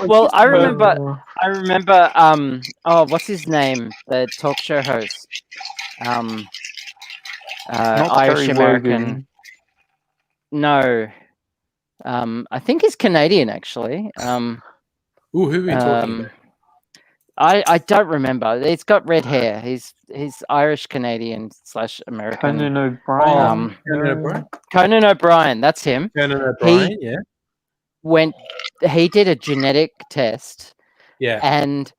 Well, I remember, what's his name? The talk show host. Irish American. No. I think he's Canadian actually. Who are we talking about? I don't remember. He's got red hair. He's Irish Canadian / American. Conan O'Brien. Conan O'Brien. That's him. Conan O'Brien. He did a genetic test. Yeah. And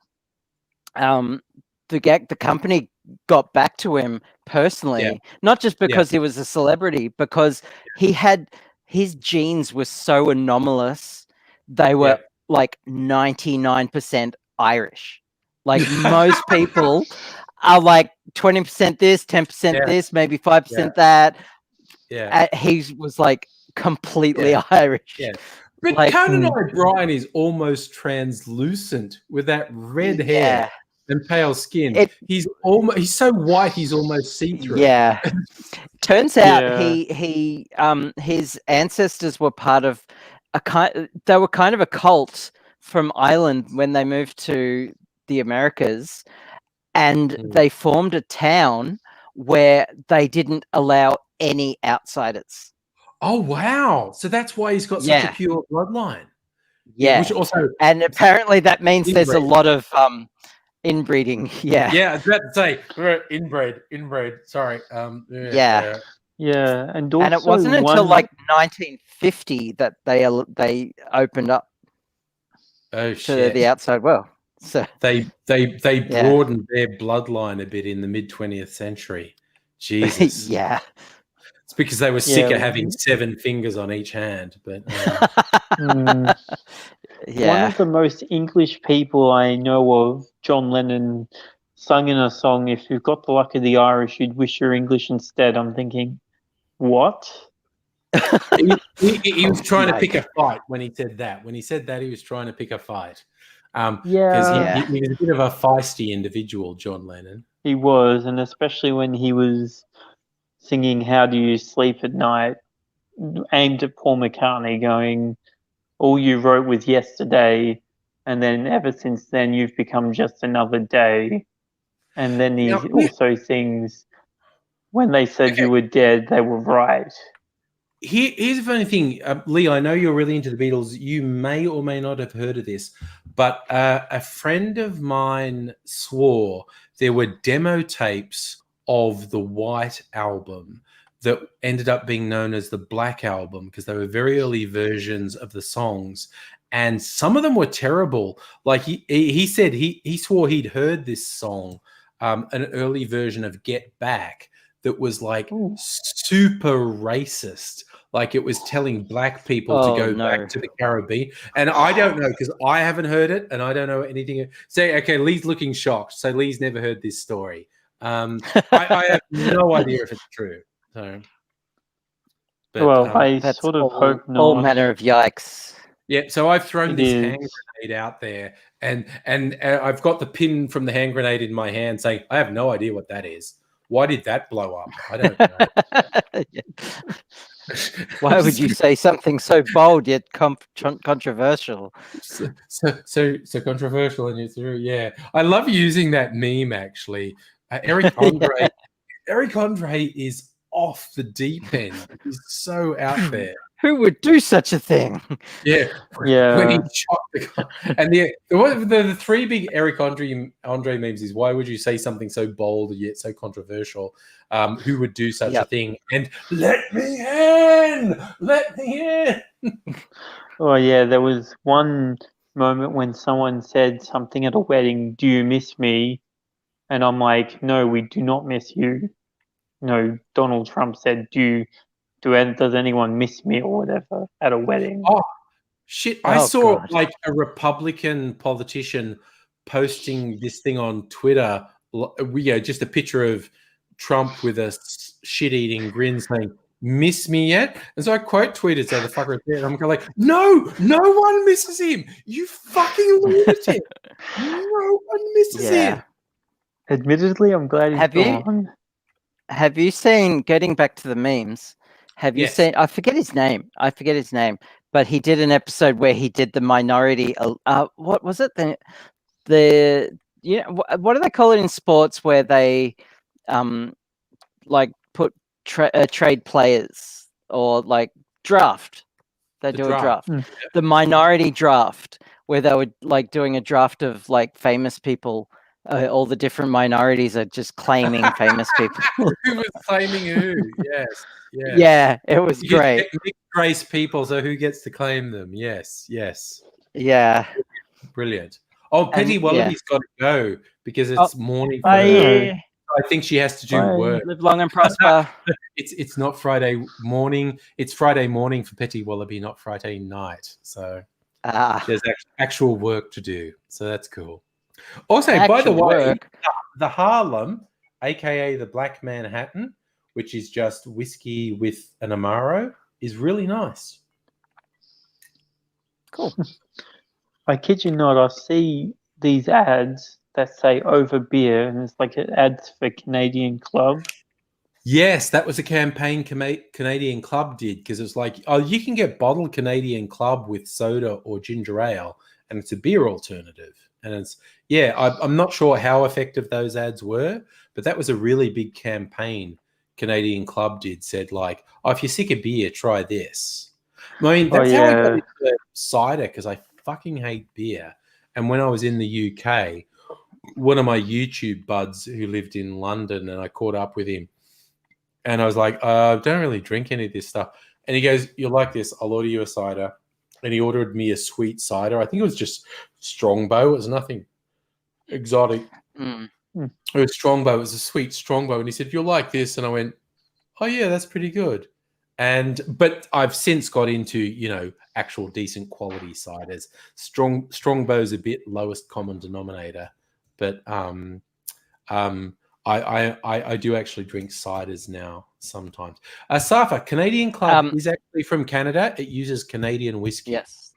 the company got back to him personally, not just because he was a celebrity, because his genes were so anomalous. They were like 99% Irish. Like most people are like 20% this, 10% this, maybe 5% that. He was like completely Irish. Yeah. But Like, Conan O'Brien is almost translucent with that red hair and pale skin. He's so white he's almost see-through. Yeah. Turns out his ancestors were part of they were kind of a cult from Ireland when they moved to the Americas, and they formed a town where they didn't allow any outsiders. Oh wow! So that's why he's got such a pure bloodline. Yeah. Which also, and apparently that means there's a lot of inbreeding. Yeah. Yeah, I was about to say inbred. Sorry. Yeah. And also, and it wasn't until like 1950 that they opened up to the outside world. So they broadened their bloodline a bit in the mid 20th century. Jesus. Yeah. It's because they were sick of having 7 fingers on each hand. But one of the most English people I know of, John Lennon, sung in a song, "If you've got the luck of the Irish, you'd wish you're English instead." I'm thinking, what? he was trying to pick a fight when he said that. When he said that, he was trying to pick a fight. Because he was a bit of a feisty individual, John Lennon. He was, and especially when he was singing "How Do You Sleep at Night," aimed at Paul McCartney, going, "All you wrote was yesterday, and then ever since then you've become just another day." And then he also sings, "When they said you were dead, they were right." Here's the funny thing, Lee, I know you're really into the Beatles. You may or may not have heard of this, but a friend of mine swore there were demo tapes of the White Album that ended up being known as the Black Album because they were very early versions of the songs. And some of them were terrible. Like he said he swore he'd heard this song, an early version of Get Back, that was like super racist. Like it was telling black people to go back to the Caribbean. And I don't know because I haven't heard it and I don't know anything. Say, okay, Lee's looking shocked. So Lee's never heard this story. I have no idea if it's true. So, but, I sort of hope not. All manner of yikes. Yeah, so I've thrown this hand grenade out there, and I've got the pin from the hand grenade in my hand saying, I have no idea what that is. Why did that blow up? I don't know. Why would you say something so bold yet controversial? So controversial, and it's yeah. I love using that meme actually. Eric Andre is off the deep end. He's so out there. Who would do such a thing? Yeah. When he shot the guy. And the 3 big Eric Andre memes is, why would you say something so bold yet so controversial? Who would do such a thing? And let me in! Let me in! Oh, yeah. There was one moment when someone said something at a wedding, "Do you miss me?" And I'm like, "No, we do not miss you." No, Donald Trump said, does anyone miss me or whatever at a wedding? Oh, shit. I saw like a Republican politician posting this thing on Twitter, just a picture of Trump with a shit-eating grin saying, "Miss me yet?" And so I quote tweeted, so the fucker is there. I'm like, no one misses him. You fucking lunatic. No one misses him. Admittedly, I'm glad he's gone. Have you seen, getting back to the memes, have you seen, I forget his name, but he did an episode where he did the minority, what was it? What do they call it in sports where they like put trade players or like draft? They do a draft. The minority draft, where they were like doing a draft of like famous people. All the different minorities are just claiming famous people. Who was claiming who? Yes. Yeah, it was great. Mixed race people, so who gets to claim them? Yes. Yeah. Brilliant. Oh, Petty And, Wallaby's got to go because it's morning for Bye. her. I think she has to do Bye. work. Live long and prosper. It's not Friday morning. It's Friday morning for Petty Wallaby, not Friday night. So she has actual work to do. So that's cool. Also, by the way, the Harlem, aka the Black Manhattan, which is just whiskey with an Amaro, is really nice. Cool. I kid you not, I see these ads that say over beer, and it's like ads for Canadian Club. Yes, that was a campaign Canadian Club did, because it's like, oh, you can get bottled Canadian Club with soda or ginger ale, and it's a beer alternative. And it's, yeah, I'm not sure how effective those ads were, but that was a really big campaign Canadian Club did, said like, oh, if you're sick of beer, try this. I mean, that's how I got into cider, because I fucking hate beer. And when I was in the UK, one of my YouTube buds who lived in London, and I caught up with him, and I was like, I don't really drink any of this stuff. And he goes, you'll like this. I'll order you a cider. And he ordered me a sweet cider. I think it was just Strongbow. It was nothing exotic. Mm. It was Strongbow. It was a sweet Strongbow. And he said, you'll like this. And I went, oh, yeah, that's pretty good. But I've since got into, actual decent quality ciders. Strongbow's a bit lowest common denominator. But I do actually drink ciders now sometimes. Safa, Canadian Club is actually from Canada. It uses Canadian whiskey. Yes,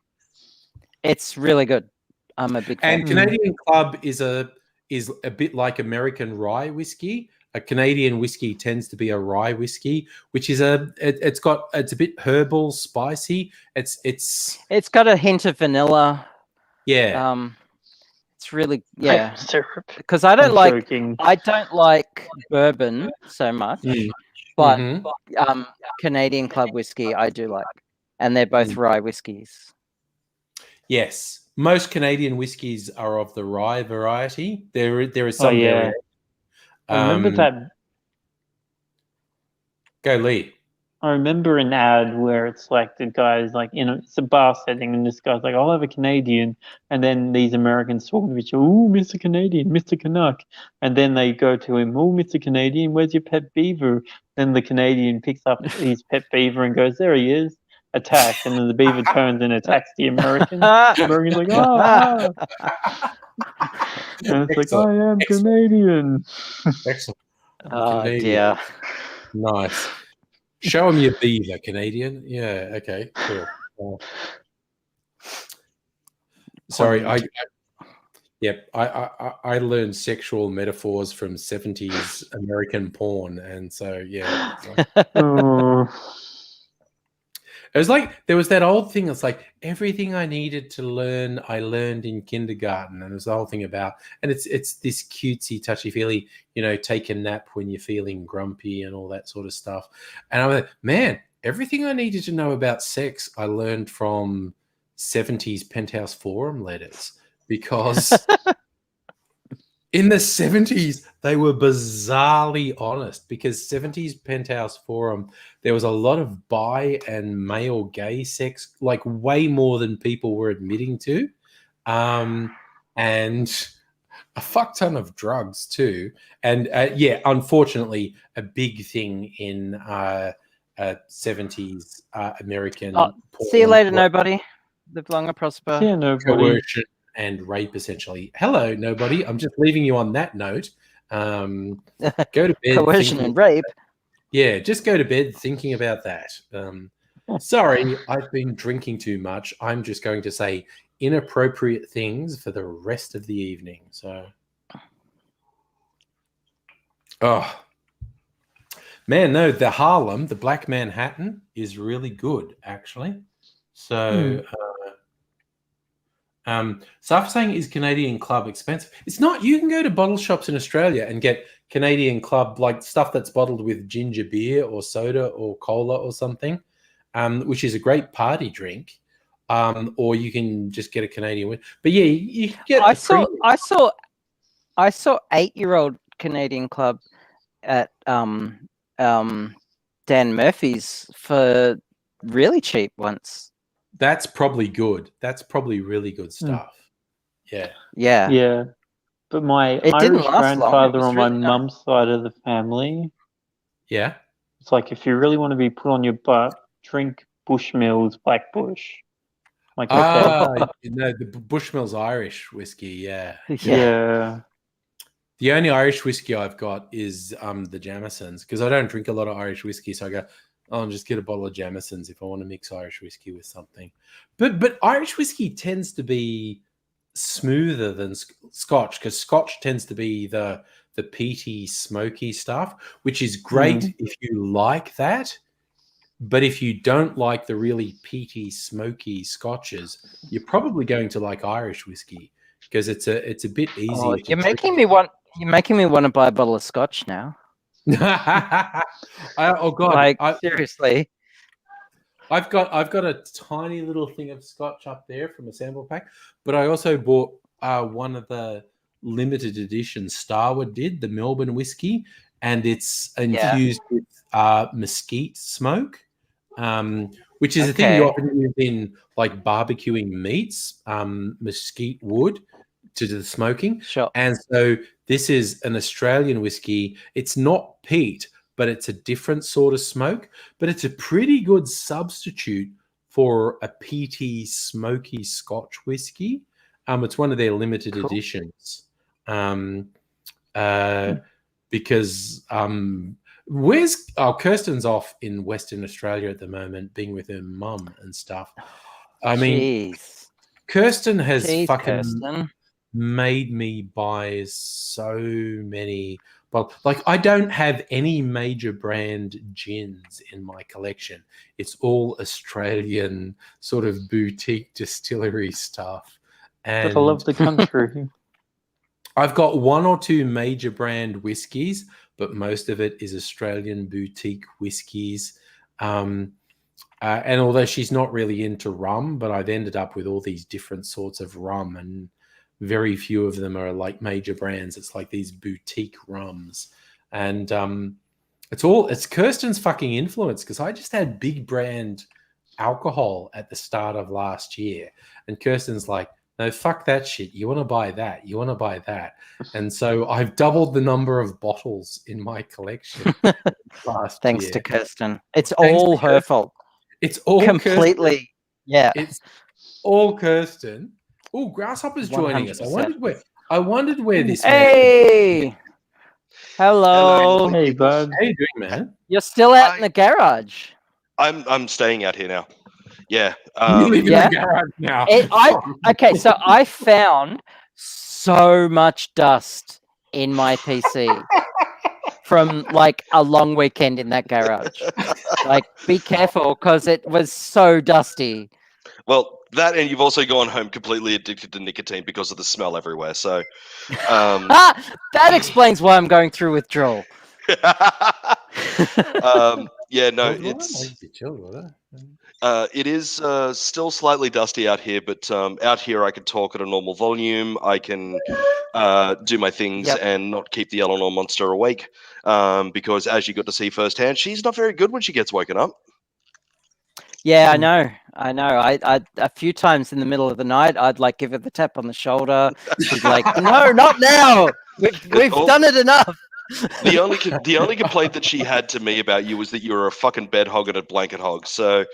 it's really good. I'm a big fan. And Canadian Club is a bit like American rye whiskey. A Canadian whiskey tends to be a rye whiskey, which is it's a bit herbal, spicy. It's got a hint of vanilla. Yeah. It's really syrup. Because I don't like bourbon so much, but Canadian Club whiskey I do like, and they're both rye whiskies. Yes, most Canadian whiskies are of the rye variety. There is some. I remember that. Go, Lee. I remember an ad where it's like the guy's like, it's a bar setting, and this guy's like, I'll have a Canadian, and then these Americans talking to each other, oh, Mr. Canadian, Mr. Canuck, and then they go to him, oh, Mr. Canadian, where's your pet beaver? Then the Canadian picks up his pet beaver and goes, there he is, attack, and then the beaver turns and attacks the American. The American's like, oh, and it's like, I am Canadian. Excellent. Oh, dear. Nice. Show him your beaver, Canadian. Yeah, okay, cool. Sorry, I learned sexual metaphors from 70s American porn, and so yeah. It was like there was that old thing. It's like everything I needed to learn, I learned in kindergarten, and there's the whole thing about, and it's this cutesy, touchy-feely, take a nap when you're feeling grumpy and all that sort of stuff. And I'm like, man, everything I needed to know about sex, I learned from 70s Penthouse Forum letters, because in the 70s, they were bizarrely honest, because 70s Penthouse Forum, there was a lot of bi and male gay sex, like way more than people were admitting to. And a fuck ton of drugs too. And unfortunately, a big thing in 70s American porn. See you later, nobody. Live long and prosper. See you, nobody. Coercion and rape, essentially. Hello, nobody. I'm just leaving you on that note. Go to bed. Coercion and rape. Yeah, just go to bed thinking about that. Sorry, I've been drinking too much. I'm just going to say inappropriate things for the rest of the evening. So, man, no, the Harlem, the Black Manhattan is really good, actually. So, Saf saying, is Canadian Club expensive? It's not. You can go to bottle shops in Australia and get Canadian Club, like stuff that's bottled with ginger beer or soda or cola or something, which is a great party drink. Or you can just get a Canadian one. But yeah, you can get. I saw 8-year-old Canadian Club at Dan Murphy's for really cheap once. That's probably good. That's probably really good stuff. Yeah. Yeah. Yeah. But my It didn't Irish last long. It grandfather was on my really nice. mum's side of the family, Yeah. it's like if you really want to be put on your butt, drink Bushmills Black Bush. Like, okay. The Bushmills Irish whiskey. Yeah. Yeah. The only Irish whiskey I've got is the Jamesons, because I don't drink a lot of Irish whiskey. So I go, I'll just get a bottle of Jamesons if I want to mix Irish whiskey with something. But Irish whiskey tends to be smoother than Scotch, because Scotch tends to be the peaty, smoky stuff, which is great if you like that. But if you don't like the really peaty, smoky Scotches, you're probably going to like Irish whiskey, because it's a bit easier. You're making me want to buy a bottle of Scotch now. Oh God! Like, seriously. I've got a tiny little thing of Scotch up there from a sample pack, but I also bought one of the limited edition Starward did, the Melbourne whiskey, and it's infused with mesquite smoke, which is a thing you often use in like barbecuing meats, mesquite wood to do the smoking. Sure. And so this is an Australian whiskey. It's not peat, but it's a different sort of smoke, but it's a pretty good substitute for a peaty, smoky Scotch whiskey. It's one of their limited editions. Because where's Kirsten's off in Western Australia at the moment, being with her mum and stuff. I mean, Kirsten has made me buy so many. Well, like, I don't have any major brand gins in my collection. It's all Australian sort of boutique distillery stuff. And but I love the country. I've got one or two major brand whiskies, but most of it is Australian boutique whiskies. And although she's not really into rum, but I've ended up with all these different sorts of rum, and very few of them are like major brands. It's like these boutique rums. And it's Kirsten's fucking influence, because I just had big brand alcohol at the start of last year. And Kirsten's like, no, fuck that shit. You want to buy that. You want to buy that. And so I've doubled the number of bottles in my collection Thanks to Kirsten. It's all her fault. It's all completely. Kirsten. Yeah. It's all Kirsten. Oh, Grasshopper's joining 100%. Us. I wondered where this. Hey. Hello. Hey, bud. How you doing, man? You're still out in the garage. I'm staying out here now. Yeah. You live in the garage now. Okay, so I found so much dust in my PC from like a long weekend in that garage. Like, be careful, because it was so dusty. Well, that, and you've also gone home completely addicted to nicotine because of the smell everywhere. So that explains why I'm going through withdrawal. Yeah, no, it is still slightly dusty out here, but out here I can talk at a normal volume. I can do my things and not keep the Eleanor monster awake, because as you got to see firsthand, she's not very good when she gets woken up. Yeah, I know. I a few times in the middle of the night, I'd like give her the tap on the shoulder. She's like, "No, not now. We've done it enough." The only complaint that she had to me about you was that you were a fucking bed hog and a blanket hog. So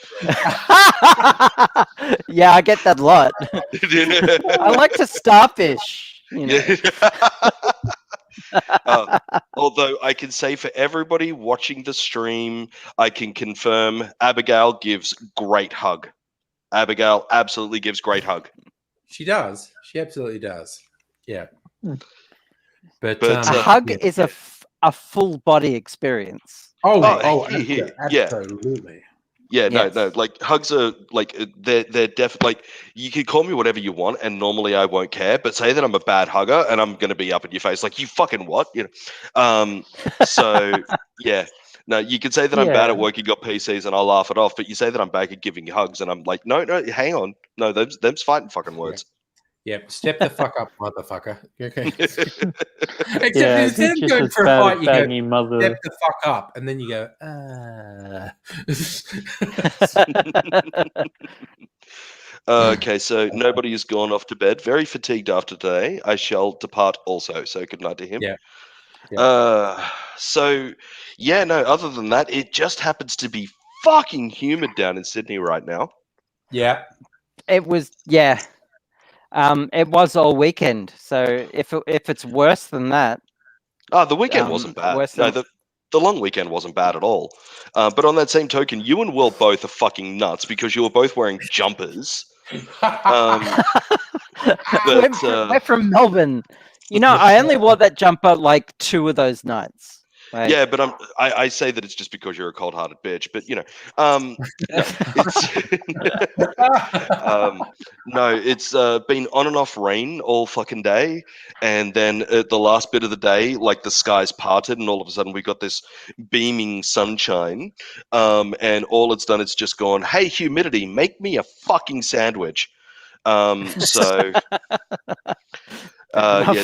yeah, I get that a lot. I like to starfish. You know? Although I can say for everybody watching the stream, I can confirm Abigail gives great hug. Abigail absolutely gives great hug. She does. She absolutely does. Yeah. But a hug is a full body experience. Absolutely. Yeah, yes. No. Like, hugs are like they're definitely like, you can call me whatever you want, and normally I won't care. But say that I'm a bad hugger, and I'm gonna be up in your face like, you fucking what, you know. So yeah, no, you can say that I'm bad at working on PCs, and I'll laugh it off. But you say that I'm bad at giving you hugs, and I'm like, no, hang on, no, them's fighting fucking words. Yep, step the fuck up, motherfucker. Okay. Except yeah, instead of going for a fight, you go, mother. step the fuck up, and then you go, Okay, so nobody has gone off to bed. Very fatigued after today. I shall depart also. So good night to him. Yeah. So yeah, no. Other than that, it just happens to be fucking humid down in Sydney right now. Yeah. It was, yeah. It was all weekend. So if it's worse than that, Oh, the weekend wasn't bad. worse No, than- the long weekend wasn't bad at all. But on that same token, you and Will both are fucking nuts because you were both wearing jumpers. we're from Melbourne. You know, I only wore that jumper like 2 of those nights. Like, Yeah, but I say that it's just because you're a cold-hearted bitch. But you know, no, it's been on and off rain all fucking day, and then at the last bit of the day, like the skies parted, and all of a sudden we got this beaming sunshine, and all it's done is just gone, hey, humidity, make me a fucking sandwich. So yeah,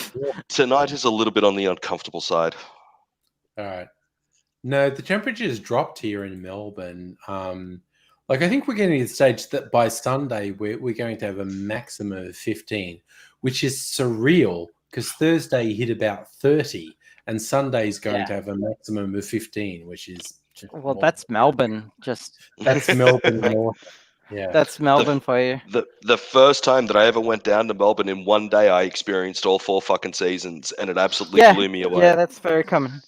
tonight is a little bit on the uncomfortable side. All right. No, the temperatures dropped here in Melbourne. Like I think we're getting to the stage that by Sunday we're going to have a maximum of 15, which is surreal because Thursday hit about 30 and Sunday is going to have a maximum of 15, which is well, that's Melbourne. That's Melbourne. Yeah, that's Melbourne for you. The first time that I ever went down to Melbourne in one day, I experienced all 4 fucking seasons, and it absolutely blew me away. Yeah, that's very common.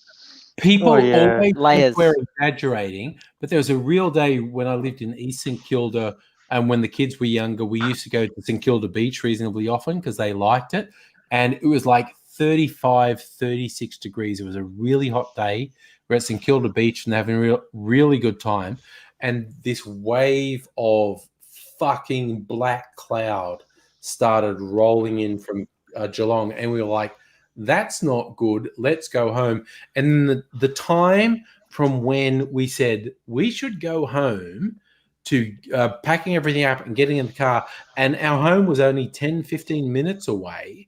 People always layers. think we're exaggerating, but there was a real day when I lived in East St Kilda, and when the kids were younger, we used to go to St Kilda Beach reasonably often because they liked it, and it was like 35, 36 degrees. It was a really hot day. We're at St Kilda Beach and having a really good time, and this wave of fucking black cloud started rolling in from Geelong, and we were like, that's not good. Let's go home. And the time from when we said we should go home to packing everything up and getting in the car, and our home was only 10, 15 minutes away,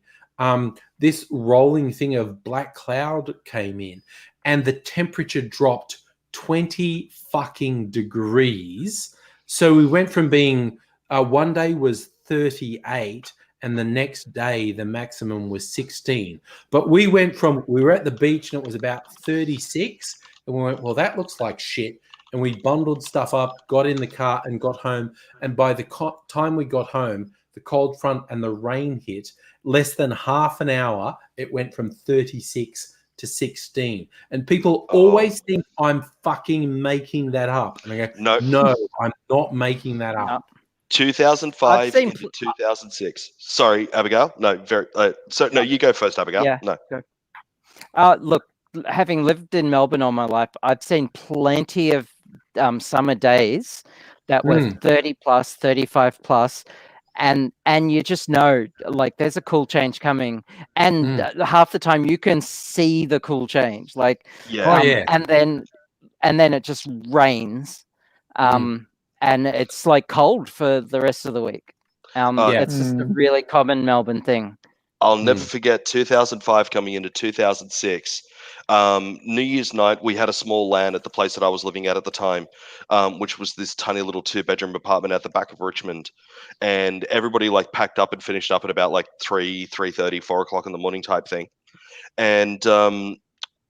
this rolling thing of black cloud came in and the temperature dropped 20 fucking degrees. So we went from being one day was 38 and the next day the maximum was 16. But we went from, we were at the beach and it was about 36 and we went, well, that looks like shit. And we bundled stuff up, got in the car and got home. And by the time we got home, the cold front and the rain hit. Less than half an hour, it went from 36 to 16. And people always think I'm fucking making that up. And I go, no, I'm not making that up. 2005 into 2006. Sorry, Abigail. No, no, you go first, Abigail. Yeah. No. Look, having lived in Melbourne all my life, I've seen plenty of summer days that were 30 plus, 35 plus. And you just know, like, there's a cool change coming, and half the time you can see the cool change, like, and then it just rains, and it's like cold for the rest of the week. It's just a really common Melbourne thing. I'll never forget 2005 coming into 2006. New Year's night, we had a small LAN at the place that I was living at the time, which was this tiny little 2-bedroom apartment at the back of Richmond. And everybody like packed up and finished up at about like 3:30, 4 o'clock in the morning type thing. And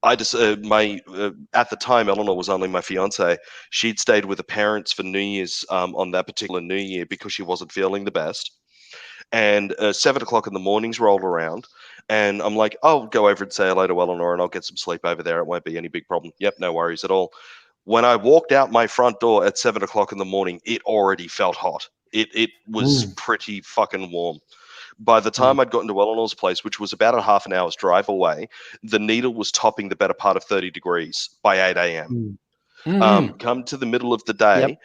I just, at the time, Eleanor was only my fiance. She'd stayed with the parents for New Year's on that particular New Year because she wasn't feeling the best. And 7 o'clock in the mornings rolled around, and I'm like, I'll go over and say hello to Eleanor and I'll get some sleep over there. It won't be any big problem. Yep, no worries at all. When I walked out my front door at 7 o'clock in the morning, it already felt hot. It was pretty fucking warm. By the time I'd gotten to Eleanor's place, which was about a half an hour's drive away, the needle was topping the better part of 30 degrees by 8 a.m. Come to the middle of the day,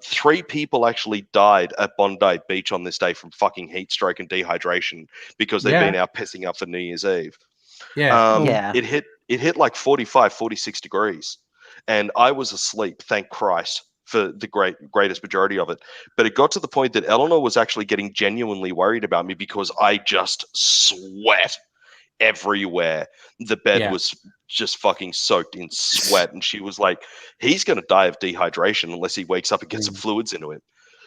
3 people actually died at Bondi Beach on this day from fucking heat stroke and dehydration because they've been out pissing up for New Year's Eve. It hit like 45, 46 degrees. And I was asleep, thank Christ, for the greatest majority of it. But it got to the point that Eleanor was actually getting genuinely worried about me because I just sweat everywhere. The bed was just fucking soaked in sweat, and she was like, he's going to die of dehydration unless he wakes up and gets some fluids into him.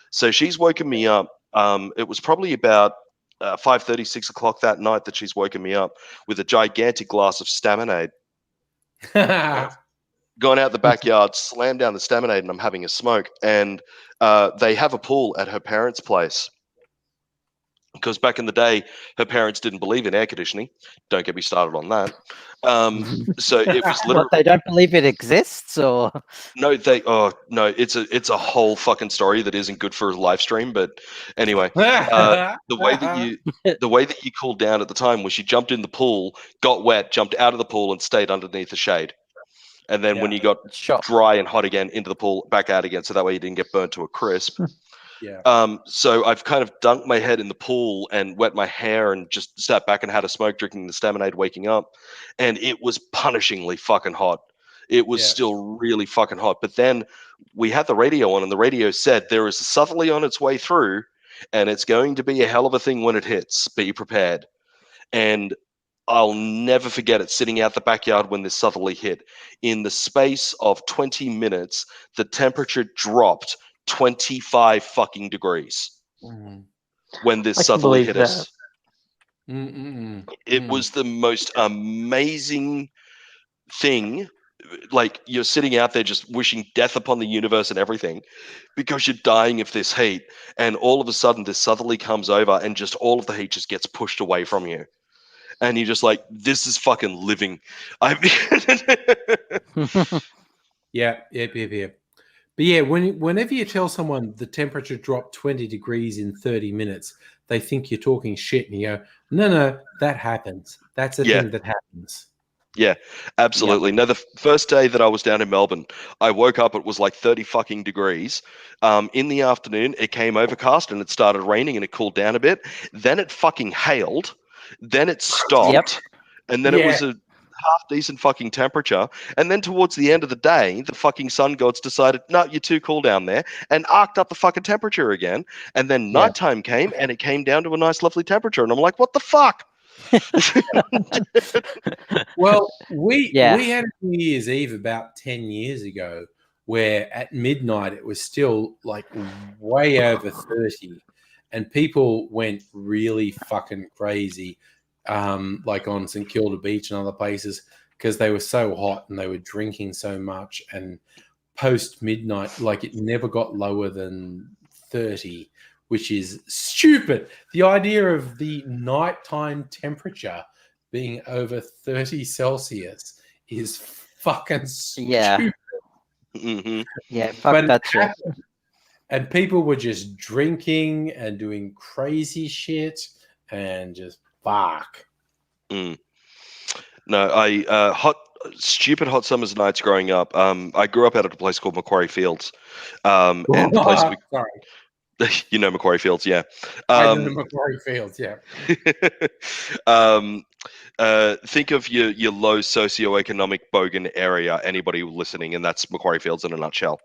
So she's woken me up. It was probably about 5:30, 6 o'clock that night that she's woken me up with a gigantic glass of Staminade. Gone out the backyard, slammed down the Staminade, and I'm having a smoke. And they have a pool at her parents' place. Because back in the day, her parents didn't believe in air conditioning. Don't get me started on that. So it was literally. What, they don't believe it exists, or No, it's a whole fucking story that isn't good for a live stream. But anyway, the way that you cooled down at the time was you jumped in the pool, got wet, jumped out of the pool, and stayed underneath the shade. And then when you got dry and hot again, into the pool, back out again, so that way you didn't get burnt to a crisp. Yeah. So I've kind of dunked my head in the pool and wet my hair and just sat back and had a smoke, drinking the Staminade, waking up, and it was punishingly fucking hot. It was still really fucking hot. But then we had the radio on, and the radio said there is a southerly on its way through, and it's going to be a hell of a thing when it hits. Be prepared. And I'll never forget it, sitting out the backyard when this southerly hit. In the space of 20 minutes, the temperature dropped 25 fucking degrees when this southerly hit us. It was the most amazing thing. Like, you're sitting out there just wishing death upon the universe and everything because you're dying of this heat. And all of a sudden, this southerly comes over and just all of the heat just gets pushed away from you. And you're just like, this is fucking living. Yeah. But yeah, whenever you tell someone the temperature dropped 20 degrees in 30 minutes, they think you're talking shit, and you go, no, that happens. That's a thing that happens. Yeah, absolutely. No, the first day that I was down in Melbourne, I woke up, it was like 30 fucking degrees. In the afternoon, it came overcast and it started raining and it cooled down a bit. Then it fucking hailed. Then it stopped. And then it was a half decent fucking temperature. And then towards the end of the day, the fucking sun gods decided, no, you're too cool down there, and arced up the fucking temperature again. And then nighttime came and it came down to a nice, lovely temperature. And I'm like, what the fuck? Well, we had a New Year's Eve about 10 years ago where at midnight it was still like way over 30, and people went really fucking crazy, like on St Kilda Beach and other places, because they were so hot and they were drinking so much. And post midnight, like, it never got lower than 30, which is stupid. The idea of the nighttime temperature being over 30 Celsius is fucking stupid. Yeah, fuck that shit. And people were just drinking and doing crazy shit and just fuck. No, stupid hot summer's nights growing up. I grew up out at a place called Macquarie Fields. And the place sorry. You know Macquarie Fields, yeah. I know Macquarie Fields, yeah. Think of your low socioeconomic bogan area, anybody listening, and that's Macquarie Fields in a nutshell.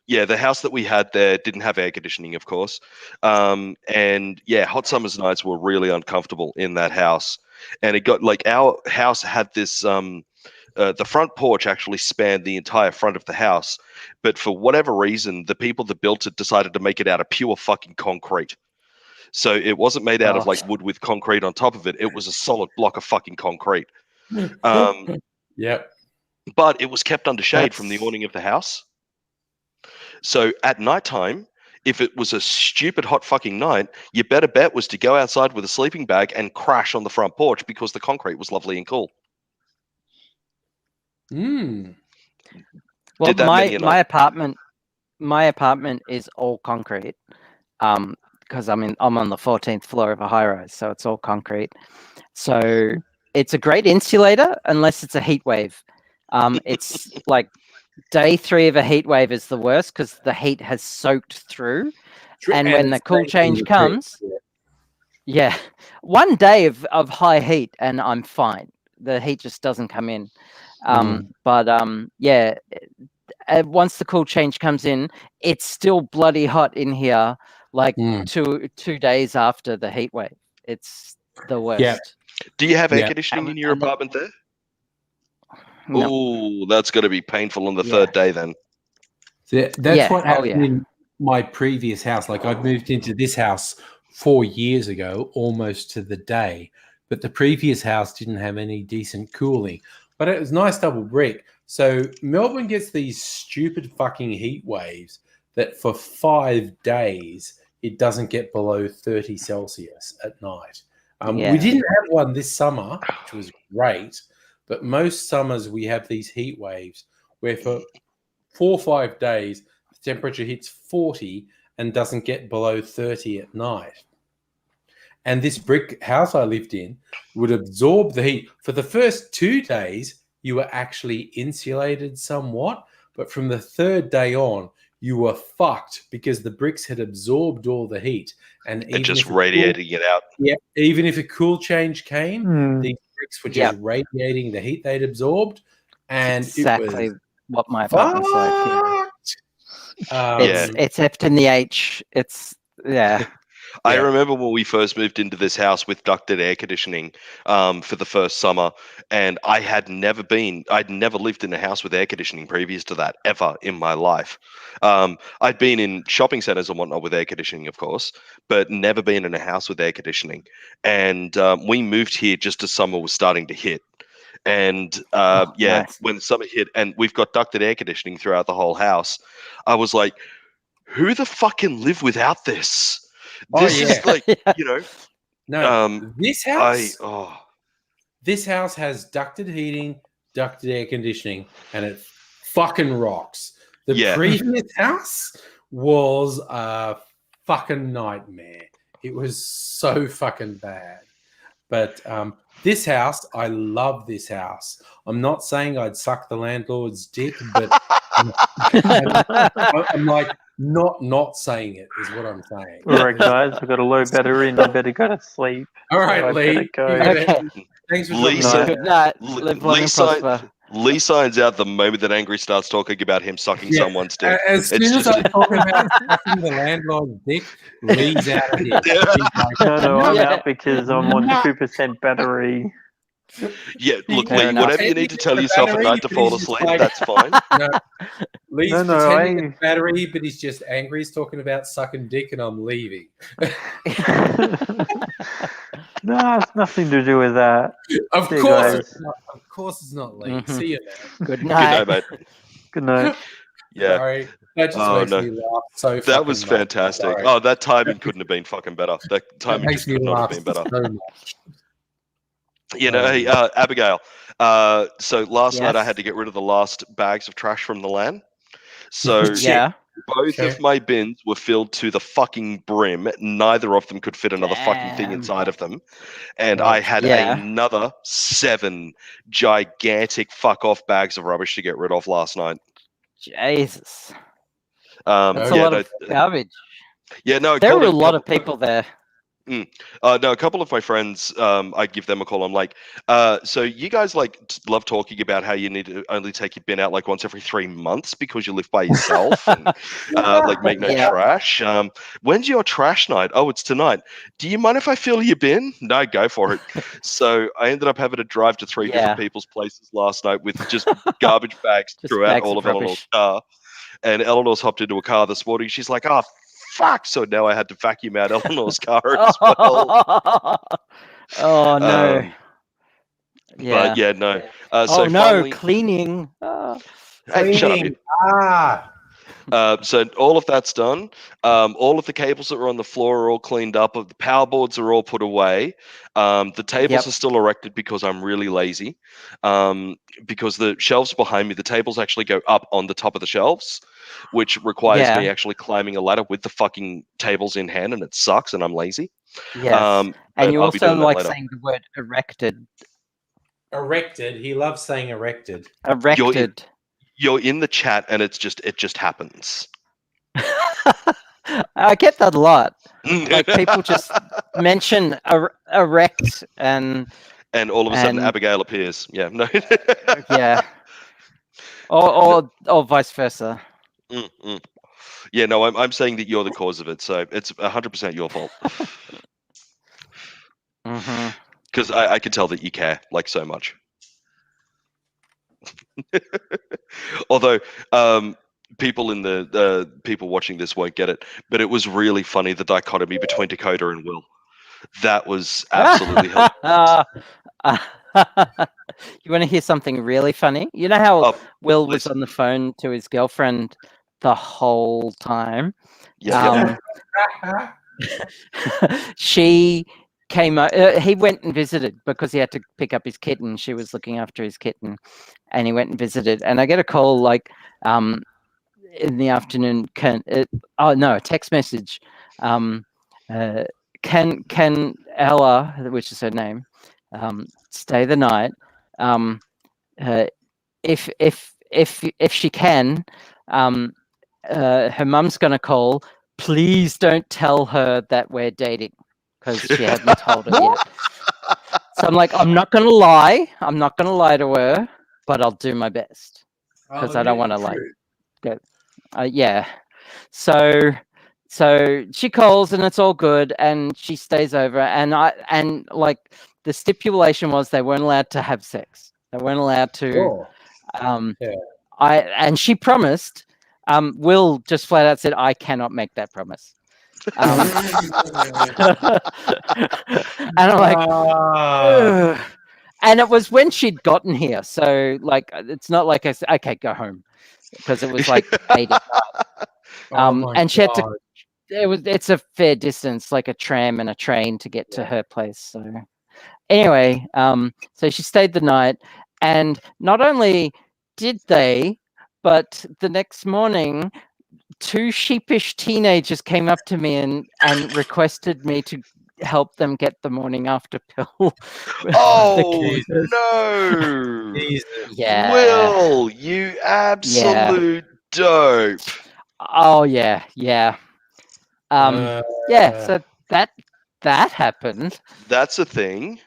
Yeah, the house that we had there didn't have air conditioning, of course. And yeah, hot summer's nights were really uncomfortable in that house. And it got, like, our house had this, the front porch actually spanned the entire front of the house. But for whatever reason, the people that built it decided to make it out of pure fucking concrete. So it wasn't made out of like wood with concrete on top of it. It was a solid block of fucking concrete. Yep. But it was kept under shade from the awning of the house. So at nighttime, if it was a stupid hot fucking night, your better bet was to go outside with a sleeping bag and crash on the front porch because the concrete was lovely and cool. Well, my apartment is all concrete. Because I'm on the 14th floor of a high-rise, so it's all concrete. So it's a great insulator unless it's a heat wave. It's like day 3 of a heat wave is the worst because the heat has soaked through. And when the cool change comes, one day of high heat and I'm fine. The heat just doesn't come in. Once the cool change comes in, it's still bloody hot in here. Like 2 days after the heat wave, it's the worst. Yeah. Do you have air conditioning in your apartment there? No. Oh, that's going to be painful on the third day then. That's what happened. my previous house. Like I've moved into this house 4 years ago, almost to the day. But the previous house didn't have any decent cooling. But it was nice double brick. So Melbourne gets these stupid fucking heat waves that for 5 days it doesn't get below 30 Celsius at night. We didn't have one this summer, which was great. But most summers we have these heat waves where for 4 or 5 days the temperature hits 40 and doesn't get below 30 at night. And this brick house I lived in would absorb the heat. For the first 2 days, you were actually insulated somewhat. But from the third day on, you were fucked because the bricks had absorbed all the heat. And even just radiating it out. Yeah, even if a cool change came, these bricks were just Yep. radiating the heat they'd absorbed. And exactly it was what my apartment's like. Yeah. It's F in the H. It's I remember when we first moved into this house with ducted air conditioning for the first summer, and I'd never lived in a house with air conditioning previous to that ever in my life. I'd been in shopping centers and whatnot with air conditioning, of course, but never been in a house with air conditioning. And we moved here just as summer was starting to hit. And nice. when summer hit and we've got ducted air conditioning throughout the whole house, I was like, who the fuck can live without this? This is like, No, this house. oh, This house has ducted heating, ducted air conditioning, and it fucking rocks. The previous house was a fucking nightmare. It was so fucking bad. But this house, I love this house. I'm not saying I'd suck the landlord's dick, but I'm like not saying it is what I'm saying. All right, guys, I've got a low battery and I better go to sleep. All right, I Lee. better go. Okay. Thanks for Lee dropping Good by. night. Live long and prosper. Lee signs out the moment that Angry starts talking about him sucking someone's dick. As soon as I talk about sucking the landlord's dick, Lee's out of here. No, I'm out because I'm on 2% battery. Yeah, look, Fair Lee, enough. whatever you need to tell yourself at night to fall asleep, that's fine. No, Lee's No, pretending it's battery, but he's just angry. He's talking about sucking dick, and I'm leaving. No, it's nothing to do with that. Of See you course, guys. it's not. Of course, it's not Lee. Mhm. See you, man. Good Good night. night, mate. Good night. Yeah, Sorry, that just makes me laugh so. that was fucking much. fantastic. Sorry. Oh, that timing couldn't have been fucking better. That That timing makes just me could not have laugh been better. so much. Hey, Abigail. So last night I Yes. had to get rid of the last bags of trash from the LAN. So Yeah. both of my bins were filled to the fucking brim. Neither of them could fit another fucking thing Damn. inside of them. And Right. I had Yeah. another 7 gigantic fuck off bags of rubbish to get rid of last night. Jesus. That's That's a lot of garbage. Yeah, no, There were a lot of people there. No, a couple of my friends, I give them a call. I'm like, so you guys love talking about how you need to only take your bin out like once every 3 months because you live by yourself and make no trash. When's your trash night? Oh, it's tonight. Do you mind if I fill your bin? No, go for it. So I ended up having to drive to 3 different people's places last night with just garbage bags throughout bags all of of Eleanor's car. And Eleanor's hopped into a car this morning. She's like, oh, fuck. So now I had to vacuum out Eleanor's car as well. Oh, no. But yeah, no. So no, finally, cleaning. hey, shut up, you. So all of that's done. All of the cables that were on the floor are all cleaned up. The power boards are all put away. The tables are still erected because I'm really lazy. Because the shelves behind me, the tables actually go up on the top of the shelves, which requires me actually climbing a ladder with the fucking tables in hand, and it sucks, and I'm lazy. Yes. And you I'll be also doing that like later. saying the word erected. Erected. He loves saying erected. Erected. You're in the chat, and it just happens. I get that a lot. Like people just mention erect and all of a sudden Abigail appears. Yeah, no. Yeah. Or vice versa. Yeah, no, I'm saying that you're the cause of it, so it's 100% your fault. Because I can tell that you care like so much. Although, people in the people watching this won't get it, but it was really funny, the dichotomy between Dakota and Will. That was absolutely hilarious. You want to hear something really funny? You know how Oh, Will was please. on the phone to his girlfriend the whole time? Yeah, She came. He went and visited because he had to pick up his kitten. She was looking after his kitten, and he went and visited. And I get a call like in the afternoon. A text message. Can Ella, which is her name, stay the night? If she can, her mum's gonna call. Please don't tell her that we're dating because she hasn't told her yet. So I'm like, I'm not gonna lie. I'm not gonna lie to her, but I'll do my best because I don't want to like go. Yeah. So she calls and it's all good and she stays over and like the stipulation was they weren't allowed to have sex. They weren't allowed to. And she promised. Will just flat out said, "I cannot make that promise." And I'm like, ugh. And it was when she'd gotten here, so like it's not like I said, "Okay, go home," because it was like 8 at night. And she had to. It's a fair distance, like a tram and a train to get to her place. So anyway, so she stayed the night, and not only did they, but the next morning, 2 sheepish teenagers came up to me and requested me to help them get the morning after pill. Oh no! Yeah. Will, you absolute dope. Oh yeah. So that happened. That's a thing.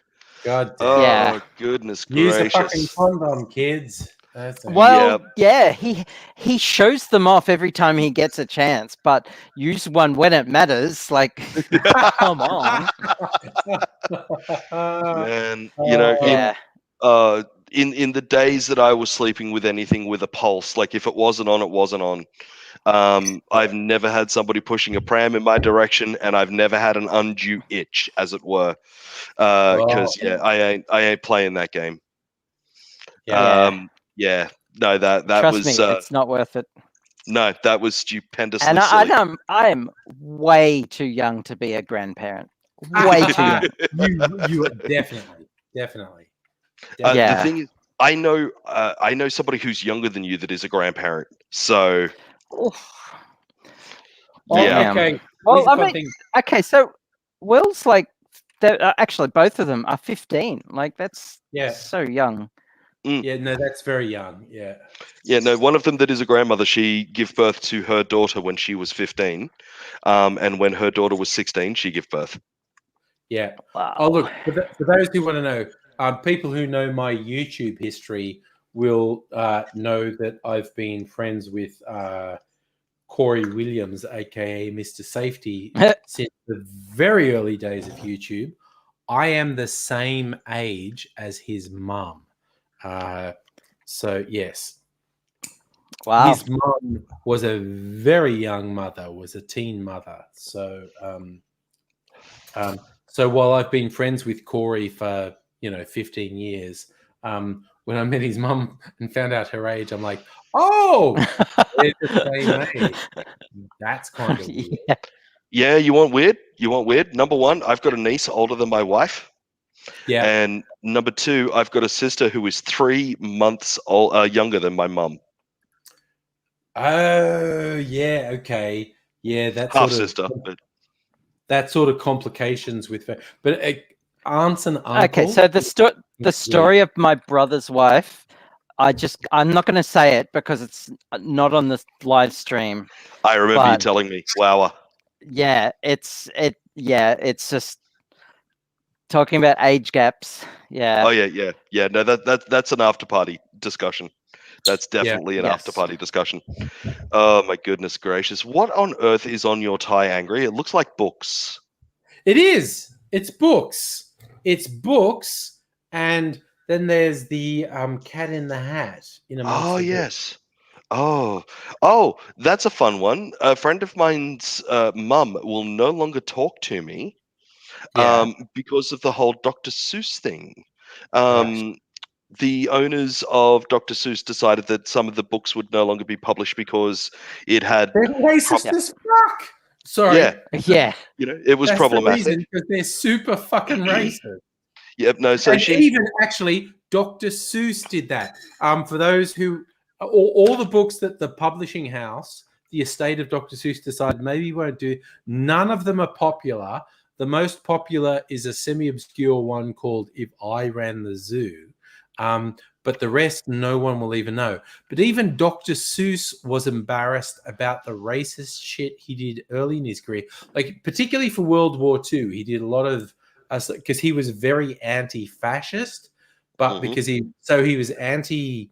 God damn. Oh goodness Use gracious! a fucking condom, kids. Well, he shows them off every time he gets a chance, but use one when it matters. Like, come on, man. In the days that I was sleeping with anything with a pulse, like if it wasn't on, it wasn't on. I've never had somebody pushing a pram in my direction, and I've never had an undue itch, as it were. Because I ain't playing that game. No, that trust was me, it's not worth it. No, that was stupendously And silly. I'm way too young to be a grandparent. Way too young. You are definitely. The thing is, I know somebody who's younger than you that is a grandparent. So, yeah. Okay. Well, I mean, okay. So Will's like, actually, both of them are 15. Like that's so young. Yeah, no, that's very young. Yeah. Yeah, no, one of them that is a grandmother, she gave birth to her daughter when she was 15. And when her daughter was 16, she gave birth. Yeah. Wow. Oh, look, for those who want to know, people who know my YouTube history will know that I've been friends with Corey Williams, aka Mr. Safety, since the very early days of YouTube. I am the same age as his mum. So yes. Wow. His mum was a very young mother, was a teen mother. So so while I've been friends with Corey for 15 years, when I met his mum and found out her age, I'm like, oh, they're the same age. That's kind of weird. Yeah, you want weird? Number one, I've got a niece older than my wife. Yeah. And number two, I've got a sister who is 3 months younger than my mum. Oh, yeah. Okay. Yeah, that's half sister. That sort of complications with, but aunts and uncles. Okay, so the story of my brother's wife, I'm not going to say it because it's not on the live stream. I remember you telling me. Wow. Yeah, it's just talking about age gaps. Yeah. Oh yeah. No, that's an after party discussion. That's definitely an after party discussion. Oh my goodness gracious! What on earth is on your tie, Angry? It looks like books. It is. It's books. It's books, and then there's the Cat in the Hat. Oh yes. Oh, that's a fun one. A friend of mine's mum will no longer talk to me because of the whole Dr. Seuss thing. The owners of Dr. Seuss decided that some of the books would no longer be published because it had They're racist as fuck. Sorry. Yeah. Yeah. It was That's problematic. the reason, because they're super fucking racist. Yep. No. So And she. even actually, Dr. Seuss did that. For those who, all the books that the publishing house, the estate of Dr. Seuss, decided maybe won't do, none of them are popular. The most popular is a semi-obscure one called "If I Ran the Zoo," but the rest, no one will even know. But even Dr. Seuss was embarrassed about the racist shit he did early in his career, like particularly for World War II. He did a lot of because he was very anti-fascist, but because he was anti-Nazi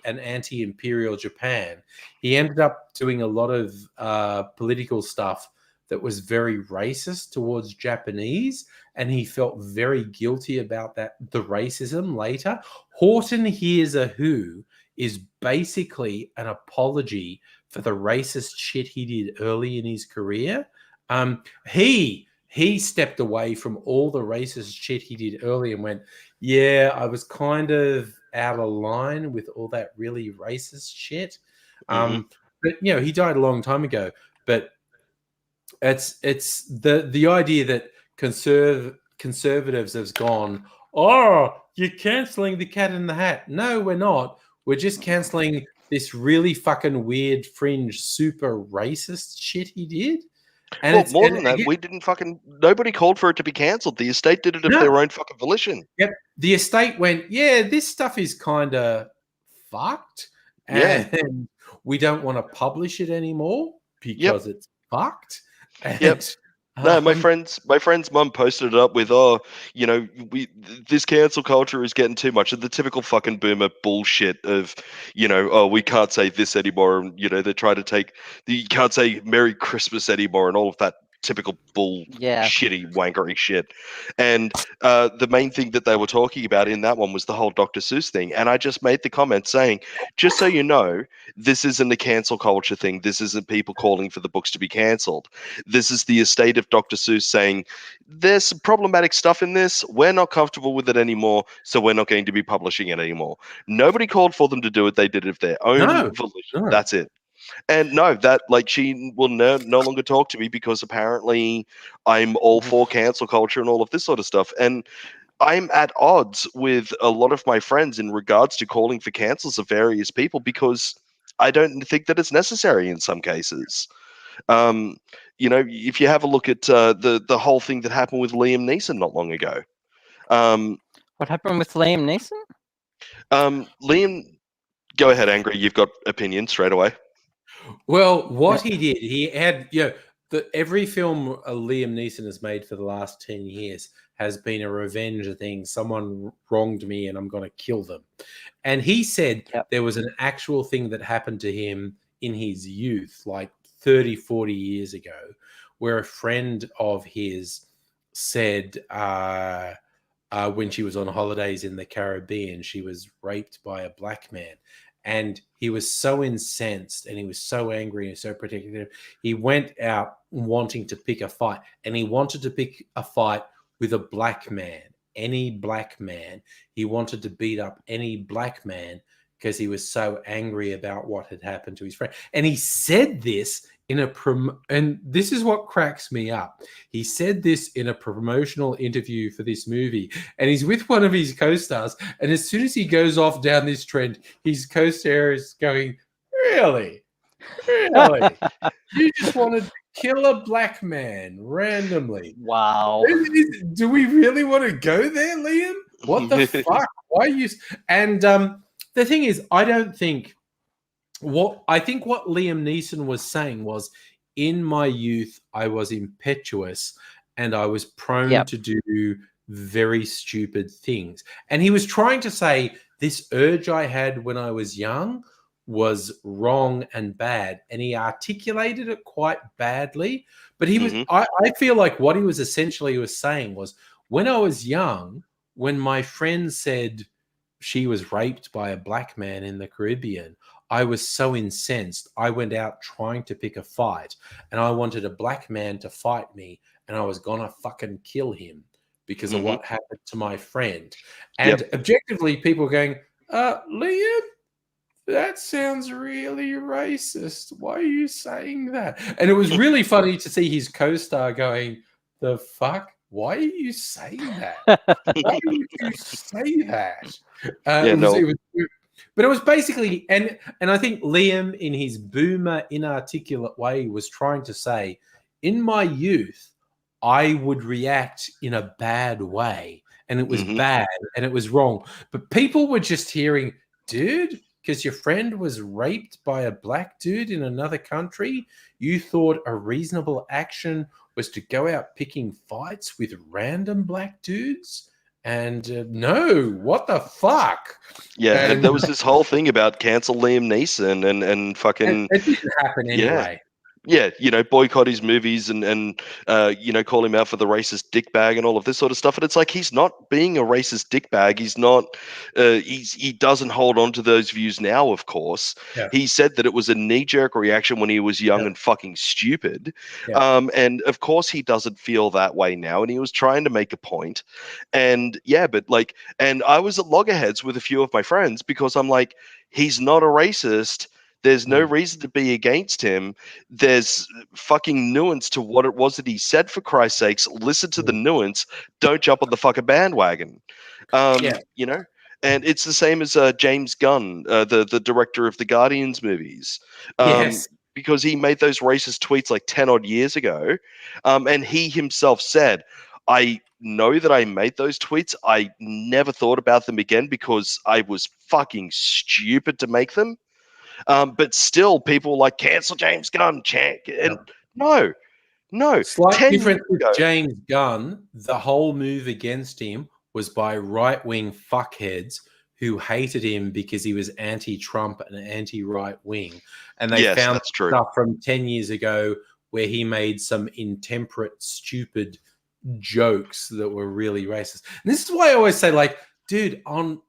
and anti-imperial Japan, he ended up doing a lot of political stuff that was very racist towards Japanese, and he felt very guilty about the racism later. Horton Hears a Who is basically an apology for the racist shit he did early in his career. He stepped away from all the racist shit he did early and went, yeah, I was kind of out of line with all that really racist shit. But he died a long time ago. But it's the idea that conservatives has gone, oh, you're canceling the Cat in the Hat. No, we're not. We're just canceling this really fucking weird fringe super racist shit he did. And well, more than that, we didn't nobody called for it to be cancelled. The estate did it of their own fucking volition. Yep. The estate went, yeah, this stuff is kind of fucked. And we don't want to publish it anymore because it's fucked. Yep. No, my friend's mum posted it up with, this cancel culture is getting too much of the typical fucking boomer bullshit of, we can't say this anymore, and they try to take you can't say Merry Christmas anymore and all of that typical shitty wankery shit. And the main thing that they were talking about in that one was the whole Dr. Seuss thing. And I just made the comment saying, just so you know, this isn't a cancel culture thing. This isn't people calling for the books to be cancelled. This is the estate of Dr. Seuss saying, there's some problematic stuff in this. We're not comfortable with it anymore, so we're not going to be publishing it anymore. Nobody called for them to do it. They did it of their own volition. No. That's it. And no, that she will no longer talk to me because apparently I'm all for cancel culture and all of this sort of stuff. And I'm at odds with a lot of my friends in regards to calling for cancels of various people because I don't think that it's necessary in some cases. If you have a look at the whole thing that happened with Liam Neeson not long ago. What happened with Liam Neeson? Liam, go ahead, Angry. You've got opinions straight away. Well, what he did, he had, every film Liam Neeson has made for the last 10 years has been a revenge thing. Someone wronged me and I'm going to kill them. And he said there was an actual thing that happened to him in his youth, like 30, 40 years ago, where a friend of his said when she was on holidays in the Caribbean, she was raped by a black man. And he was so incensed and he was so angry and so protective. He went out wanting to pick a fight, and he wanted to pick a fight with a black man, any black man. He wanted to beat up any black man because he was so angry about what had happened to his friend. And he said this and this is what cracks me up. He said this in a promotional interview for this movie, and he's with one of his co-stars, and as soon as he goes off down this trend, his co-star is going, really? You just wanted to kill a black man randomly? Wow. Do we really want to go there, Liam? What the fuck? Why are you? And the thing is, I think what Liam Neeson was saying was, in my youth, I was impetuous and I was prone to do very stupid things. And he was trying to say this urge I had when I was young was wrong and bad. And he articulated it quite badly. But he was, I feel like what he was essentially saying was, when I was young, when my friend said she was raped by a black man in the Caribbean, I was so incensed. I went out trying to pick a fight, and I wanted a black man to fight me, and I was gonna fucking kill him because of what happened to my friend. And objectively, people were going, Liam, that sounds really racist. Why are you saying that? And it was really funny to see his co-star going, the fuck? Why are you saying that? Why would you say that? But it was basically, and I think Liam, in his boomer, inarticulate way, was trying to say, in my youth, I would react in a bad way, and it was bad, and it was wrong. But people were just hearing, dude, because your friend was raped by a black dude in another country, you thought a reasonable action was to go out picking fights with random black dudes? And no, what the fuck? Yeah, and there was this whole thing about cancel Liam Neeson and fucking... It didn't happen anyway. Yeah, you know, boycott his movies and you know, call him out for the racist dickbag and all of this sort of stuff. And it's like, he's not being a racist dickbag. He's not. He doesn't hold on to those views now. Of course, he said that it was a knee-jerk reaction when he was young and fucking stupid. And of course, he doesn't feel that way now. And he was trying to make a point. And but like, and I was at loggerheads with a few of my friends because I'm like, he's not a racist. There's no reason to be against him. There's fucking nuance to what it was that he said, for Christ's sakes. Listen to the nuance. Don't jump on the fucking bandwagon. You know? And it's the same as James Gunn, the director of the Guardians movies. Because he made those racist tweets like 10 odd years ago. And he himself said, I know that I made those tweets. I never thought about them again because I was fucking stupid to make them. But still, people like cancel James Gunn, and no. Slight difference with James Gunn. The whole move against him was by right-wing fuckheads who hated him because he was anti-Trump and anti-right-wing, and they found stuff from 10 years ago where he made some intemperate, stupid jokes that were really racist. And this is why I always say, like, dude,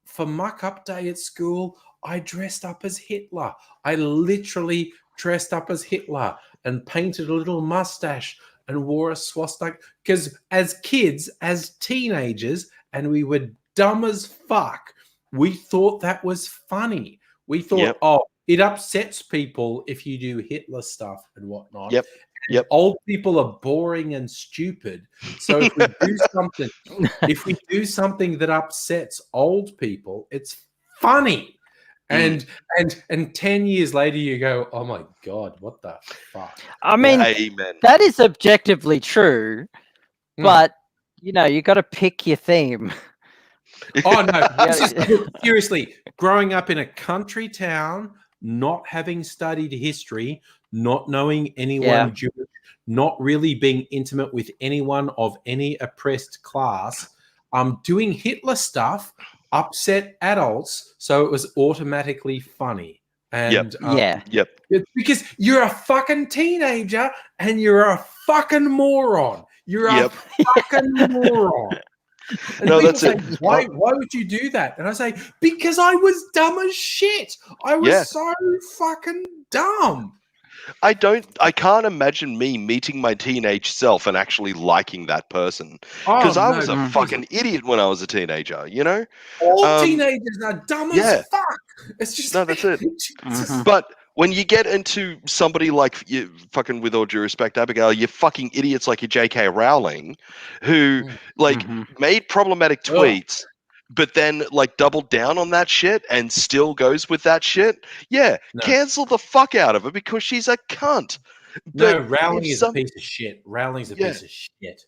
for Muck Up Day at school, I dressed up as Hitler. I literally dressed up as Hitler and painted a little mustache and wore a swastika. Because as kids, as teenagers, and we were dumb as fuck, we thought that was funny. We thought, it upsets people if you do Hitler stuff and whatnot. Old people are boring and stupid. So if we do something that upsets old people, it's funny. And 10 years later, you go, oh my God, what the fuck? I mean, that is objectively true, but you know, you got to pick your theme. Oh no, seriously, growing up in a country town, not having studied history, not knowing anyone Jewish, not really being intimate with anyone of any oppressed class, doing Hitler stuff upset adults, so it was automatically funny. And it's because you're a fucking teenager and you're a fucking moron. You're a fucking moron. And no, that's say, why would you do that? And I say, because I was dumb as shit. I was so fucking dumb. I can't imagine me meeting my teenage self and actually liking that person. Because I was a fucking idiot when I was a teenager, you know? All teenagers are dumb as fuck. It's just... No, that's it. But when you get into somebody like, you fucking, with all due respect, Abigail, you fucking idiots like your J.K. Rowling, who, made problematic tweets... but then like doubled down on that shit and still goes with that shit. Cancel the fuck out of her because she's a cunt. No, Rowling is a piece of shit. Rowling's a piece of shit.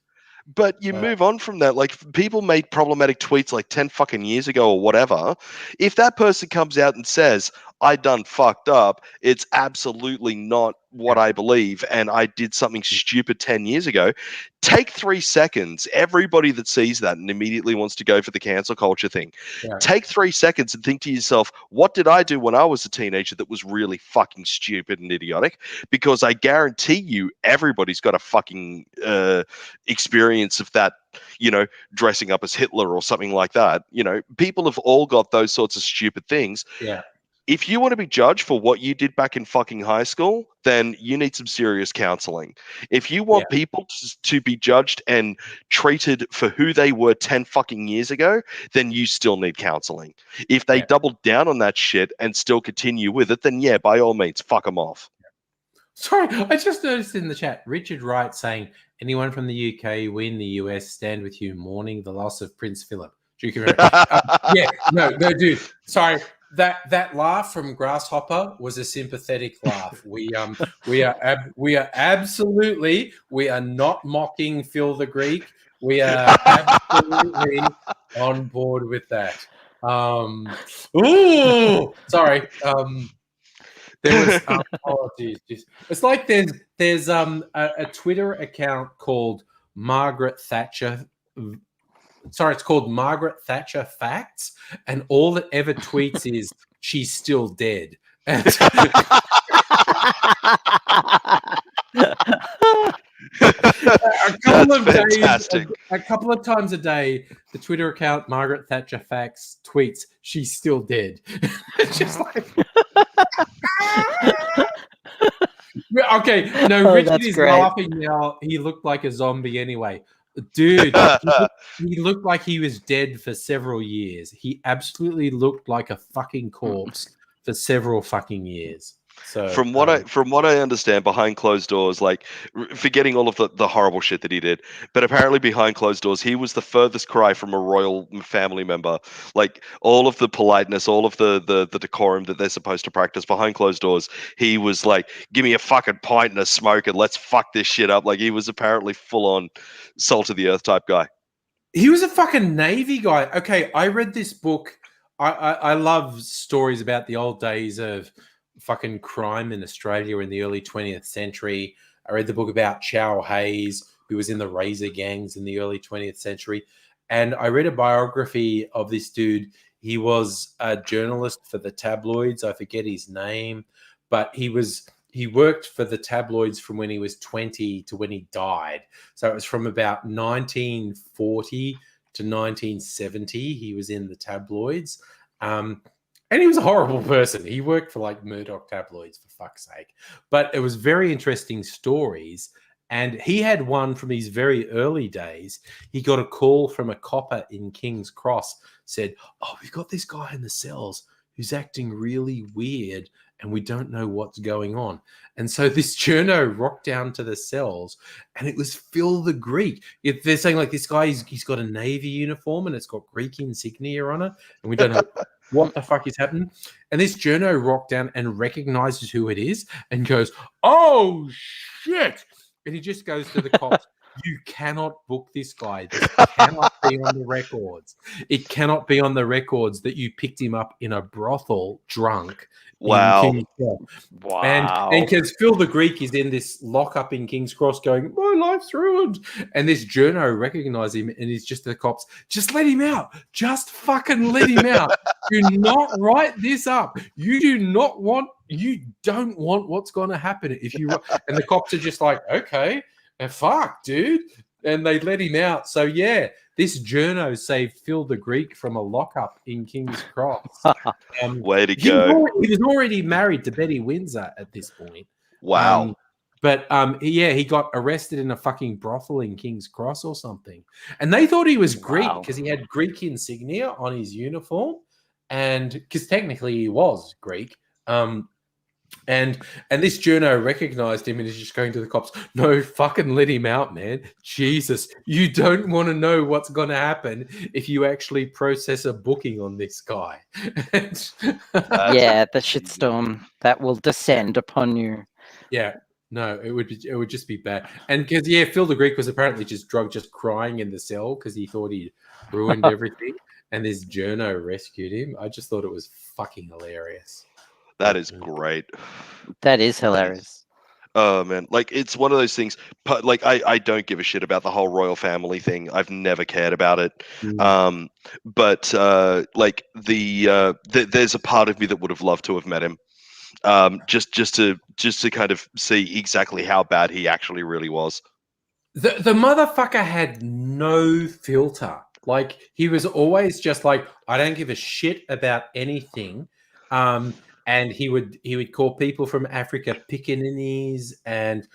But you move on from that. Like, people made problematic tweets like 10 fucking years ago or whatever. If that person comes out and says, I done fucked up, it's absolutely not what I believe, and I did something stupid 10 years ago, take 3 seconds. Everybody that sees that and immediately wants to go for the cancel culture thing, take 3 seconds and think to yourself, what did I do when I was a teenager that was really fucking stupid and idiotic? Because I guarantee you everybody's got a fucking experience of that, you know, dressing up as Hitler or something like that. You know, people have all got those sorts of stupid things. if you want to be judged for what you did back in fucking high school, then you need some serious counseling. If you want people to be judged and treated for who they were 10 fucking years ago, then you still need counseling. If they double down on that shit and still continue with it, then yeah, by all means, fuck them off. Sorry, I just noticed in the chat, Richard Wright saying, anyone from the UK, we in the US stand with you mourning the loss of Prince Philip. Duke of no, dude. Sorry, that laugh from Grasshopper was a sympathetic laugh. We are absolutely, we are not mocking Phil the Greek. We are absolutely on board with that. Sorry. There was oh geez. It's like there's a Twitter account called Margaret Thatcher. Sorry, it's called Margaret Thatcher Facts, and all that ever tweets is she's still dead. And a couple of times a day, the Twitter account Margaret Thatcher Facts tweets she's still dead. It's just like okay, no, Richard is laughing now. He looked like a zombie anyway. Dude, he looked like he was dead for several years. He absolutely looked like a fucking corpse for several fucking years. So from what I understand, behind closed doors, like forgetting all of the horrible shit that he did, but apparently behind closed doors, he was the furthest cry from a royal family member. Like all of the politeness, all of the decorum that they're supposed to practice behind closed doors, he was like, "Give me a fucking pint and a smoke and let's fuck this shit up." Like he was apparently full on salt of the earth type guy. He was a fucking Navy guy. Okay, I read this book. I love stories about the old days of fucking crime in Australia in the early 20th century. I read the book about Chow Hayes, who was in the Razor gangs in the early 20th century. And I read a biography of this dude. He was a journalist for the tabloids. I forget his name, but he worked for the tabloids from when he was 20 to when he died. So it was from about 1940 to 1970. He was in the tabloids. And he was a horrible person. He worked for like Murdoch tabloids, for fuck's sake. But it was very interesting stories. And he had one from his very early days. He got a call from a copper in King's Cross, said, "Oh, we've got this guy in the cells who's acting really weird and we don't know what's going on." And so this journo rocked down to the cells and it was Phil the Greek. They're saying like this guy, he's got a Navy uniform and it's got Greek insignia on it. And we don't know what the fuck is happening. And this journo rocked down and recognizes who it is and goes, "Oh, shit." And he just goes to the cops. "You cannot book this guy. This cannot be on the records. It cannot be on the records that you picked him up in a brothel drunk." Wow. Wow. And because Phil the Greek is in this lockup in King's Cross going, "My life's ruined." And this journo recognizes him and he's just the cops, "Just let him out. Just fucking let him out. Do not write this up. You don't want what's going to happen if you." And the cops are just like, "Okay, fuck, dude." And they let him out. So yeah, this journo saved Phil the Greek from a lockup in King's Cross. Way to go. He was already married to Betty Windsor at this point. Wow. But he got arrested in a fucking brothel in King's Cross or something. And they thought he was Greek because he had Greek insignia on his uniform. And because technically he was Greek. And this journo recognized him and is just going to the cops, "No, fucking let him out, man. Jesus, you don't want to know what's going to happen if you actually process a booking on this guy." Yeah, the shitstorm that will descend upon you. Yeah, no, it would just be bad. And because Phil the Greek was apparently just crying in the cell because he thought he'd ruined everything, and this journo rescued him. I just thought it was fucking hilarious. That is great. That is hilarious. Oh man, like it's one of those things. Like I don't give a shit about the whole royal family thing. I've never cared about it. But like there's a part of me that would have loved to have met him. Just to kind of see exactly how bad he actually really was. The motherfucker had no filter. Like he was always just like, "I don't give a shit about anything." and he would call people from Africa pickaninnies, and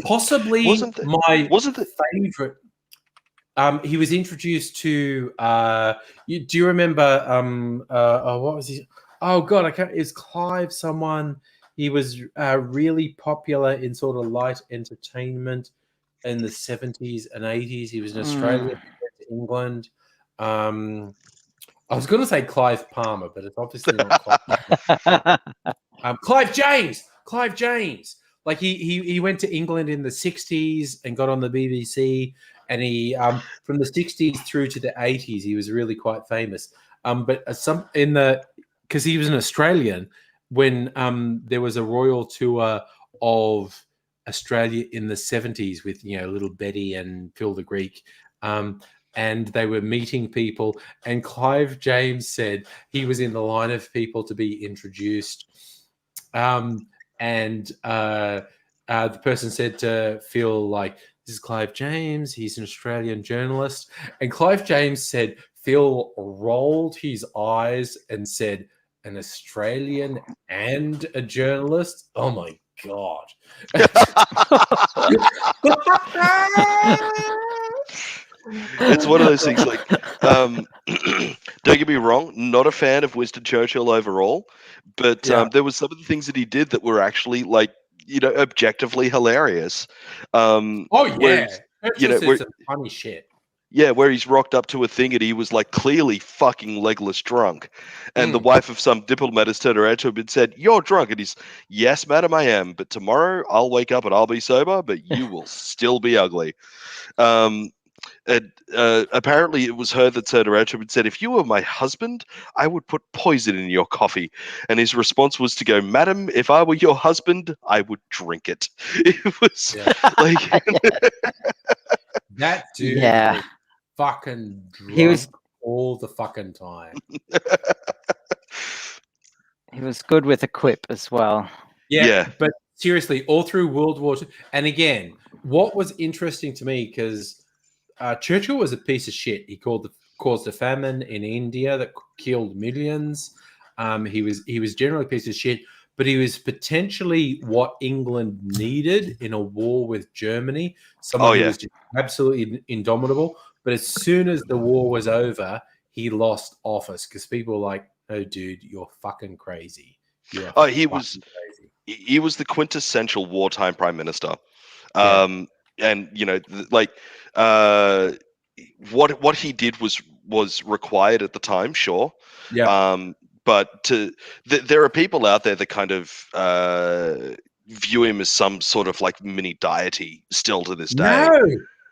possibly Wasn't the favorite. He was introduced to. Do you remember? What was he? Oh God, I can't. Is Clive someone? He was really popular in sort of light entertainment in the 70s and 80s. He was in Australia, he went to England. I was going to say Clive Palmer, but it's obviously not Clive. Clive James. Clive James. Like he went to England in the 60s and got on the BBC, and he from the 60s through to the 80s he was really quite famous. But because he was an Australian when there was a royal tour of Australia in the 70s with little Betty and Phil the Greek, and they were meeting people, and Clive James said he was in the line of people to be introduced. And the person said to Phil, like, this is Clive James. He's an Australian journalist. And Clive James said Phil rolled his eyes and said, an Australian and a journalist? Oh, my God. It's one of those things like, don't get me wrong, not a fan of Winston Churchill overall, but there was some of the things that he did that were actually like, objectively hilarious. Whereas, some funny shit. Yeah, where he's rocked up to a thing and he was like clearly fucking legless drunk. And the wife of some diplomat has turned around to him and said, "You're drunk." And he's, "Yes, madam, I am. But tomorrow I'll wake up and I'll be sober, but you will still be ugly." And apparently it was her that turned around to him and said, "If you were my husband, I would put poison in your coffee." And his response was to go, "Madam, if I were your husband, I would drink it." It was like... That dude was fucking drunk he was all the fucking time. He was good with a quip as well. Yeah. But seriously, all through World War II. And again, what was interesting to me, because Churchill was a piece of shit. He caused a famine in India that killed millions. He was generally a piece of shit, but he was potentially what England needed in a war with Germany. Someone who was just absolutely indomitable. But as soon as the war was over, he lost office because people were like, "Oh, dude, you're fucking crazy." He was the quintessential wartime prime minister. And what he did was required at the time, sure. Yeah. But there are people out there that kind of view him as some sort of like mini deity still to this day.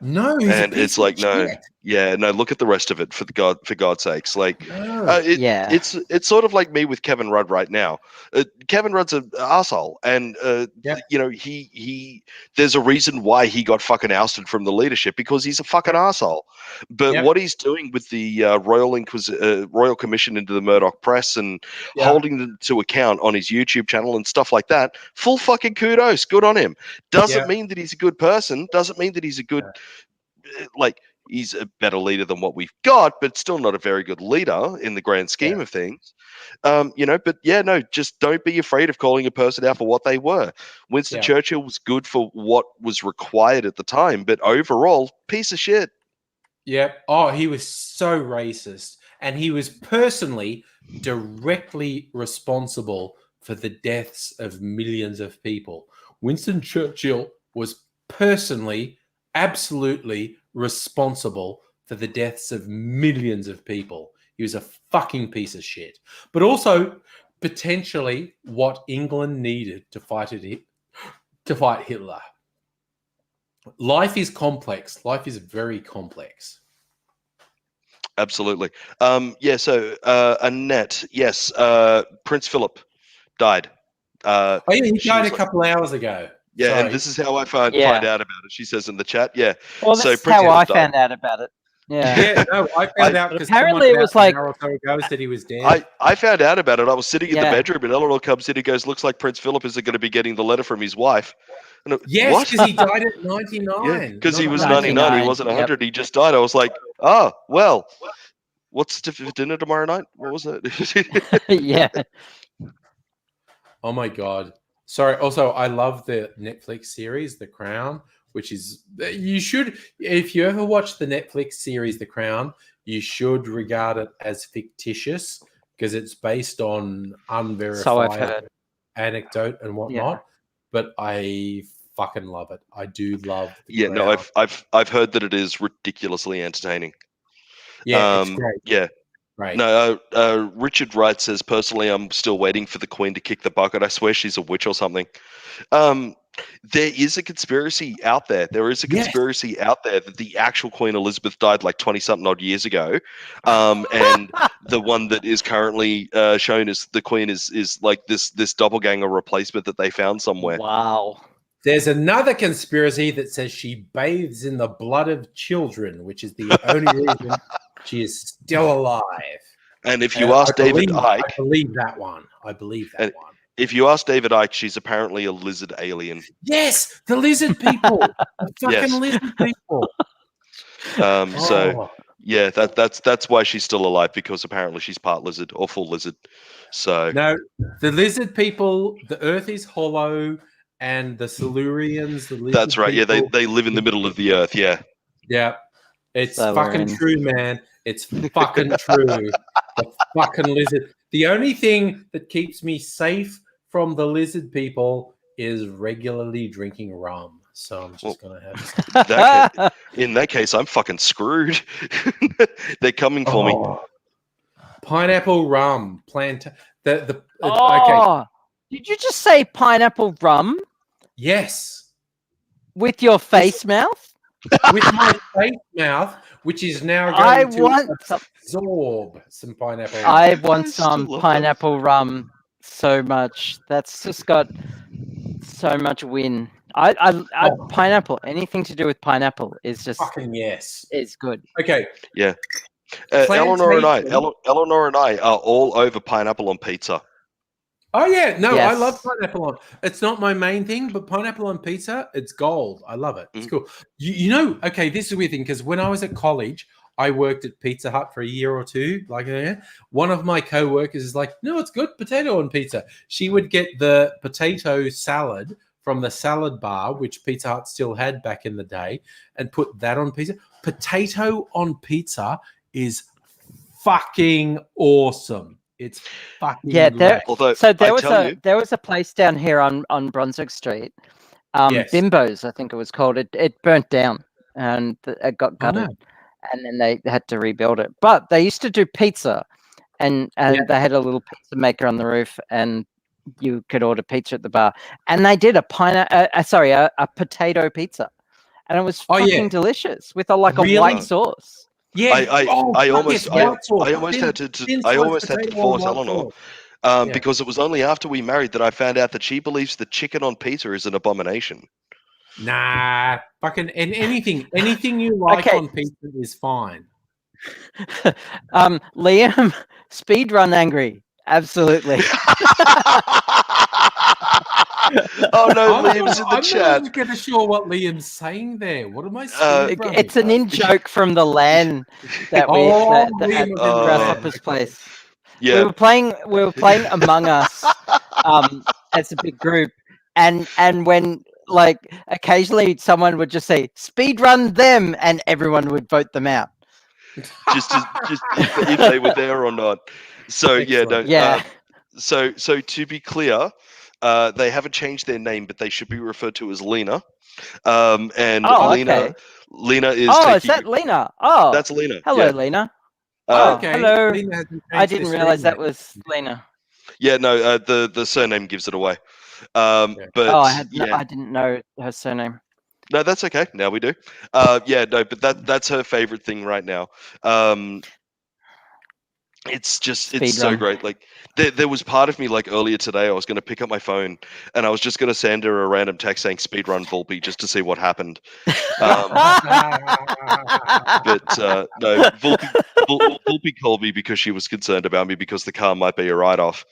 No, and it's like no, look at the rest of it for God's sakes. Like, it's sort of like me with Kevin Rudd right now. Kevin Rudd's an arsehole, and he there's a reason why he got fucking ousted from the leadership, because he's a fucking arsehole. But what he's doing with the Royal Commission into the Murdoch press and holding them to account on his YouTube channel and stuff like that, full fucking kudos, good on him. Doesn't mean that he's a good person. Doesn't mean that he's a good he's a better leader than what we've got, but still not a very good leader in the grand scheme of things. Just don't be afraid of calling a person out for what they were. Winston Churchill was good for what was required at the time, but overall, piece of shit. Yeah. Oh, he was so racist. And he was personally directly responsible for the deaths of millions of people. Winston Churchill was personally absolutely responsible for the deaths of millions of people. He was a fucking piece of shit. But also potentially what England needed to fight Hitler. Life is complex. Life is very complex. Absolutely. So Annette, yes, Prince Philip died. He died a couple hours ago. Yeah, Sorry. And this is how I find out about it. She says in the chat. Yeah. Well, that's how I found out about it. Yeah. I found out because apparently it was like an hour or so ago said he was dead. I found out about it. I was sitting in the bedroom and Eleanor comes in and goes, "Looks like Prince Philip isn't going to be getting the letter from his wife." Yes, because he died at 99. Yeah, because he was 99. He wasn't 100. He just died. I was like, "Oh, well, what's for dinner tomorrow night?" What was it? Yeah. Oh my god! Sorry. Also, I love the Netflix series, The Crown, which is you should if you ever watch the Netflix series, The Crown, you should regard it as fictitious because it's based on So I've unverified heard. anecdote and whatnot. But I fucking love it. I do love The Crown. No, I've heard that it is ridiculously entertaining. Yeah, it's great. Yeah. Right. No, Richard Wright says, personally, I'm still waiting for the Queen to kick the bucket. I swear she's a witch or something. There is a conspiracy out there. There is a conspiracy out there that the actual Queen Elizabeth died like 20-something odd years ago. And the one that is currently shown as the Queen is like this doppelganger replacement that they found somewhere. Wow. There's another conspiracy that says she bathes in the blood of children, which is the only reason she is still alive. And if you ask David Icke... I believe that one. If you ask David Icke, she's apparently a lizard alien. Yes, the lizard people. The fucking lizard people. So, yeah, that's why she's still alive, because apparently she's part lizard or full lizard. So no, the lizard people, the earth is hollow, and the Silurians, the lizard that's right. people, Yeah, they live in the middle of the earth. Yeah. Yeah. It's fucking true, man. It's fucking true. The fucking lizard. The only thing that keeps me safe from the lizard people is regularly drinking rum. So I'm just gonna have some. In that case, I'm fucking screwed. They're coming for me. Pineapple rum. Okay. Did you just say pineapple rum? Yes. With your face mouth? With my face mouth, which is now going to absorb some pineapple. I want some pineapple rum so much. That's just got so much win. Pineapple, anything to do with pineapple is just fucking yes. It's good. Okay. Yeah. Eleanor and I are all over pineapple on pizza. Oh yeah, no, yes. I love pineapple on. It's not my main thing, but pineapple on pizza, it's gold. I love it. It's cool. You know, okay, this is a weird thing because when I was at college, I worked at Pizza Hut for a year or two. One of my co-workers is like, "No, it's good potato on pizza." She would get the potato salad from the salad bar, which Pizza Hut still had back in the day, and put that on pizza. Potato on pizza is fucking awesome. It's fucking there was a place down here on Brunswick Street, Bimbo's, I think it was called. It burnt down and it got gutted, and then they had to rebuild it. But they used to do pizza, and they had a little pizza maker on the roof, and you could order pizza at the bar. And they did a potato pizza, and it was fucking delicious with a white sauce. Yeah, I almost had to divorce Eleanor because it was only after we married that I found out that she believes that chicken on pizza is an abomination. Nah, fucking anything you like on pizza is fine. Liam, speedrun angry, absolutely. Oh no, Liam's in the chat. I'm not even sure what Liam's saying there. What am I saying? It's an in-joke from the LAN that we at Grasshopper's place. Yeah, we were playing Among Us as a big group, and when occasionally someone would just say speedrun them, and everyone would vote them out. just if they were there or not. So so to be clear. They haven't changed their name, but they should be referred to as Lena. Lena is. Oh, is that Lena? Oh, that's Lena. Hello, Lena. Okay. Hello. I didn't realize that was Lena. Yeah, no. The surname gives it away. But I didn't know her surname. No, that's okay. Now we do. But that's her favorite thing right now. It's so great. Like there was part of me earlier today, I was going to pick up my phone and I was just going to send her a random text saying speedrun Volpe just to see what happened. But no, Volpe called me because she was concerned about me because the car might be a write-off.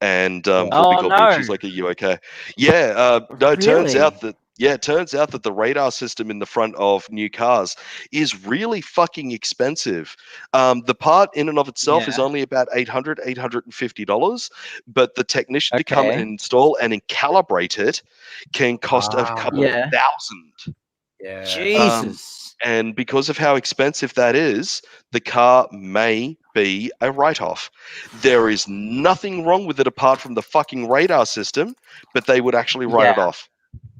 And Volpe called me. She's like, "Are you okay?" Yeah. No, it turns out that Yeah, it turns out that the radar system in the front of new cars is really fucking expensive. The part in and of itself is Yeah. only about $850, but the technician to come and Okay. install and calibrate it can cost a couple of Yeah. thousand. Yeah. Jesus. And because of how expensive that is, the car may be a write-off. There is nothing wrong with it apart from the fucking radar system, but they would actually write it Yeah. off.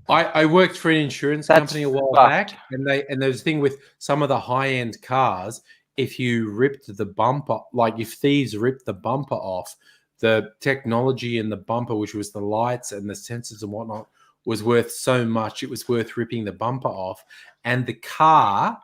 I worked for an insurance That's company a while fucked. back, and there's a thing with some of the high-end cars. If you ripped the bumper, like if thieves ripped the bumper off, the technology in the bumper, which was the lights and the sensors and whatnot, was worth so much. It was worth ripping the bumper off, and the car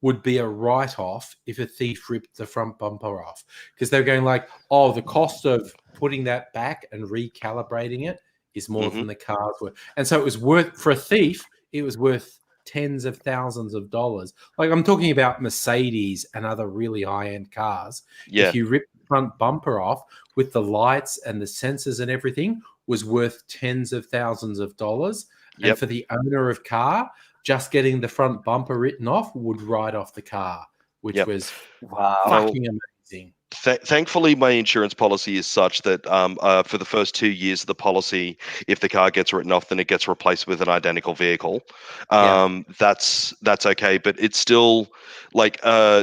would be a write-off if a thief ripped the front bumper off, because they're going like, oh, the cost of putting that back and recalibrating it is more than the car's worth. And so it was worth, for a thief, it was worth tens of thousands of dollars. Like I'm talking about Mercedes and other really high-end cars. Yeah. If you rip the front bumper off with the lights and the sensors and everything, was worth tens of thousands of dollars. Yep. And for the owner of car, just getting the front bumper written off would write off the car, which Yep. was Wow. fucking amazing. Thankfully, my insurance policy is such that for the first 2 years of the policy, if the car gets written off, then it gets replaced with an identical vehicle. That's okay, but it's still like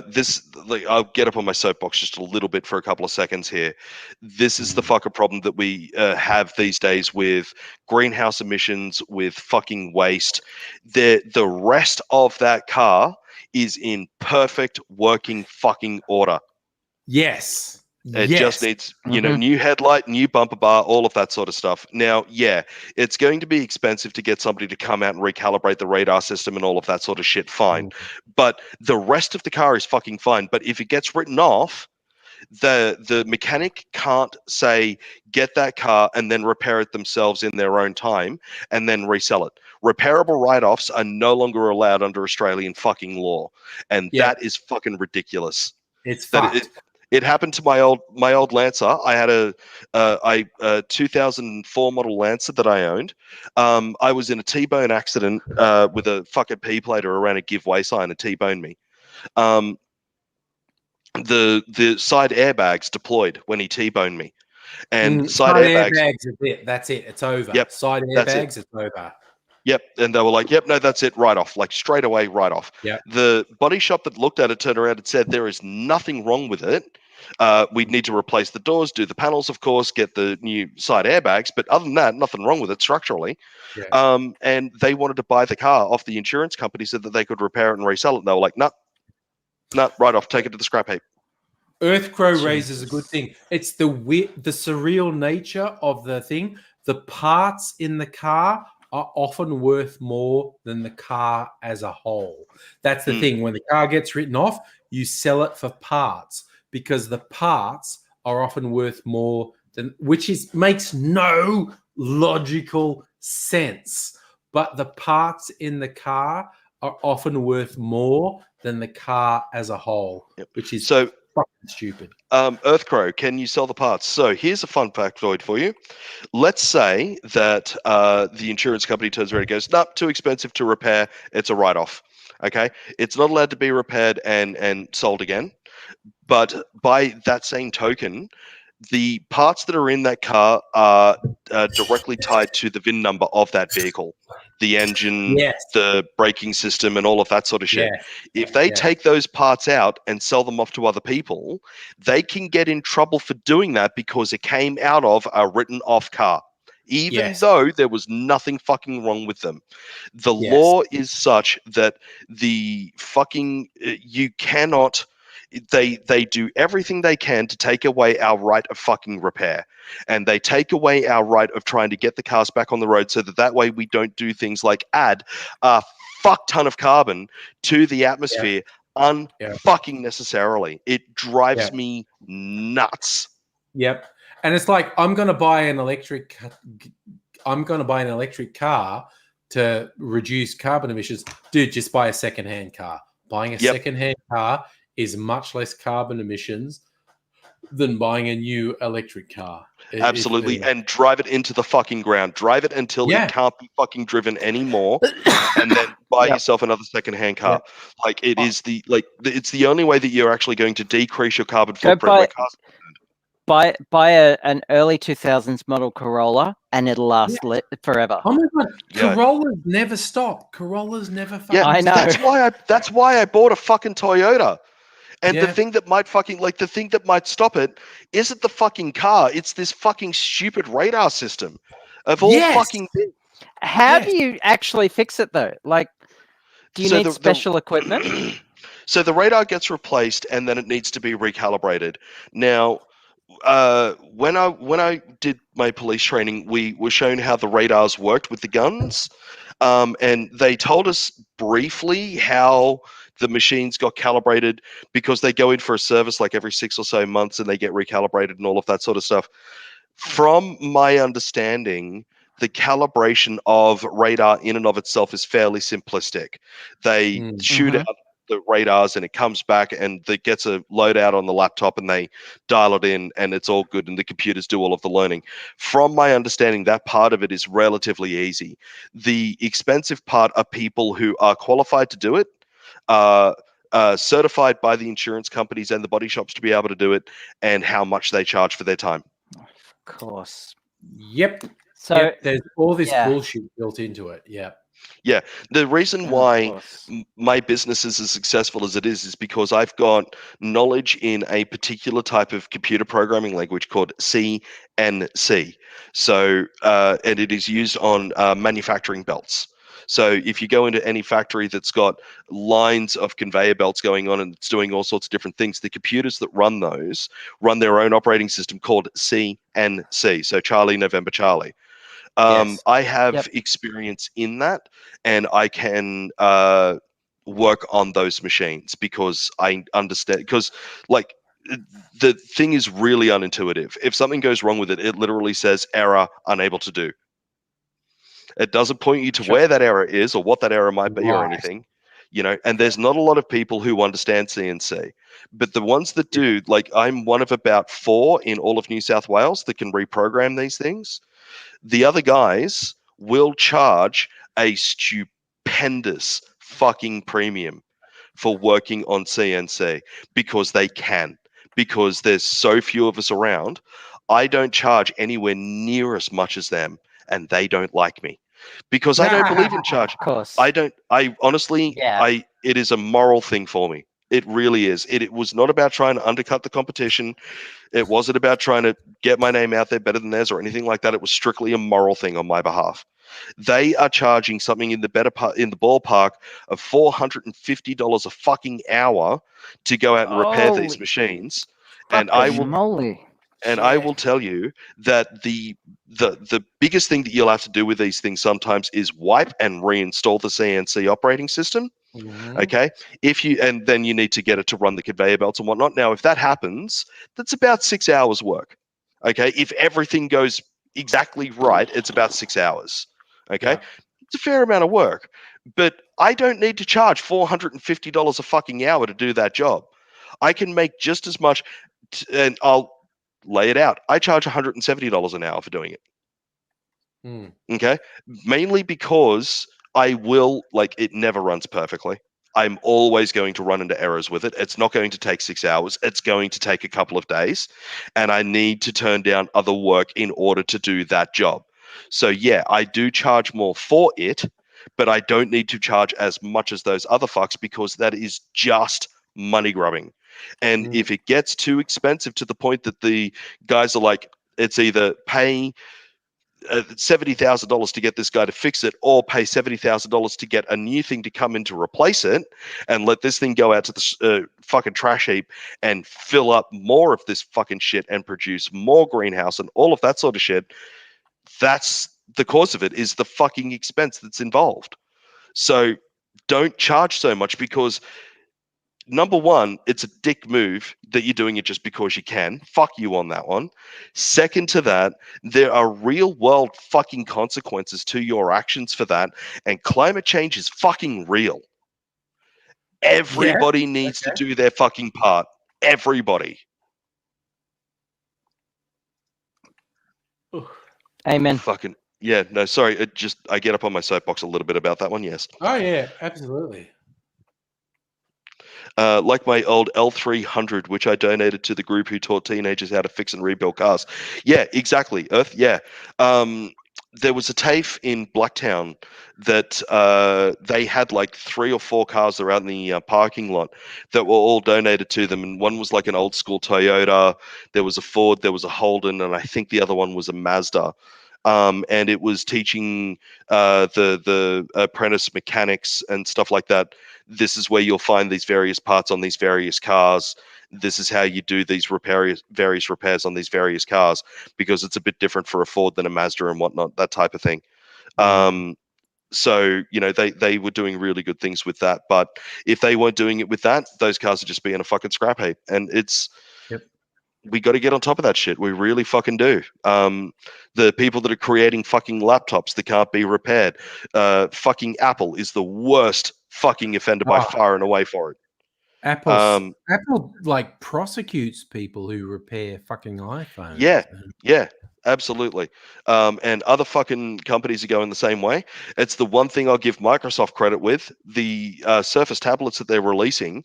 this. Like, I'll get up on my soapbox just a little bit for a couple of seconds here. This is the fucker problem that we have these days with greenhouse emissions, with fucking waste. The rest of that car is in perfect working fucking order. Yes. It just needs, Mhm. new headlight, new bumper bar, all of that sort of stuff. Now, yeah, it's going to be expensive to get somebody to come out and recalibrate the radar system and all of that sort of shit. Fine. But the rest of the car is fucking fine. But if it gets written off, the mechanic can't say, get that car and then repair it themselves in their own time and then resell it. Repairable write-offs are no longer allowed under Australian fucking law. And that is fucking ridiculous. It's That fucked. it happened to my old Lancer. I had a 2004 model Lancer that I owned. I was in a T-bone accident with a fucking P-plater around a giveaway sign and T-boned me. The side airbags deployed when he T-boned me, and side airbags. Is it. That's it. It's over. Yep, Side that's it. airbags, it's over. Yep, and they were like, "Yep, no, that's it, right off, like straight away, right off." Yep. The body shop that looked at it turned around and said, "There is nothing wrong with it. We'd need to replace the doors, do the panels, of course, get the new side airbags, but other than that, nothing wrong with it structurally." Yeah. And they wanted to buy the car off the insurance company so that they could repair it and resell it. And they were like, "No, right off, take it to the scrap heap." Earthcrow raises a good thing. It's the surreal nature of the thing. The parts in the car are often worth more than the car as a whole. That's the thing. When the car gets written off, you sell it for parts because the parts are often worth more than, makes no logical sense. But the parts in the car are often worth more than the car as a whole, which is so fucking stupid. Earthcrow, can you sell the parts? So here's a fun factoid for you. Let's say that the insurance company turns around and goes, "Nope, too expensive to repair. It's a write-off." Okay, it's not allowed to be repaired and sold again. But by that same token, the parts that are in that car are directly tied to the VIN number of that vehicle, the engine, the braking system, and all of that sort of shit. If they take those parts out and sell them off to other people, they can get in trouble for doing that because it came out of a written off car, even though there was nothing fucking wrong with them. The law is such that the fucking you cannot. They do everything they can to take away our right of fucking repair, and they take away our right of trying to get the cars back on the road so that way we don't do things like add a fuck ton of carbon to the atmosphere unfucking necessarily. It drives me nuts. Yep. And it's like, I'm going to buy an electric car to reduce carbon emissions. Dude, just buy a secondhand car. Buying a secondhand car is much less carbon emissions than buying a new electric car. Absolutely, and drive it into the fucking ground. Drive it until Yeah. it can't be fucking driven anymore, and then buy yourself another second-hand car. Like it is it's the only way that you're actually going to decrease your carbon footprint. Where cars buy an early 2000s model Corolla, and it'll last forever. Oh my god, Corollas never stop. Corollas never fucking I know. That's why I bought a fucking Toyota. And Yeah. the thing that might stop it isn't the fucking car. It's this fucking stupid radar system of all fucking things. How do you actually fix it though? Like, do you need special equipment? So the radar gets replaced, and then it needs to be recalibrated. Now, when I did my police training, we were shown how the radars worked with the guns, and they told us briefly how the machines got calibrated, because they go in for a service like every 6 or so months, and they get recalibrated and all of that sort of stuff. From my understanding, the calibration of radar in and of itself is fairly simplistic. They shoot out the radars, and it comes back, and it gets a loadout on the laptop, and they dial it in, and it's all good, and the computers do all of the learning. From my understanding, that part of it is relatively easy. The expensive part are people who are qualified to do it, certified by the insurance companies and the body shops to be able to do it, and how much they charge for their time. Of course. Yep. So there's all this bullshit built into it. Yeah. Yeah. The reason why my business is as successful as it is because I've got knowledge in a particular type of computer programming language called CNC. So, and it is used on manufacturing belts. So if you go into any factory that's got lines of conveyor belts going on and it's doing all sorts of different things, the computers that run those run their own operating system called CNC. So Charlie, November, Charlie. I have experience in that, and I can work on those machines because I understand. Because, like, the thing is really unintuitive. If something goes wrong with it, it literally says error, unable to do. It doesn't point you to where that error is or what that error might be or anything, and there's not a lot of people who understand CNC, but the ones that do, like I'm one of about 4 in all of New South Wales that can reprogram these things. The other guys will charge a stupendous fucking premium for working on CNC because they can, because there's so few of us around. I don't charge anywhere near as much as them, and they don't like me because I don't believe in charge. Of course. I honestly, it is a moral thing for me. It really is. It was not about trying to undercut the competition. It wasn't about trying to get my name out there better than theirs or anything like that. It was strictly a moral thing on my behalf. They are charging something in the ballpark of $450 a fucking hour to go out and repair these machines. And I will tell you that the biggest thing that you'll have to do with these things sometimes is wipe and reinstall the CNC operating system. Okay, and then you need to get it to run the conveyor belts and whatnot. Now, if that happens, that's about 6 hours work. Okay, if everything goes exactly right, it's about 6 hours. Okay, it's a fair amount of work, but I don't need to charge $450 a fucking hour to do that job. I can make just as much, and I'll lay it out. I charge $170 an hour for doing it. Okay, mainly because it never runs perfectly. I'm always going to run into errors with it. It's not going to take 6 hours. It's going to take a couple of days, and I need to turn down other work in order to do that job. So yeah, I do charge more for it, but I don't need to charge as much as those other fucks because that is just money grubbing. And if it gets too expensive to the point that the guys are like, it's either pay $70,000 to get this guy to fix it, or pay $70,000 to get a new thing to come in to replace it, and let this thing go out to the fucking trash heap and fill up more of this fucking shit and produce more greenhouse and all of that sort of shit. That's the cause of it, is the fucking expense that's involved. So don't charge so much because, number one, it's a dick move that you're doing it just because you can. Fuck you on that one. Second to that, there are real world fucking consequences to your actions for that. And climate change is fucking real. Everybody needs to do their fucking part. Everybody. Amen. Fucking yeah. No, sorry. I get up on my soapbox a little bit about that one. Yes. Oh yeah, absolutely. Like my old L300, which I donated to the group who taught teenagers how to fix and rebuild cars. Yeah, exactly. Earth. Yeah. There was a TAFE in Blacktown that they had like 3 or 4 cars that were out in the parking lot that were all donated to them. And one was like an old school Toyota. There was a Ford, there was a Holden, and I think the other one was a Mazda. And it was teaching the apprentice mechanics and stuff like that. This is where you'll find these various parts on these various cars. This is how you do these various repairs on these various cars, because it's a bit different for a Ford than a Mazda and whatnot, that type of thing. So, they were doing really good things with that. But if they weren't doing it with that, those cars would just be in a fucking scrap heap. And we got to get on top of that shit. We really fucking do. The people that are creating fucking laptops that can't be repaired, fucking Apple is the worst fucking offender by far and away for it. Apple like prosecutes people who repair fucking iPhones. Yeah, absolutely. And other fucking companies are going the same way. It's the one thing I'll give Microsoft credit with. The Surface tablets that they're releasing,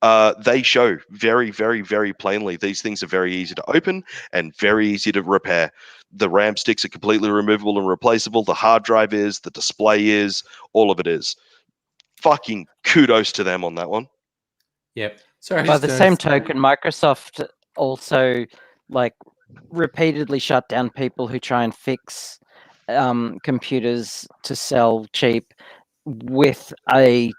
they show very, very, very plainly these things are very easy to open and very easy to repair. The RAM sticks are completely removable and replaceable. The hard drive is, the display is, all of it is. Fucking kudos to them on that one. Yep. Sorry. By the same token, Microsoft also repeatedly shut down people who try and fix computers to sell cheap with a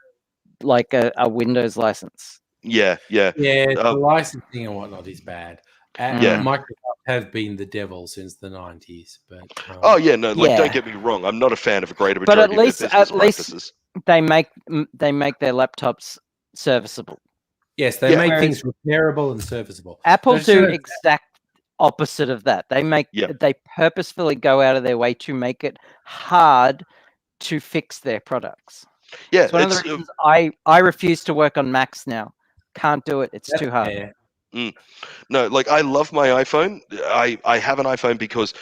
Windows license. Yeah. The licensing and whatnot is bad. Yeah. Microsoft have been the devil since the 90s, but don't get me wrong. I'm not a fan of a greater majority of their business practices. They make their laptops serviceable. Yes, they make things repairable and serviceable. Apple do exact opposite of that. They purposefully go out of their way to make it hard to fix their products. Yeah, it's one of the reasons I refuse to work on Macs now. Can't do it. It's too hard. No, I love my iPhone. I have an iPhone because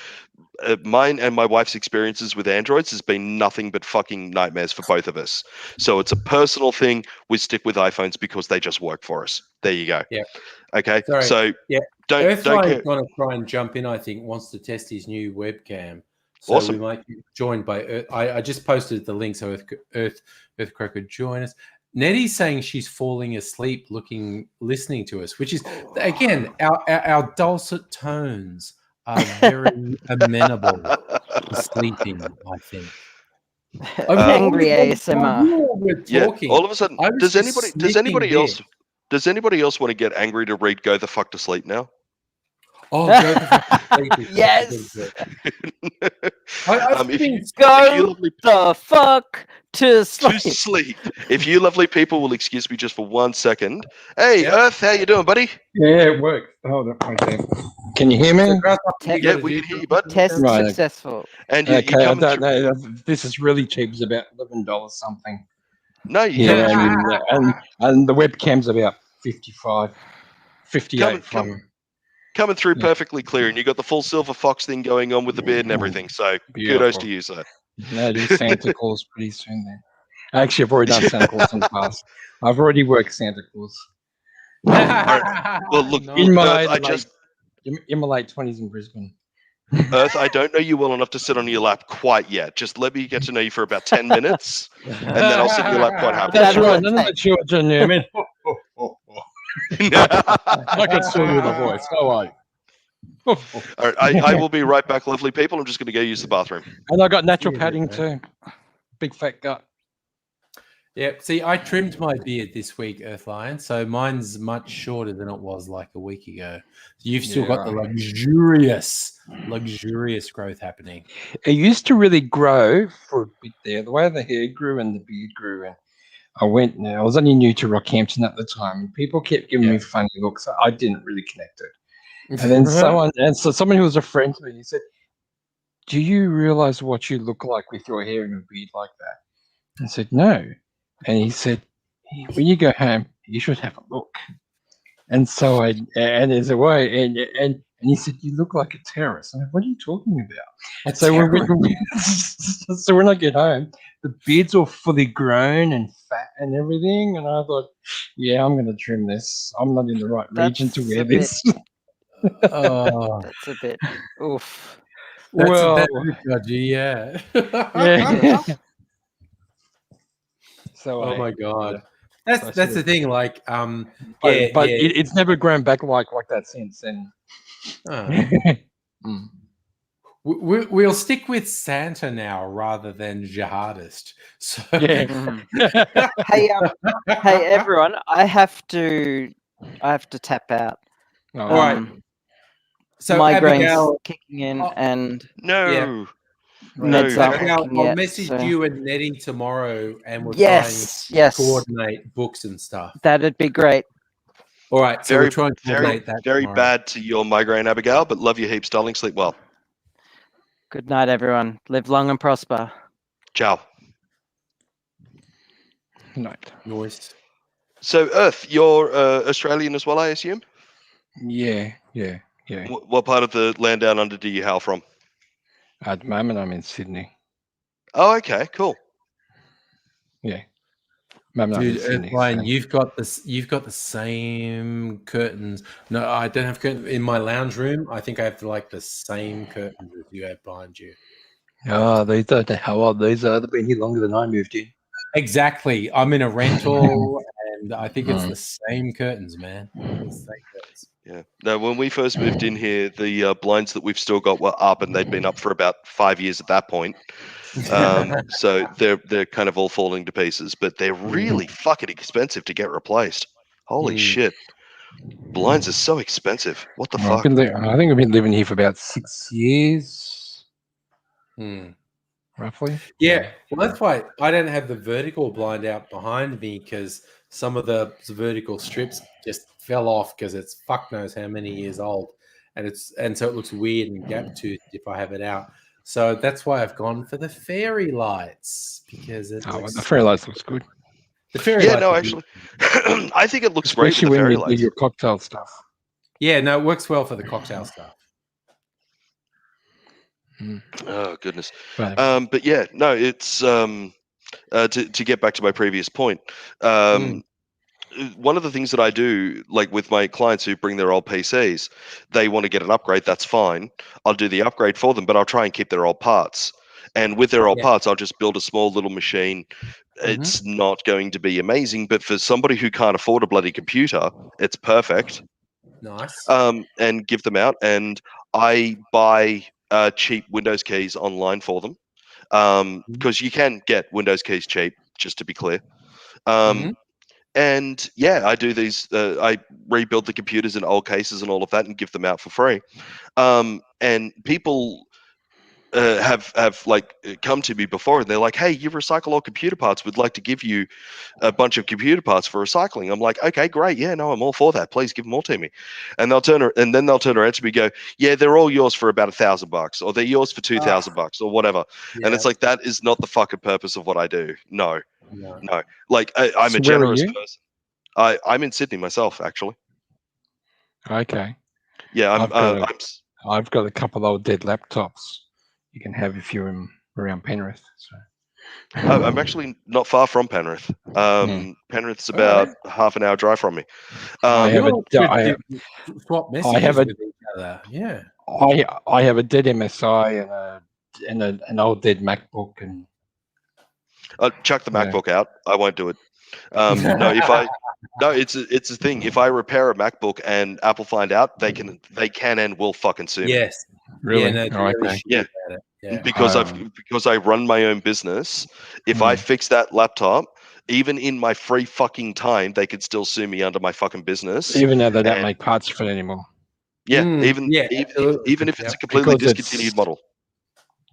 mine and my wife's experiences with Androids has been nothing but fucking nightmares for both of us. So it's a personal thing. We stick with iPhones because they just work for us. There you go. Yeah. Okay. Sorry. So don't care. Want to try and jump in. I think wants to test his new webcam. So awesome. We might be joined by Earth. I just posted the link so Earthcrow could join us. Nettie's saying she's falling asleep listening to us, which is, again, our dulcet tones are very amenable to sleeping, I think. Angry ASMR. Yeah, all of a sudden, does anybody else want to get angry to read Go the Fuck to Sleep now? Oh, Go the Fuck to Sleep. Yes. I Go the fuck to sleep. If you lovely people will excuse me just for 1 second. Hey, Earth, how you doing, buddy? Yeah, it worked. Hold on, okay. Can you hear me? Yeah, we can hear you, bud. Test successful. And I don't know. This is really cheap. It's about $11 something. No, and the webcam's about 58 coming through perfectly clear, and you got the full Silver Fox thing going on with the beard and everything. So kudos to you, sir. No, do Santa Claus pretty soon then. Actually, I've already done Santa Claus in the past. I've already worked Santa Claus. Right. Well, look, in my late 20s in Brisbane. Earth, I don't know you well enough to sit on your lap quite yet. Just let me get to know you for about 10 minutes, and then I'll sit in your lap quite happily. None of the children near me. I can still do the voice. How are you? All right, I will be right back, lovely people. I'm just going to go use the bathroom. And I got natural padding too. Big fat gut. Yeah, see, I trimmed my beard this week, Earthlion, so mine's much shorter than it was like a week ago. So you've still got the luxurious growth happening. It used to really grow for a bit there, the way the hair grew and the beard grew. And I was only new to Rockhampton at the time, and people kept giving me funny looks. I didn't really connect it. And then someone who was a friend to me, he said, "Do you realize what you look like with your hair and a beard like that?" I said, "No." And he said, "When you go home, you should have a look." And so there's a way, and And he said, "You look like a terrorist." I'm like, "What are you talking about?" That's So terrible. so when I get home, the beard's all fully grown and fat and everything, and I thought, "Yeah, I'm going to trim this. I'm not in the right region to That's wear a bit- this." Oh, That's a bit oof. that's Well, dodgy, yeah. yeah. So Oh I, my god, I that's sort the of- thing. Like, but yeah. it's never grown back like that since. And Mm. We'll stick with Santa now rather than jihadist. So Yeah. Mhm. Hey everyone, I have to tap out. Oh, All right. So Migraine's Abigail, kicking in, oh, and No. Yeah. No. meds aren't Abigail, working I'll yet. message So. you and Nettie tomorrow, and we'll try and Yes, coordinate books and stuff. that'd be great. All right, so Very, we'll try and very, coordinate that. very tomorrow. bad to your migraine, Abigail, but love you heaps, darling. Sleep well. Good night, everyone. Live long and prosper. Ciao. night. Noise. So, Earth, you're Australian as well, I assume? Yeah. What part of the land down under do you hail from? At the moment, I'm in Sydney. Oh, okay, cool. Yeah. Moment I'm in Dude, Sydney. Brian, so- you've got the same curtains. No, I don't have curtains in my lounge room. I think I have like the same curtains as you have behind you. Oh, these don't know how old these are. They've been here longer than I moved in. Exactly. I'm in a rental, and I think it's Mm. the same curtains, man. It's the same curtains. Yeah. No, when we first moved in here, the blinds that we've still got were up, and they'd been up for about 5 years at that point. So they're kind of all falling to pieces, but they're really fucking expensive to get replaced. Holy Mm. shit. Blinds are so expensive. What the Well, fuck? I think I've been living here for about 6 years, Hmm. roughly. Yeah, well, that's why I don't have the vertical blind out behind me, because some of the vertical strips just fell off because it's fuck knows how many years old, and so it looks weird and gap toothed if I have it out. So that's why I've gone for the fairy lights, because it Oh, well, looks the fairy lights looks good, the fairy Yeah, lights. no, are actually, I think it looks great especially with the when fairy you do lights. your cocktail stuff. yeah, no, it works well for the cocktail stuff. Oh goodness. But But yeah, no, it's to get back to my previous point. One of the things that I do, like with my clients who bring their old PCs, they want to get an upgrade. That's fine. I'll do the upgrade for them, but I'll try and keep their old parts. And with their old Yeah. parts, I'll just build a small little machine. It's not going to be amazing, but for somebody who can't afford a bloody computer, it's perfect. Nice. And give them out. And I buy cheap Windows keys online for them, because you can get Windows keys cheap, just to be clear. And yeah, I do these. I rebuild the computers in old cases and all of that, and give them out for free. And people have like come to me before, and they're like, "Hey, you recycle all computer parts. We'd like to give you a bunch of computer parts for recycling." I'm like, "Okay, great. Yeah, no, I'm all for that. Please give them all to me." And then they'll turn around to me and go, "Yeah, they're all yours for about $1,000, or they're yours for $2,000, or whatever." Yeah. And it's like, that is not the fucking purpose of what I do. No. Like, I'm So a where are generous you? person. I'm in Sydney myself, actually. okay, Yeah, I've got a couple old dead laptops you can have if you're around Penrith. So I'm actually not far from Penrith. Penrith's about half an hour drive from me. I have swap I messages have a- with each other. Yeah. I have a dead MSI and an old dead MacBook, and Chuck the Yeah. MacBook out. I won't do it. No, it's a thing. If I repair a MacBook and Apple find out, they can and will fucking sue me. Yes. really, Yeah, no, Oh, really okay. should Yeah. about it. Yeah. Because I run my own business. If I fix that laptop, even in my free fucking time, they could still sue me under my fucking business. Even though they don't And- make parts for it anymore. Yeah, absolutely. even if it's Yep. a completely Because it's- discontinued model.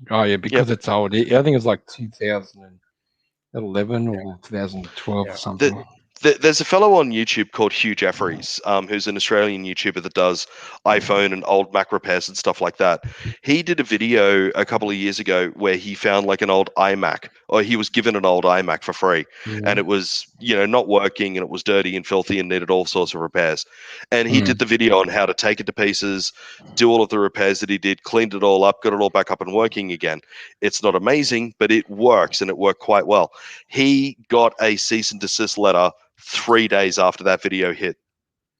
Oh yeah, because it's old. I think it's like 2011 or 2012 Yeah. or something. There's a fellow on YouTube called Hugh Jeffries, who's an Australian YouTuber that does iPhone and old Mac repairs and stuff like that. He did a video a couple of years ago where he found like an old iMac or he was given an old iMac for free, Mm. and it was, you know, not working, and it was dirty and filthy and needed all sorts of repairs. And he did the video on how to take it to pieces, do all of the repairs that he did, cleaned it all up, got it all back up and working again. It's not amazing, but it works, and it worked quite well. He got a cease and desist letter 3 days after that video hit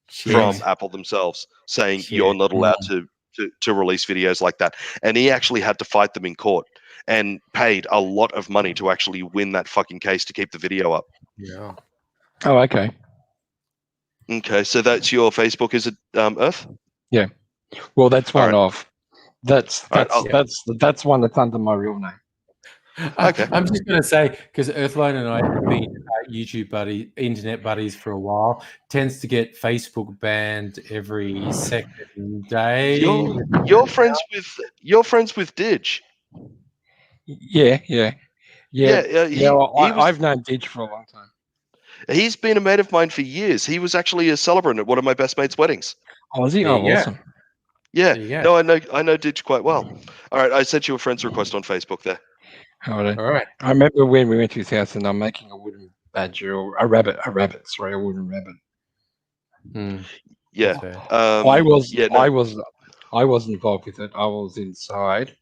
from Apple themselves, saying you're not allowed to release videos like that. And he actually had to fight them in court and paid a lot of money to actually win that fucking case to keep the video up. Yeah. Oh, okay. Okay, so that's your Facebook, is it, Earth? Yeah. Well, that's one right. off. That's All right, that's one that's under my real name. Okay. I'm just going to say, because Earthline and I have been YouTube internet buddies for a while, tends to get Facebook banned every second day. You're friends with Dig. Yeah. Well, I've known Dig for a long time. He's been a mate of mine for years. He was actually a celebrant at one of my best mates' weddings. Oh, is he? Oh, awesome. Yeah. No, I know Dig quite well. All right, I sent you a friend's request on Facebook there. All right. I remember when we went to his house and I'm making a wooden badger or a rabbit. Sorry, a wooden rabbit. Yeah. I was involved with it. I was inside,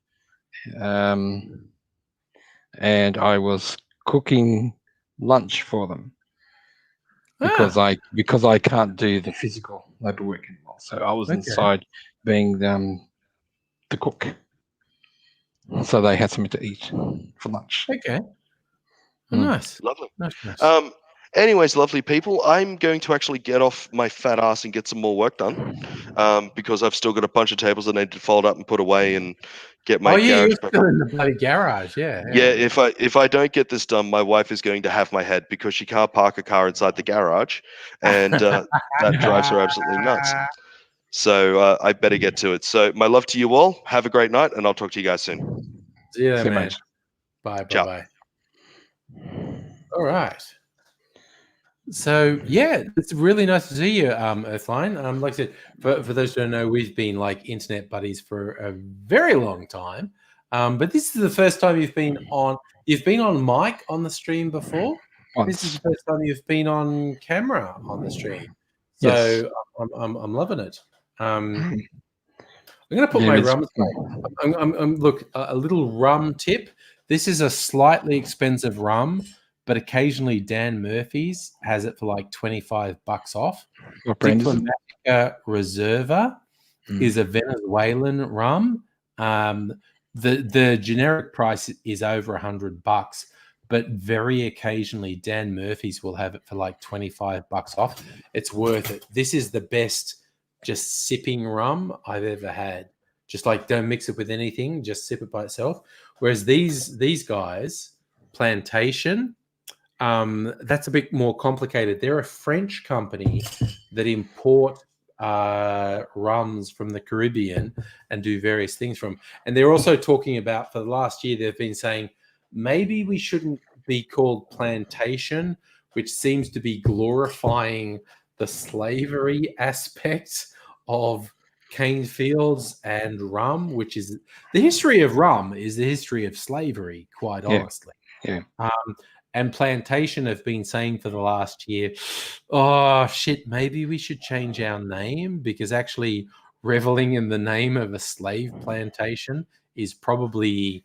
and I was cooking lunch for them because I can't do the physical labor work anymore. So I was inside being the cook. So they had something to eat for lunch. Okay. Nice. Lovely. Nice. Anyways, lovely people, I'm going to actually get off my fat ass and get some more work done, because I've still got a bunch of tables I need to fold up and put away and get my garage you're back. still in the bloody garage, yeah. If I don't get this done, my wife is going to have my head because she can't park a car inside the garage, and that drives her absolutely nuts. So I better get to it. So my love to you all. Have a great night, and I'll talk to you guys soon. See you, See you, man. mate. Bye. Ciao. Bye. All right. So yeah, it's really nice to see you, Earthline. Like I said, for those who don't know, we've been like internet buddies for a very long time. But this is the first time you've been on. You've been on mic on the stream before. This is the first time you've been on camera on the stream. So Yes. I'm loving it. I'm going to put my rum. Look, a little rum tip. This is a slightly expensive rum, but occasionally Dan Murphy's has it for like $25 off. What brand is it? Diplomatica Reserva is a Venezuelan rum. The generic price is over $100, but very occasionally Dan Murphy's will have it for like $25 off. It's worth it. This is the best just sipping rum I've ever had. Just like don't mix it with anything, just sip it by itself. Whereas these guys, Plantation, that's a bit more complicated. They're a French company that import rums from the Caribbean and do various things from. And they're also talking about, for the last year, they've been saying maybe we shouldn't be called Plantation, which seems to be glorifying the slavery aspect of cane fields and rum, which is the history of rum is the history of slavery, quite honestly. Yeah. And Plantation have been saying for the last year, oh shit, maybe we should change our name, because actually reveling in the name of a slave plantation is probably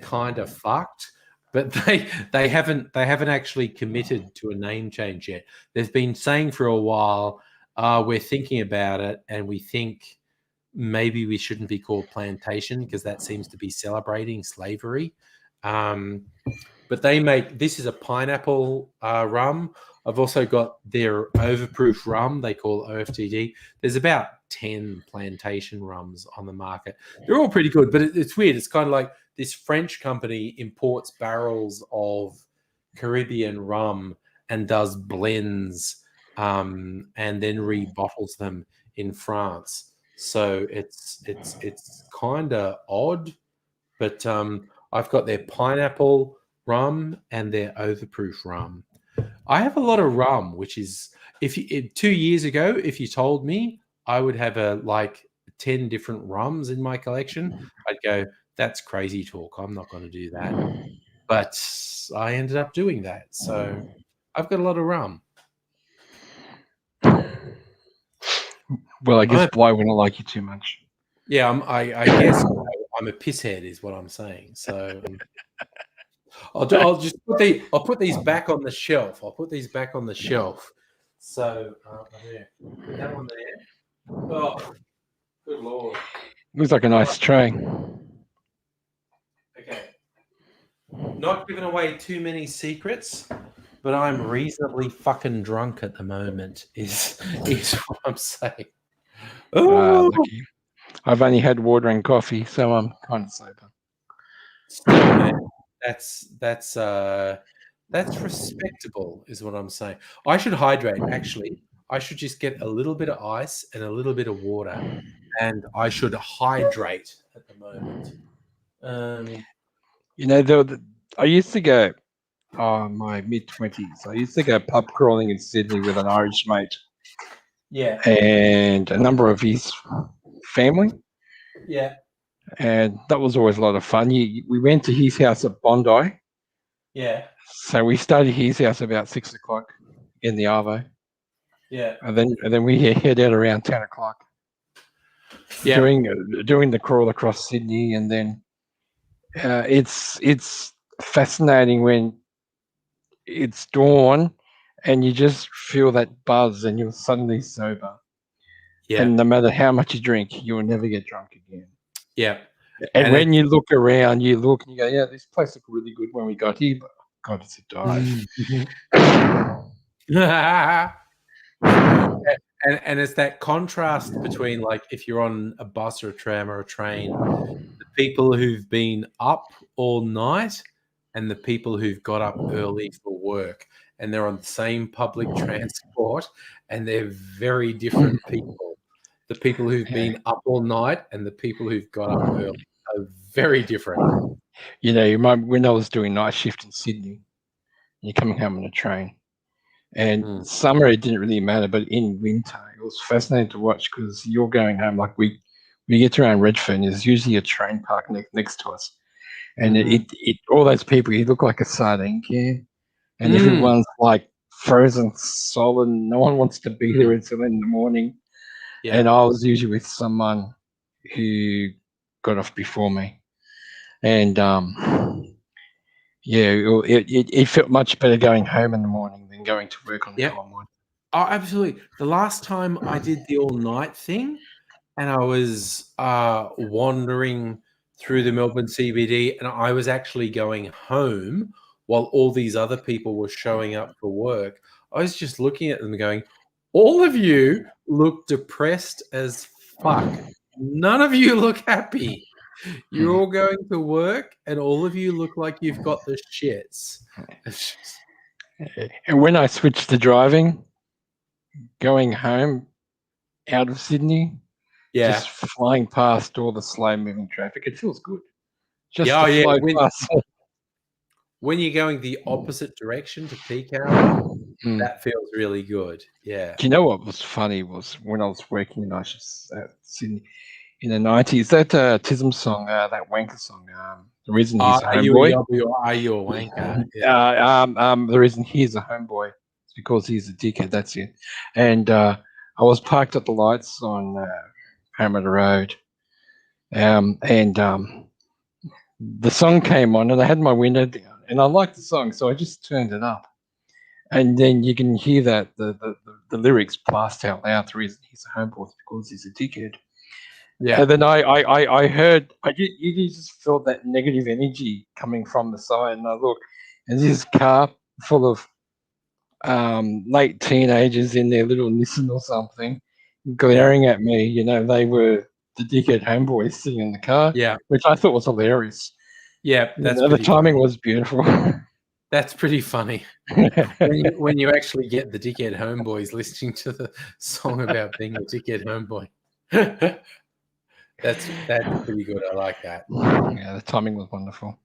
kind of fucked. But they haven't actually committed to a name change yet. They've been saying for a while, we're thinking about it, and we think maybe we shouldn't be called Plantation because that seems to be celebrating slavery. But they make, this is a pineapple rum. I've also got their overproof rum they call OFTD. There's about 10 Plantation rums on the market. They're all pretty good, but it's weird. It's kind of like this French company imports barrels of Caribbean rum and does blends and then rebottles them in France. So it's kind of odd, but I've got their pineapple rum and their overproof rum. I have a lot of rum, which is, if 2 years ago, if you told me I would have like 10 different rums in my collection, I'd go, that's crazy talk. I'm not going to do that. but I ended up doing that. So I've got a lot of rum. Well, I guess I'm- Bly wouldn't like you too much. Yeah, I guess I'm a pisshead, is what I'm saying. So I'll just put these back on the shelf. I'll put these back on the shelf. So there, put that one there. Oh, good lord. Looks like a nice tray. Okay. Not giving away too many secrets, but I'm reasonably fucking drunk at the moment. Is what I'm saying. Oh, Lucky. I've only had water and coffee, so I'm kind of sober. still, man, that's respectable, is what I'm saying. I should hydrate. Actually, I should just get a little bit of ice and a little bit of water, and I should hydrate at the moment. You know, I used to go, my mid-20s, I used to go pub crawling in Sydney with an Irish mate Yeah, and a number of his family, yeah, and that was always a lot of fun. We went to his house at Bondi, yeah, so we stayed at his house about 6 o'clock in the arvo, yeah, and then we head out around 10 o'clock, yeah. doing the crawl across Sydney, and then it's fascinating when it's dawn and you just feel that buzz and you're suddenly sober. Yeah, And no matter how much you drink, you will never get drunk again. yeah. And And when you look around, you look and you go, yeah, this place looked really good when we got here, but God, it's a dive. And it's that contrast between, like, if you're on a bus or a tram or a train, the people who've been up all night and the people who've got up early for work, and they're on the same public transport, and they're very different people. The people who've been up all night and the people who've got up early are very different. You know, you remember when I was doing night shift in Sydney, you're coming home on a train. And summer, it didn't really matter, but in winter, it was fascinating to watch because you're going home. Like we get around Redfern, there's usually a train park next to us, and it all those people, you look like a sardine can, and everyone's like frozen solid. No one wants to be there until in the morning. Yeah. And I was usually with someone who got off before me, and yeah, it felt much better going home in the morning than going to work on the other one. Oh, absolutely. The last time I did the all-night thing, and I was wandering through the Melbourne CBD, and I was actually going home while all these other people were showing up for work. I was just looking at them going, all of you look depressed as fuck. None of you look happy. You're all going to work, and all of you look like you've got the shits. And when I switched to driving, going home out of Sydney, just flying past all the slow-moving traffic, it feels good. Just to fly past. When you're going the opposite direction to peak hour, that feels really good. Yeah. Do you know what was funny was when I was working in Sydney in the 90s, that Tism song, that wanker song, the reason he's a homeboy. Are you a wanker? The reason he's a homeboy is because he's a dickhead. That's it. And I was parked at the lights on Parramatta Road, and the song came on, and I had my window down, and I liked the song, so I just turned it up. And then you can hear that the lyrics blast out loud. The reason he's a homeboy is because he's a dickhead. Yeah. And then I heard, you just felt that negative energy coming from the side, and I look, and this car full of late teenagers in their little Nissan or something, glaring at me. You know, they were the dickhead homeboys sitting in the car. Yeah, which I thought was hilarious. Yeah, that's the timing was beautiful. That's pretty funny. when you actually get the dickhead homeboys listening to the song about being a dickhead homeboy. That's pretty good. I like that. Yeah, the timing was wonderful.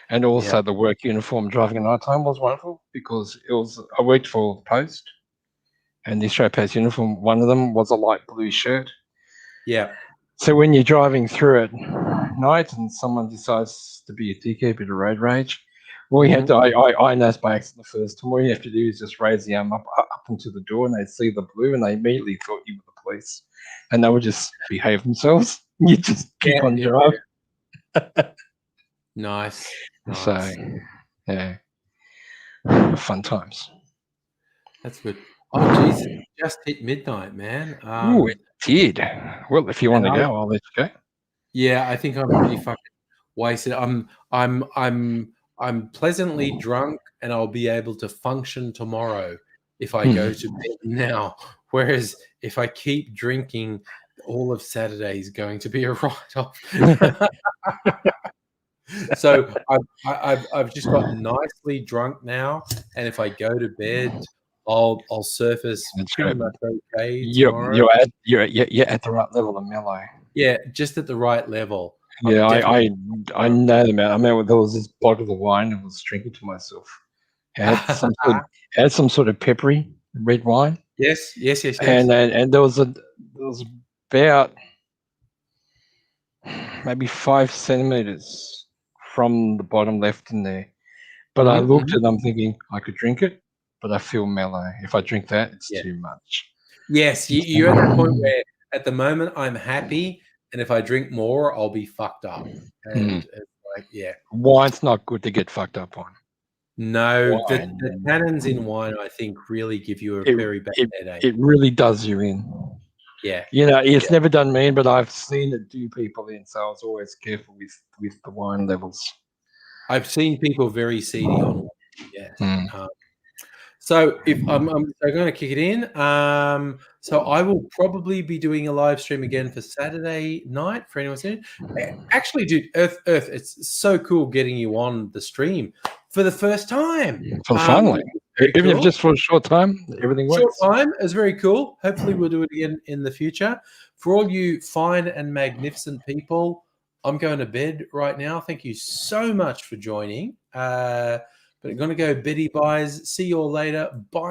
And also the work uniform driving at night time was wonderful because I worked for the Post, and the Australia Post uniform, one of them was a light blue shirt. Yeah. So when you're driving through at night and someone decides to be a dickhead, bit of road rage, All you have to, I noticed by accident the first time. All you have to do is just raise the arm up into the door, and they see the blue, and they immediately thought you were the police, and they would just behave themselves. You just keep on driving. Nice. So, yeah, fun times. That's good. Oh, Jesus, just hit midnight, man. Ooh, it did. Well, if you want to go, I'll let you go. Yeah, I think I'm pretty fucking wasted. I'm pleasantly drunk, and I'll be able to function tomorrow if I go to bed now. Whereas if I keep drinking, all of Saturday is going to be a write-off. So I've just got nicely drunk now, and if I go to bed, I'll surface pretty much okay tomorrow. You're at the right level of mellow. Yeah, just at the right level. Yeah, I know the man. I mean, there was this bottle of wine I was drinking to myself. It had some sort of peppery red wine. Yes. And there was about maybe 5 centimeters from the bottom left in there. But I looked at it, I'm thinking I could drink it, but I feel mellow. If I drink that, it's too much. Yes, you're at that point where at the moment I'm happy, and if I drink more, I'll be fucked up. And it's like, wine's not good to get fucked up on. No, the tannins in wine, I think, really give you a very bad headache. It really does you in. Yeah. You know, it's never done me in, but I've seen it do people in, so I was always careful with the wine levels. I've seen people very seedy on wine, yes. So if I'm going to kick it in. So I will probably be doing a live stream again for Saturday night for anyone who's in. Actually, dude, Earth, it's so cool getting you on the stream for the first time. Finally, even if just for a short time, everything works. Short time is very cool. Hopefully, we'll do it again in the future. For all you fine and magnificent people, I'm going to bed right now. Thank you so much for joining. But I'm going to go beddy buys. See you all later. Bye.